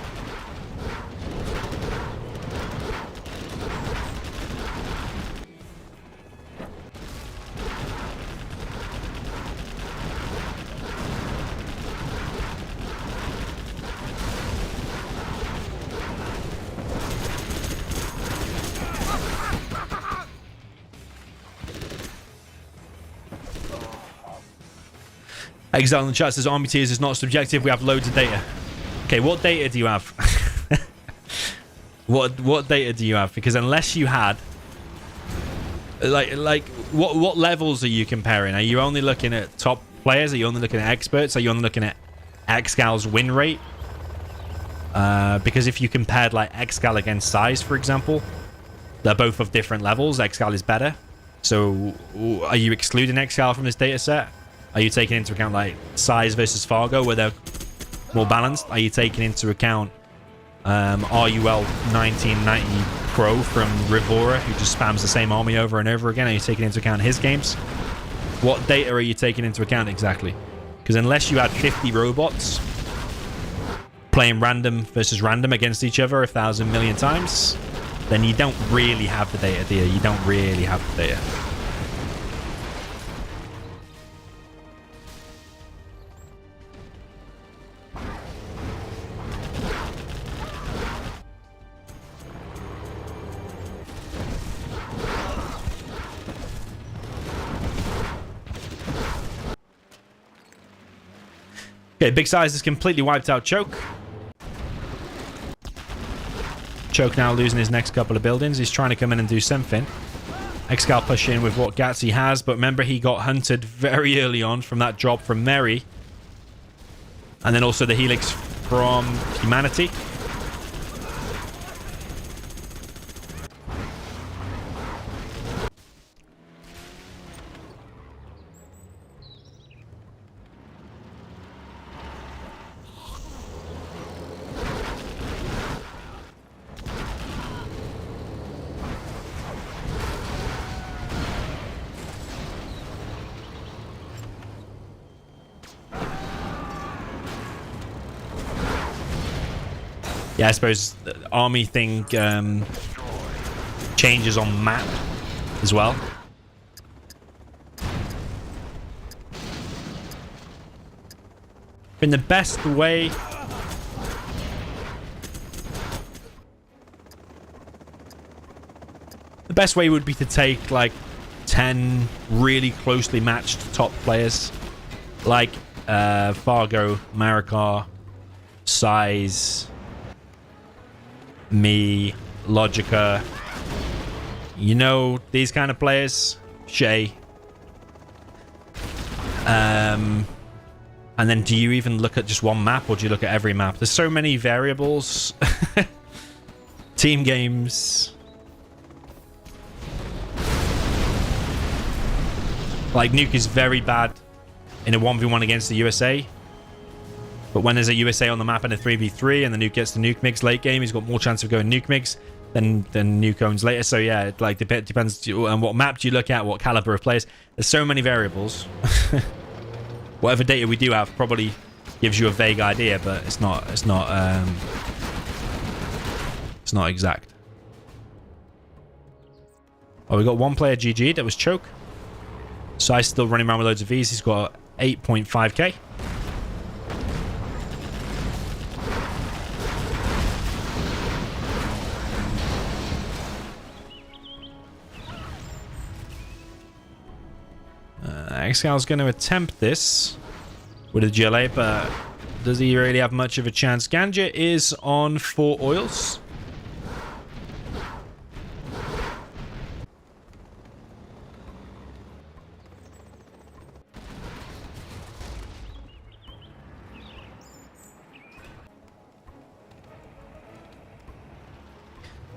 ExCaL in the chat says army tiers is not subjective. We have loads of data. Okay, what data do you have? What data do you have? Because unless you had like what levels are you comparing? Are you only looking at top players? Are you only looking at experts? Are you only looking at ExCaL's win rate? Because if you compared like ExCaL against SiZe, for example, They're both of different levels. ExCaL is better. So are you excluding ExCaL from this data set? Are you taking into account like SiZe versus Fargo where they're more balanced? Are you taking into account RUL 1990 Pro from Rivora, who just spams the same army over and over again? Are you taking into account his games? What data are you taking into account exactly? Because unless you had 50 robots playing random versus random against each other 1,000 million times, then you don't really have the data, do you? You don't really have the data. Okay, Big Size has completely wiped out Choke. Choke now losing his next couple of buildings. He's trying to come in and do something. ExCaL push in with what Gats he has, but remember he got hunted very early on from that drop from Mary. And then also the Helix from Humanity. Yeah, I suppose the army thing changes on map as well. In the best way... The best way would be to take like 10 really closely matched top players. Like Fargo, Marikar, SiZe... me, Logica, you know, these kind of players, Shay. And then do you even look at just one map or do you look at every map? There's so many variables. Team games. Like Nuke is very bad in a 1v1 against the USA. But when there's a USA on the map in a 3v3 and the Nuke gets the Nuke mix late game, he's got more chance of going Nuke mix than Nuke owns later. So yeah, it like depends on what map do you look at, what caliber of players. There's so many variables. Whatever data we do have probably gives you a vague idea, but it's not exact. Oh, we got one player GG. That was Choke. SiZe's still running around with loads of V's. He's got 8.5k. ExCaL's going to attempt this with a GLA, but does he really have much of a chance? Ganja is on 4 oils.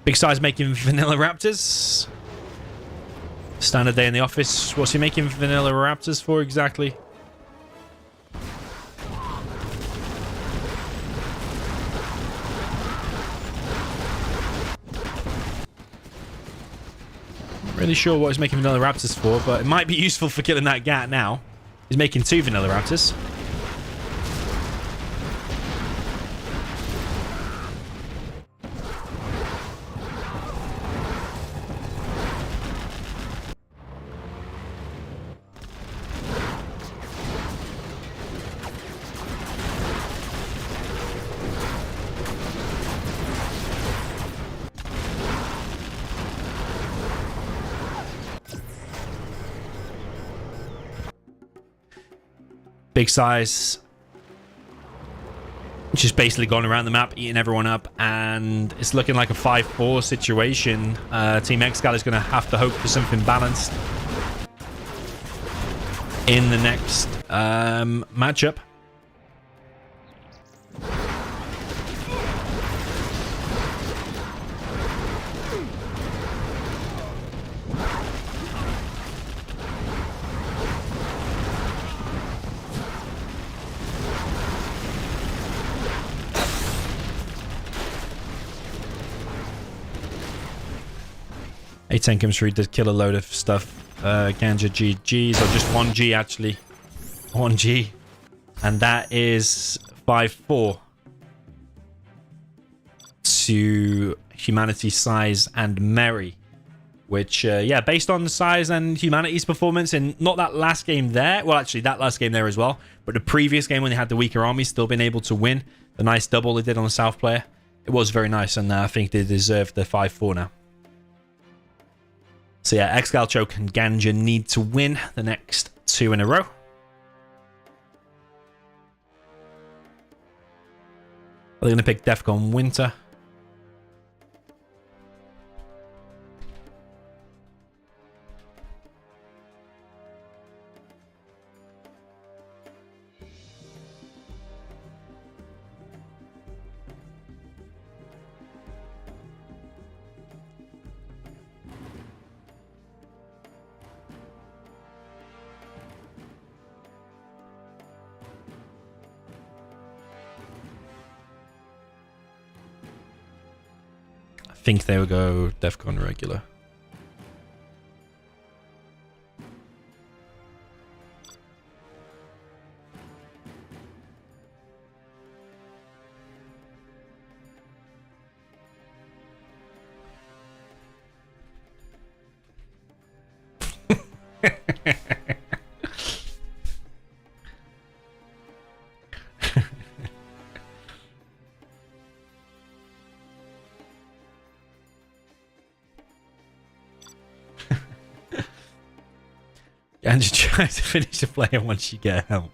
Big Size making vanilla raptors. Standard day in the office. What's he making vanilla raptors for exactly? Not really sure what he's making vanilla raptors for, but it might be useful for killing that Gat now. He's making 2 vanilla raptors. Big Size just basically gone around the map, eating everyone up, and it's looking like a 5-4 situation. Team ExCaL is going to have to hope for something balanced in the next matchup. A10 comes through, does kill a load of stuff. Ganja GG's, or just 1G actually. 1G. And that is 5-4 to Humanity, SiZe, and Merry. Which, yeah, based on SiZe and Humanity's performance in not that last game there. Well, actually, that last game there as well. But the previous game when they had the weaker armies, still been able to win. The nice double they did on the South player. It was very nice, and I think they deserve the 5-4 now. So yeah, ExCaL, Choke, and Ganja need to win the next 2 in a row. They're going to pick Defcon Winter. I think they will go Defcon regular. And just try to finish a player once you get help.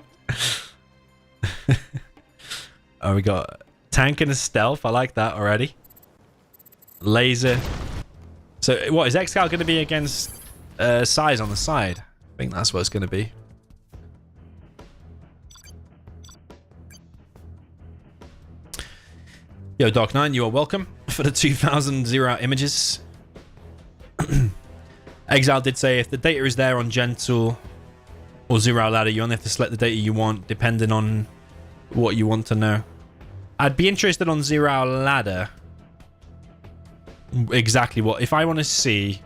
Oh, we got tank and a stealth. I like that already. Laser. So what is ExCaL going to be against SiZe on the side? I think that's what it's going to be. Yo, Dark9, you are welcome for the 2000 0 images. ExCaL did say if the data is there on Gentle or 0 ladder, you only have to select the data you want depending on what you want to know. I'd be interested on 0 ladder. Exactly what. If I want to see...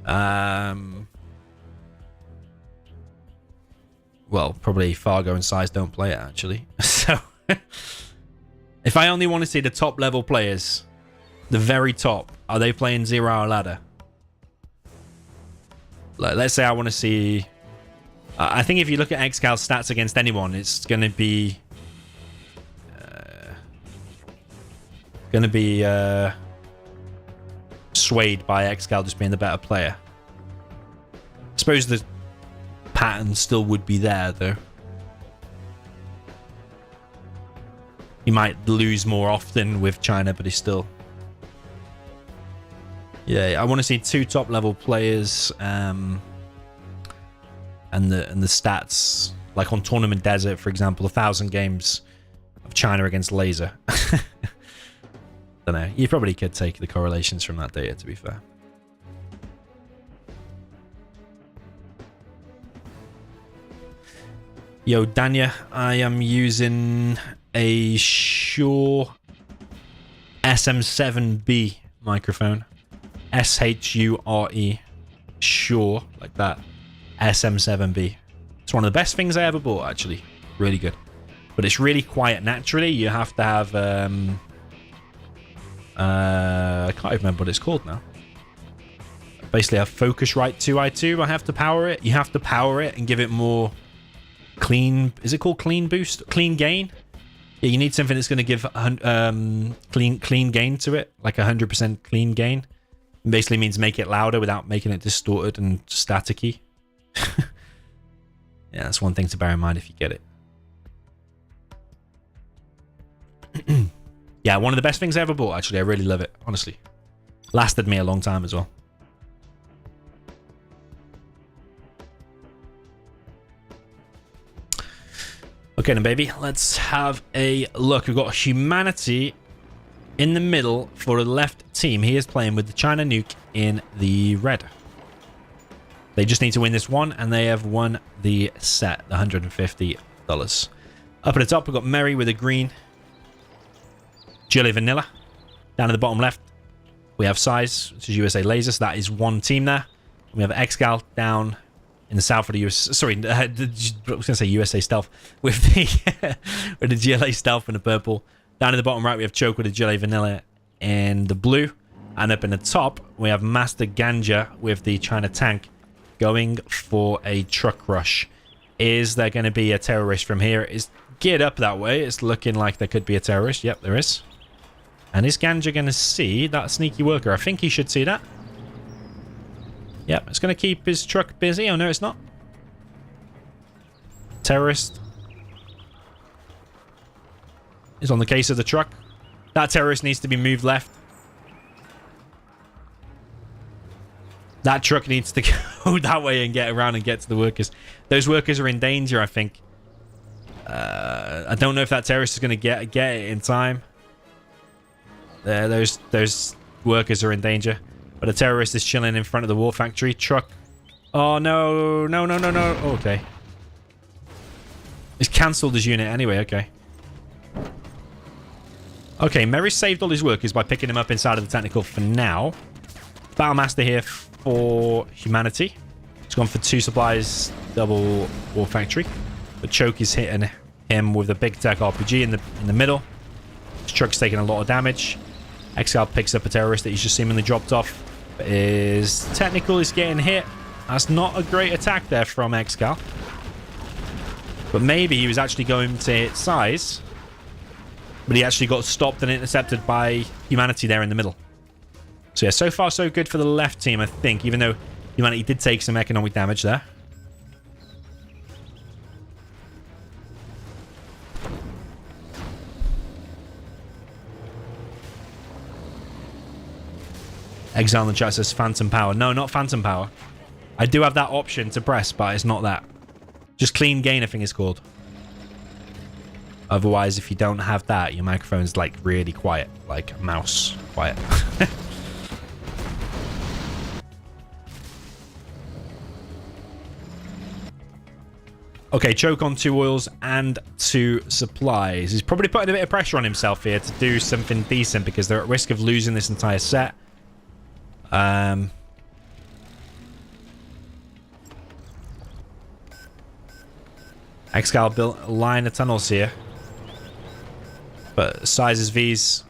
well, probably Fargo and SiZe don't play it, actually. So... if I only want to see the top level players, the very top, are they playing 0 ladder? Like, let's say I want to see... I think if you look at ExCaL stats against anyone, it's going to be... swayed by ExCaL just being the better player. I suppose the pattern still would be there, though. He might lose more often with China, but he's still... Yeah, I want to see 2 top level players, and the stats, like on Tournament Desert, for example, 1,000 games of China against Laser. Don't know. You probably could take the correlations from that data, to be fair. Yo, Danya, I am using a Shure SM7B microphone. S-H-U-R-E. Shure, like that. SM7B. It's one of the best things I ever bought, actually. Really good. But it's really quiet naturally. You have to have... I can't even remember what it's called now. Basically, a Focusrite 2i2. I have to power it. You have to power it and give it more clean... Is it called clean boost? Clean gain? Yeah, you need something that's going to give clean gain to it. Like 100% clean gain. It basically means make it louder without making it distorted and staticky. Yeah, that's one thing to bear in mind if you get it. Yeah, one of the best things I ever bought, actually. I really love it, honestly. Lasted me a long time as well. Okay then, baby. Let's have a look. We've got Humanity in the middle for the left team. He is playing with the China Nuke in the red. They just need to win this one, and they have won the set, the $150. Up at the top, we've got Merry with a green. Jelly Vanilla. Down at the bottom left, We have SiZe, which is USA Laser, so that is one team there. We have ExCaL down in the south of the US. Sorry, I was going to say USA Stealth with the with the GLA Stealth in the purple. Down in the bottom right, we have Choke with the GLA Vanilla in the blue. And up in the top, we have Master Ganja with the China Tank going for a truck rush. Is there going to be a terrorist from here? It's geared up that way. It's looking like there could be a terrorist. Yep, there is. And is Ganja going to see that sneaky worker? I think he should see that. Yep, it's going to keep his truck busy. Oh, no, it's not. Terrorist is on the case of the truck. That terrorist needs to be moved left. That truck needs to go that way and get around and get to the workers. Those workers are in danger, I think. I don't know if that terrorist is going to get it in time. Those workers are in danger. But a terrorist is chilling in front of the war factory. Truck. Oh, no. No, no, no, no. Okay. He's cancelled his unit anyway. Okay. Okay, Merry saved all his workers by picking him up inside of the technical for now. Battlemaster here for humanity. He's gone for 2 supplies, double war factory. But Choke is hitting him with a big tech RPG in the middle. His truck's taking a lot of damage. ExCaL picks up a terrorist that he's just seemingly dropped off. But his technical is getting hit. That's not a great attack there from ExCaL. But maybe he was actually going to hit SiZe. But he actually got stopped and intercepted by humanity there in the middle. So yeah, so far so good for the left team, I think. Even though humanity did take some economic damage there. Exile in the chat says Phantom Power. No, not Phantom Power. I do have that option to press, but it's not that. Just Clean Gain, I think it's called. Otherwise, if you don't have that, your microphone's like really quiet. Like a mouse quiet. Okay, Choke on 2 oils and 2 supplies. He's probably putting a bit of pressure on himself here to do something decent because they're at risk of losing this entire set. ExCaL built a line of tunnels here. But SiZe's Vs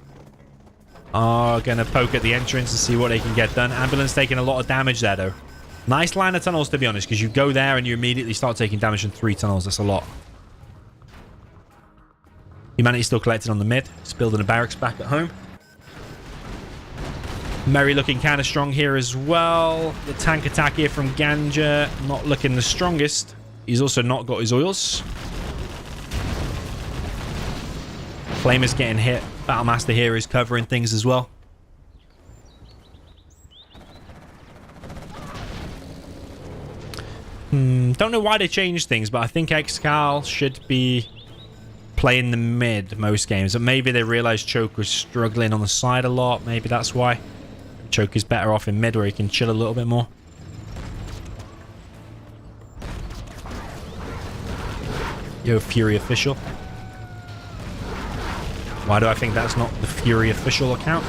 are going to poke at the entrance and see what they can get done. Ambulance taking a lot of damage there, though. Nice line of tunnels, to be honest, because you go there and you immediately start taking damage in 3 tunnels. That's a lot. Humanity still collected on the mid. It's building a barracks back at home. Merry looking kind of strong here as well. The tank attack here from Ganja not looking the strongest. He's also not got his oils. Flamer's getting hit. Battlemaster here is covering things as well. Don't know why they changed things, but I think ExCaL should be playing the mid most games. But maybe they realized Choke was struggling on the side a lot. Maybe that's why. Choke is better off in mid where he can chill a little bit more. Yo, Fury Official. Why do I think that's not the Fury Official account?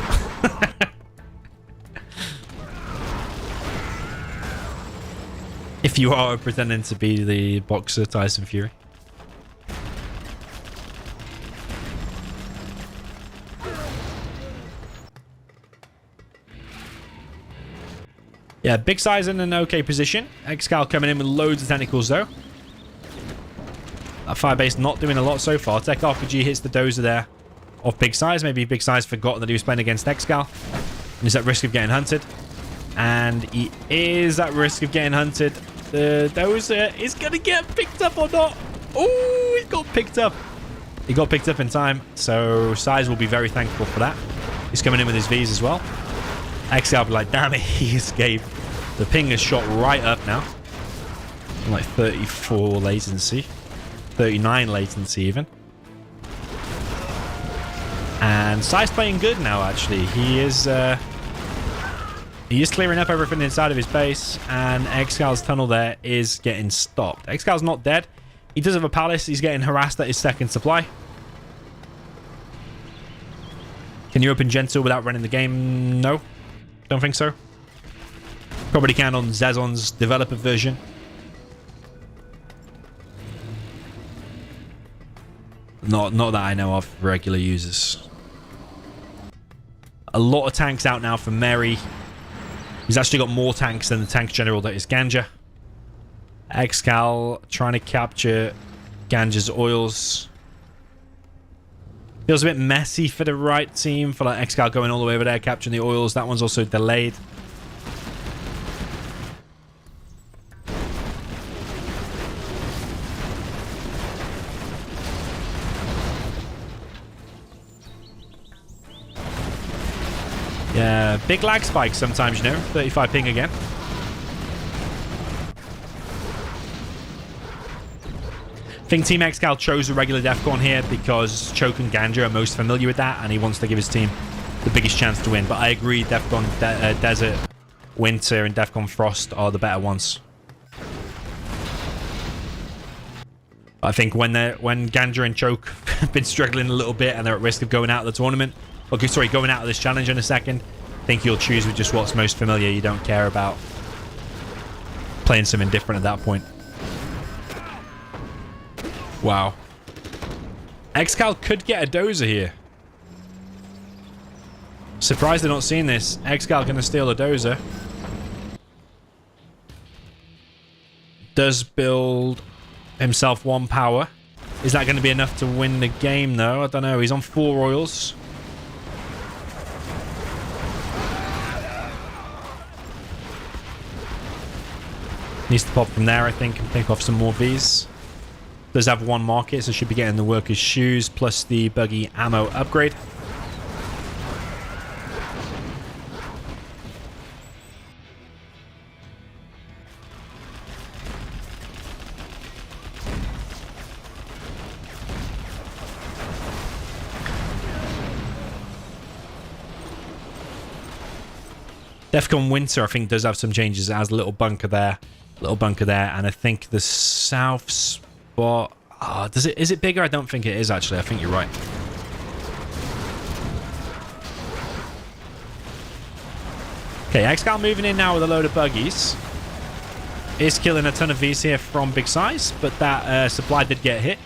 If you are pretending to be the boxer Tyson Fury. Yeah, big size in an okay position. ExCaL coming in with loads of technicals though. That Firebase not doing a lot so far. Tech RPG hits the dozer there of big size. Maybe big size forgot that he was playing against ExCaL. And he's at risk of getting hunted. And he is at risk of getting hunted. The dozer is going to get picked up or not. Oh, he got picked up. He got picked up in time. So SiZe will be very thankful for that. He's coming in with his Vs as well. ExCaL will be like, damn it, he escaped. The ping is shot right up now. Like 34 latency. 39 latency even. And SiZe's playing good now, actually. He is clearing up everything inside of his base, and ExCaL's tunnel there is getting stopped. ExCaL's not dead. He does have a palace. He's getting harassed at his second supply. Can you open Gentle without running the game? No. Don't think so. Probably can on Zezon's developer version. Not that I know of for regular users. A lot of tanks out now for Mary. He's actually got more tanks than the tank general that is Ganja. ExCaL trying to capture Ganja's oils. Feels a bit messy for the right team, for like ExCaL going all the way over there, capturing the oils. That one's also delayed. Yeah, big lag spikes sometimes, you know. 35 ping again. I think Team ExCaL chose a regular Defcon here because Choke and Ganja are most familiar with that, and he wants to give his team the biggest chance to win. But I agree, Defcon Desert, Winter, and Defcon Frost are the better ones. I think when Ganja and Choke have been struggling a little bit and they're at risk of going out of the tournament, okay, sorry, going out of this challenge in a second, I think you'll choose with just what's most familiar. You don't care about playing something different at that point. Wow. ExCaL could get a dozer here. Surprised they're not seeing this. ExCaL going to steal a dozer. Does build himself 1 power. Is that going to be enough to win the game, though? I don't know. He's on 4 oils. Needs to pop from there, I think, and pick off some more Vs. Does have 1 market, so should be getting the workers' shoes plus the buggy ammo upgrade. Defcon Winter, I think, does have some changes. It has a little bunker there, and I think the south spot. Oh, is it bigger? I don't think it is, actually. I think you're right. Okay, ExCaL moving in now with a load of buggies. Is killing a ton of Vs here from Big Size, but that supply did get hit.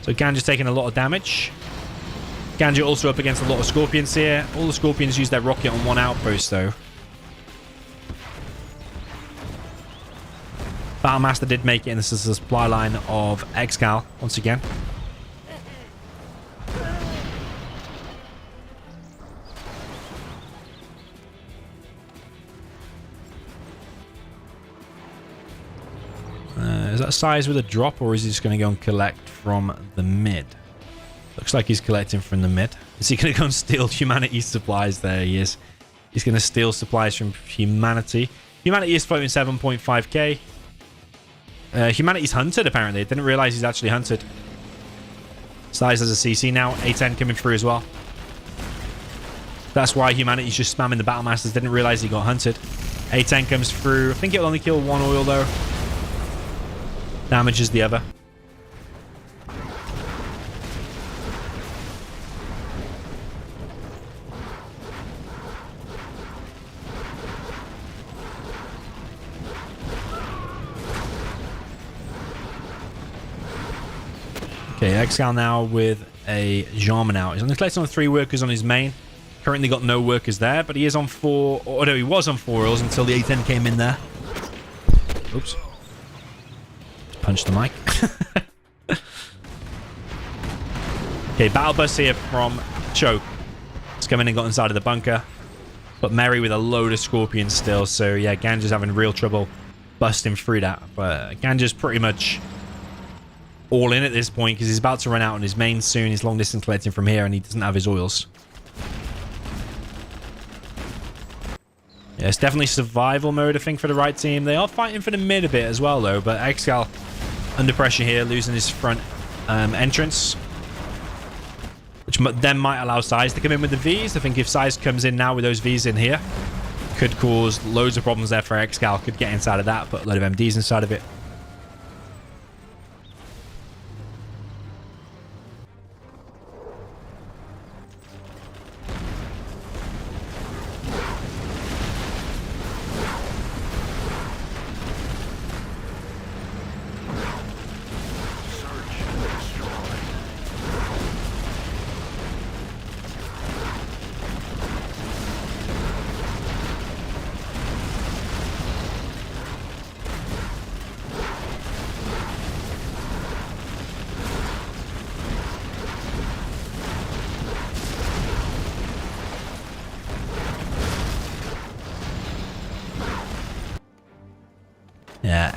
So Ganja's taking a lot of damage. Ganja also up against a lot of Scorpions here. All the Scorpions use their rocket on 1 outpost, though. Battlemaster did make it, and this is the supply line of ExCaL once again. Is that SiZe with a drop, or is he just going to go and collect from the mid? Looks like he's collecting from the mid. Is he going to go and steal Humanity's supplies? There he is. He's going to steal supplies from Humanity. Humanity is floating 7.5k. Humanity's hunted, apparently. I didn't realize he's actually hunted. SiZe has a CC now. A10 coming through as well. That's why Humanity's just spamming the Battlemasters. Didn't realize he got hunted. A10 comes through. I think it'll only kill 1 oil, though. Damages the other. Okay, ExCaL now with a Jarman out. He's only collecting on 3 workers on his main. Currently got no workers there, but he is on 4... Or no, he was on 4 oils until the A10 came in there. Oops. Punch the mic. Okay, battle bus here from Choke. He's come in and got inside of the bunker. But Mary with a load of Scorpions still. So yeah, Ganja's having real trouble busting through that. But Ganja's pretty much all in at this point because he's about to run out on his main soon. He's long distance collecting from here and he doesn't have his oils. Yeah, it's definitely survival mode, I think, for the right team. They are fighting for the mid a bit as well, though. But ExCaL under pressure here, losing his front entrance. Which then might allow SiZe to come in with the Vs. I think if SiZe comes in now with those Vs in here, could cause loads of problems there for ExCaL. Could get inside of that, put a load of MDs inside of it.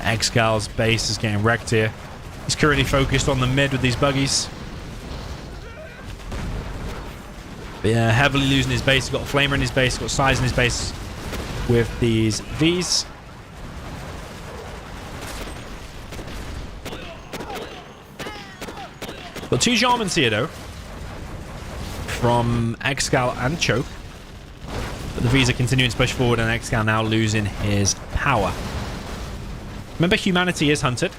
ExCaL's base is getting wrecked here. He's currently focused on the mid with these buggies. But yeah, heavily losing his base. He's got a flamer in his base. He's got SiZe in his base with these Vs. Got two Jarmans here, though. From ExCaL and Choke. But the Vs are continuing to push forward, and ExCaL now losing his power. Remember, humanity is hunted.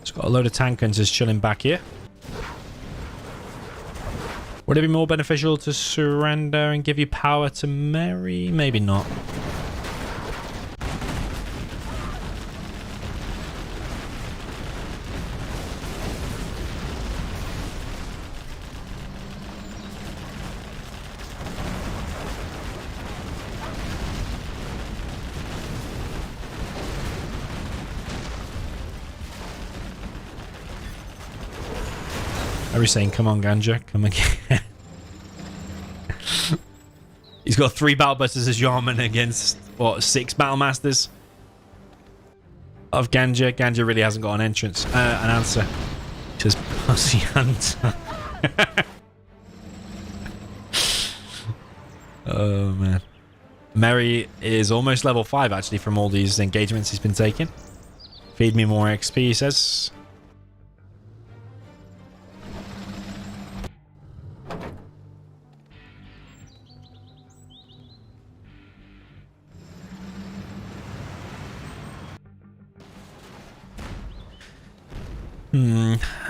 It's got a load of tank hunters chilling back here. Would it be more beneficial to surrender and give you power to Mary? Maybe not. Everybody's saying, come on, Ganja, come again. He's got 3 battle busters as Jarman against, what, 6 battle masters of Ganja. Ganja really hasn't got an entrance, an answer. He says, pussy hunter. Oh, man. Mary is almost level 5, actually, from all these engagements he's been taking. Feed me more XP, he says.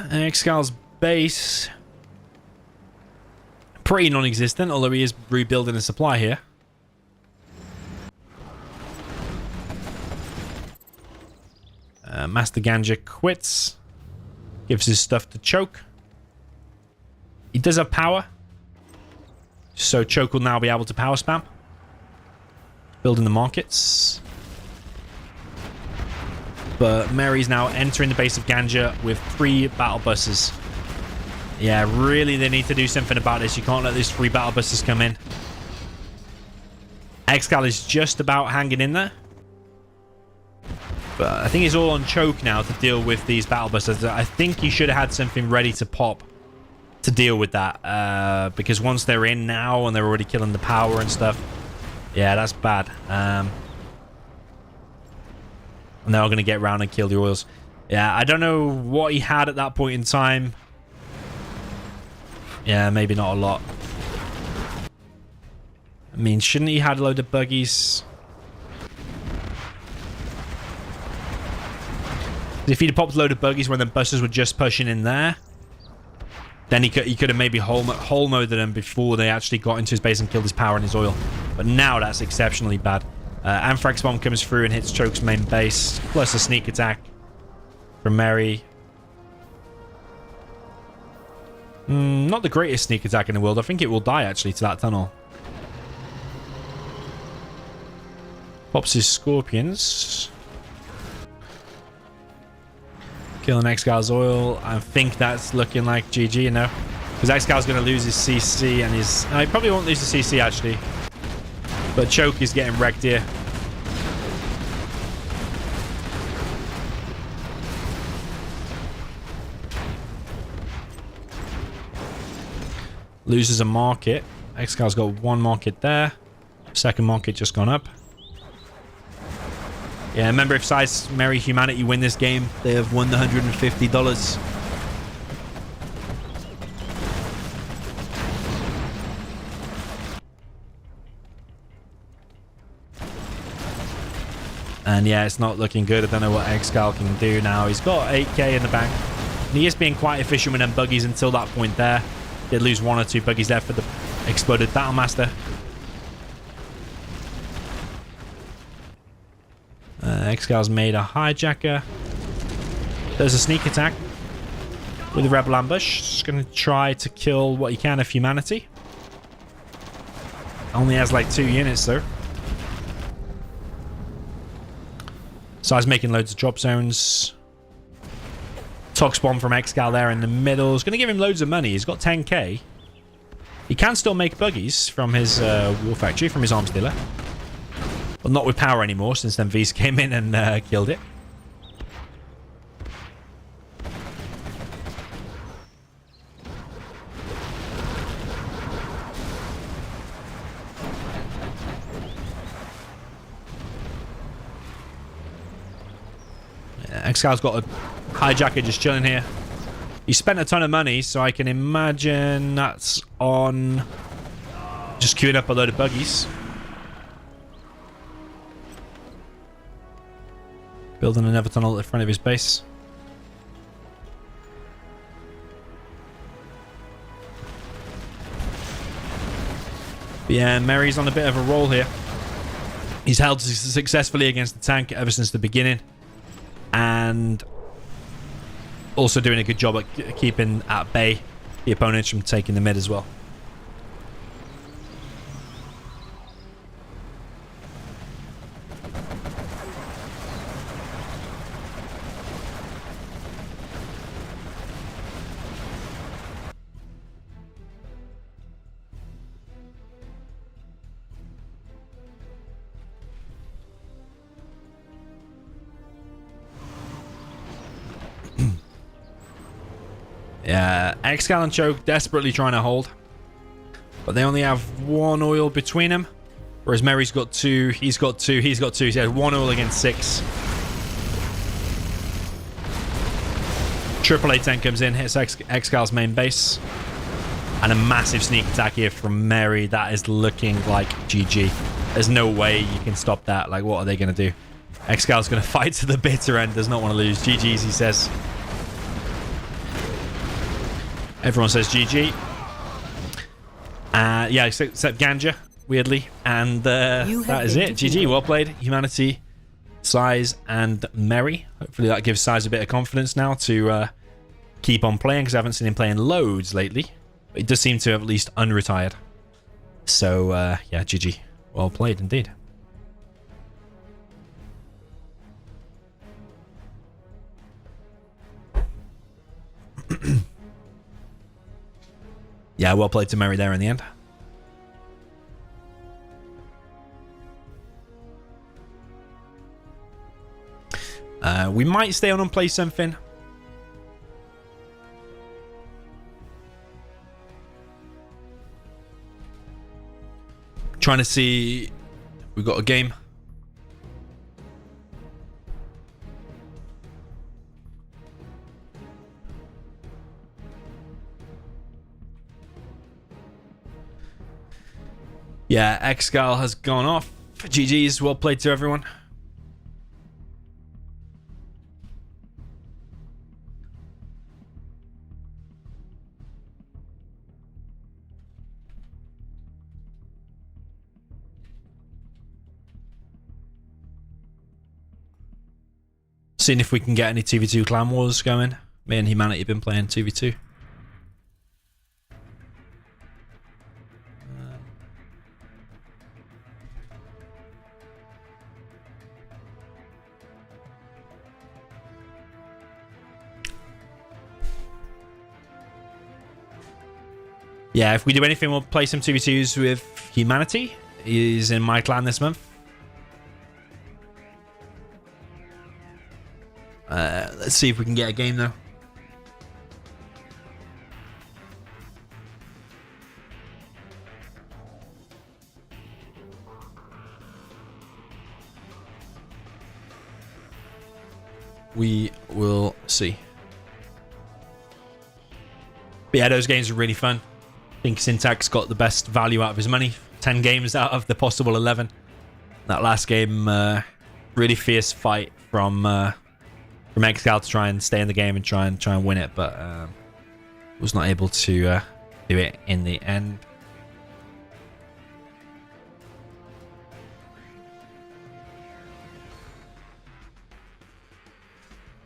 ExCaL's base pretty non-existent, although he is rebuilding a supply here. Master Ganja quits, gives his stuff to Choke. He does have power, so Choke will now be able to power spam, building the markets. But Mary's now entering the base of Ganja with 3 battle buses. Yeah, really they need to do something about this. You can't let these 3 battle buses come in. ExCaL is just about hanging in there. But I think he's all on Choke now to deal with these battle busters. I think he should have had something ready to pop to deal with that. Because once they're in now and they're already killing the power and stuff, yeah, that's bad. And they're going to get around and kill the oils. Yeah, I don't know what he had at that point in time. Yeah, maybe not a lot. I mean, shouldn't he had a load of buggies? If he'd popped a load of buggies when the busters were just pushing in there, then he could have maybe whole mowed them before they actually got into his base and killed his power and his oil. But now that's exceptionally bad. Anthrax Bomb comes through and hits Choke's main base, plus a sneak attack from Mary. Not the greatest sneak attack in the world. I think it will die, actually, to that tunnel. Pops his Scorpions. Killing ExCaL's oil. I think that's looking like GG, you know. Because ExCaL's going to lose his CC and his... he probably won't lose the CC, actually. But Choke is getting wrecked here. Loses a market. ExCaL's got 1 market there. Second market just gone up. Yeah, remember, if SiZe Merry Humanity win this game, they have won the $150. And yeah, it's not looking good. I don't know what ExCaL can do now. He's got 8k in the bank. And he is being quite efficient with them buggies until that point there. Did lose 1 or 2 buggies there for the exploded Battlemaster. ExCaL's made a hijacker. There's a sneak attack with a rebel ambush. Just going to try to kill what he can of humanity. Only has like 2 units though. SiZe making loads of drop zones. Tox bomb from ExCaL there in the middle. It's going to give him loads of money. He's got 10k. He can still make buggies from his war factory, from his arms dealer. But not with power anymore, since then V's came in and killed it. ExCaL's got a hijacker just chilling here. He spent a ton of money, so I can imagine that's on just queuing up a load of buggies. Building another tunnel at the front of his base. But yeah, Mary's on a bit of a roll here. He's held successfully against the tank ever since the beginning. And also doing a good job at keeping at bay the opponents from taking the mid as well. Yeah, ExCaL and Choke desperately trying to hold. But they only have 1 oil between them. Whereas Mary's got 2, he's got 2, he's got 2. So he has 1 oil against 6. Triple A 10 comes in, hits ExCaL's main base. And a massive sneak attack here from Mary. That is looking like GG. There's no way you can stop that. Like, what are they going to do? ExCaL's going to fight to the bitter end. Does not want to lose. GG's, he says. Everyone says GG. Yeah, except Ganja, weirdly. And that is it. GG, well played. Humanity, SiZe, and Mary. Hopefully that gives SiZe a bit of confidence now to keep on playing, because I haven't seen him playing loads lately. But he does seem to have at least unretired. So, yeah, GG. Well played indeed. Yeah, well played to Mary there in the end. We might stay on and play something. Trying to see... We've got a game. Yeah, ExCaL has gone off. GG's, well played to everyone. Seeing if we can get any 2v2 clan wars going. Me and Humanity have been playing 2v2. Yeah, if we do anything, we'll play some 2v2s with Humanity. He's in my clan this month. Let's see if we can get a game, though. We will see. But yeah, those games are really fun. I think Syntax got the best value out of his money. 10 games out of the possible 11. That last game, really fierce fight from ExCaL to try and stay in the game and try and win it, but was not able to do it in the end.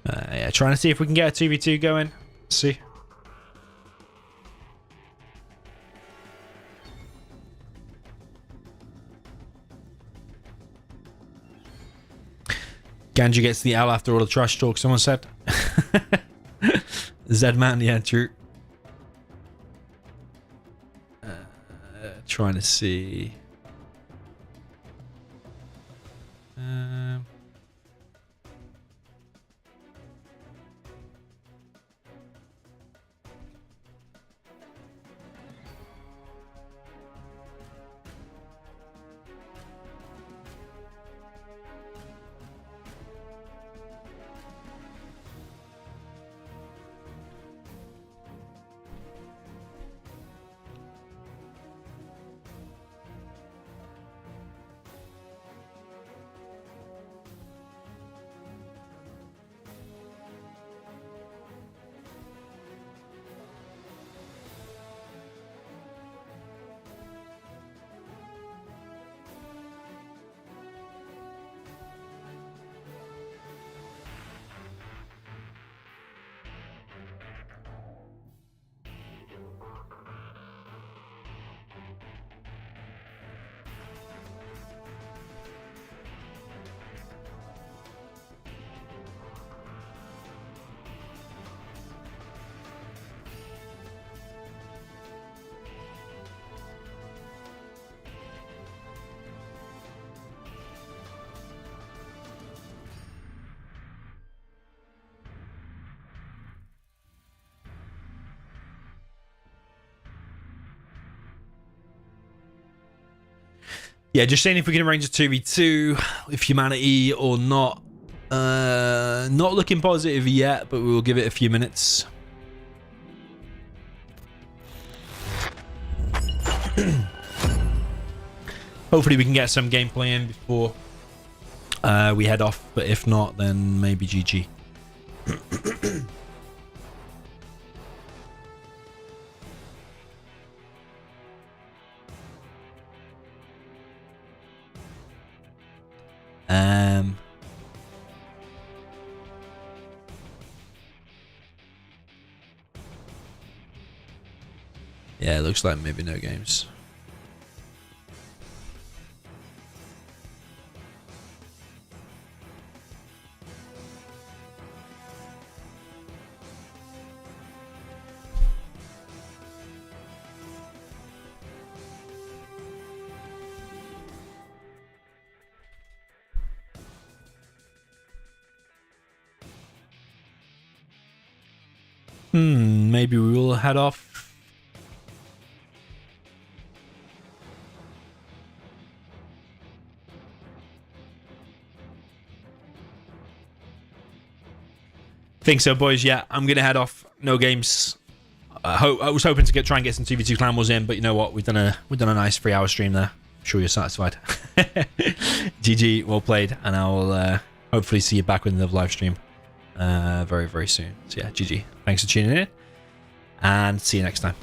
Yeah, trying to see if we can get a 2v2 going. Let's see. Ganja gets the L after all the trash talk, someone said. Zedman, yeah, true. Trying to see. Yeah, just saying if we can arrange a 2v2 with humanity or not. Not looking positive yet, but we will give it a few minutes. Hopefully we can get some gameplay in before we head off, but if not, then maybe GG. Yeah, it looks like maybe no games. Maybe we will head off. Think so, boys. Yeah, I'm gonna head off. No games. I was hoping to try and get some 2v2 clan wars in, but you know what? We've done a nice 3-hour stream there. I'm sure you're satisfied. GG, well played, and I'll hopefully see you back with another live stream very, very soon. So yeah, GG. Thanks for tuning in, and see you next time.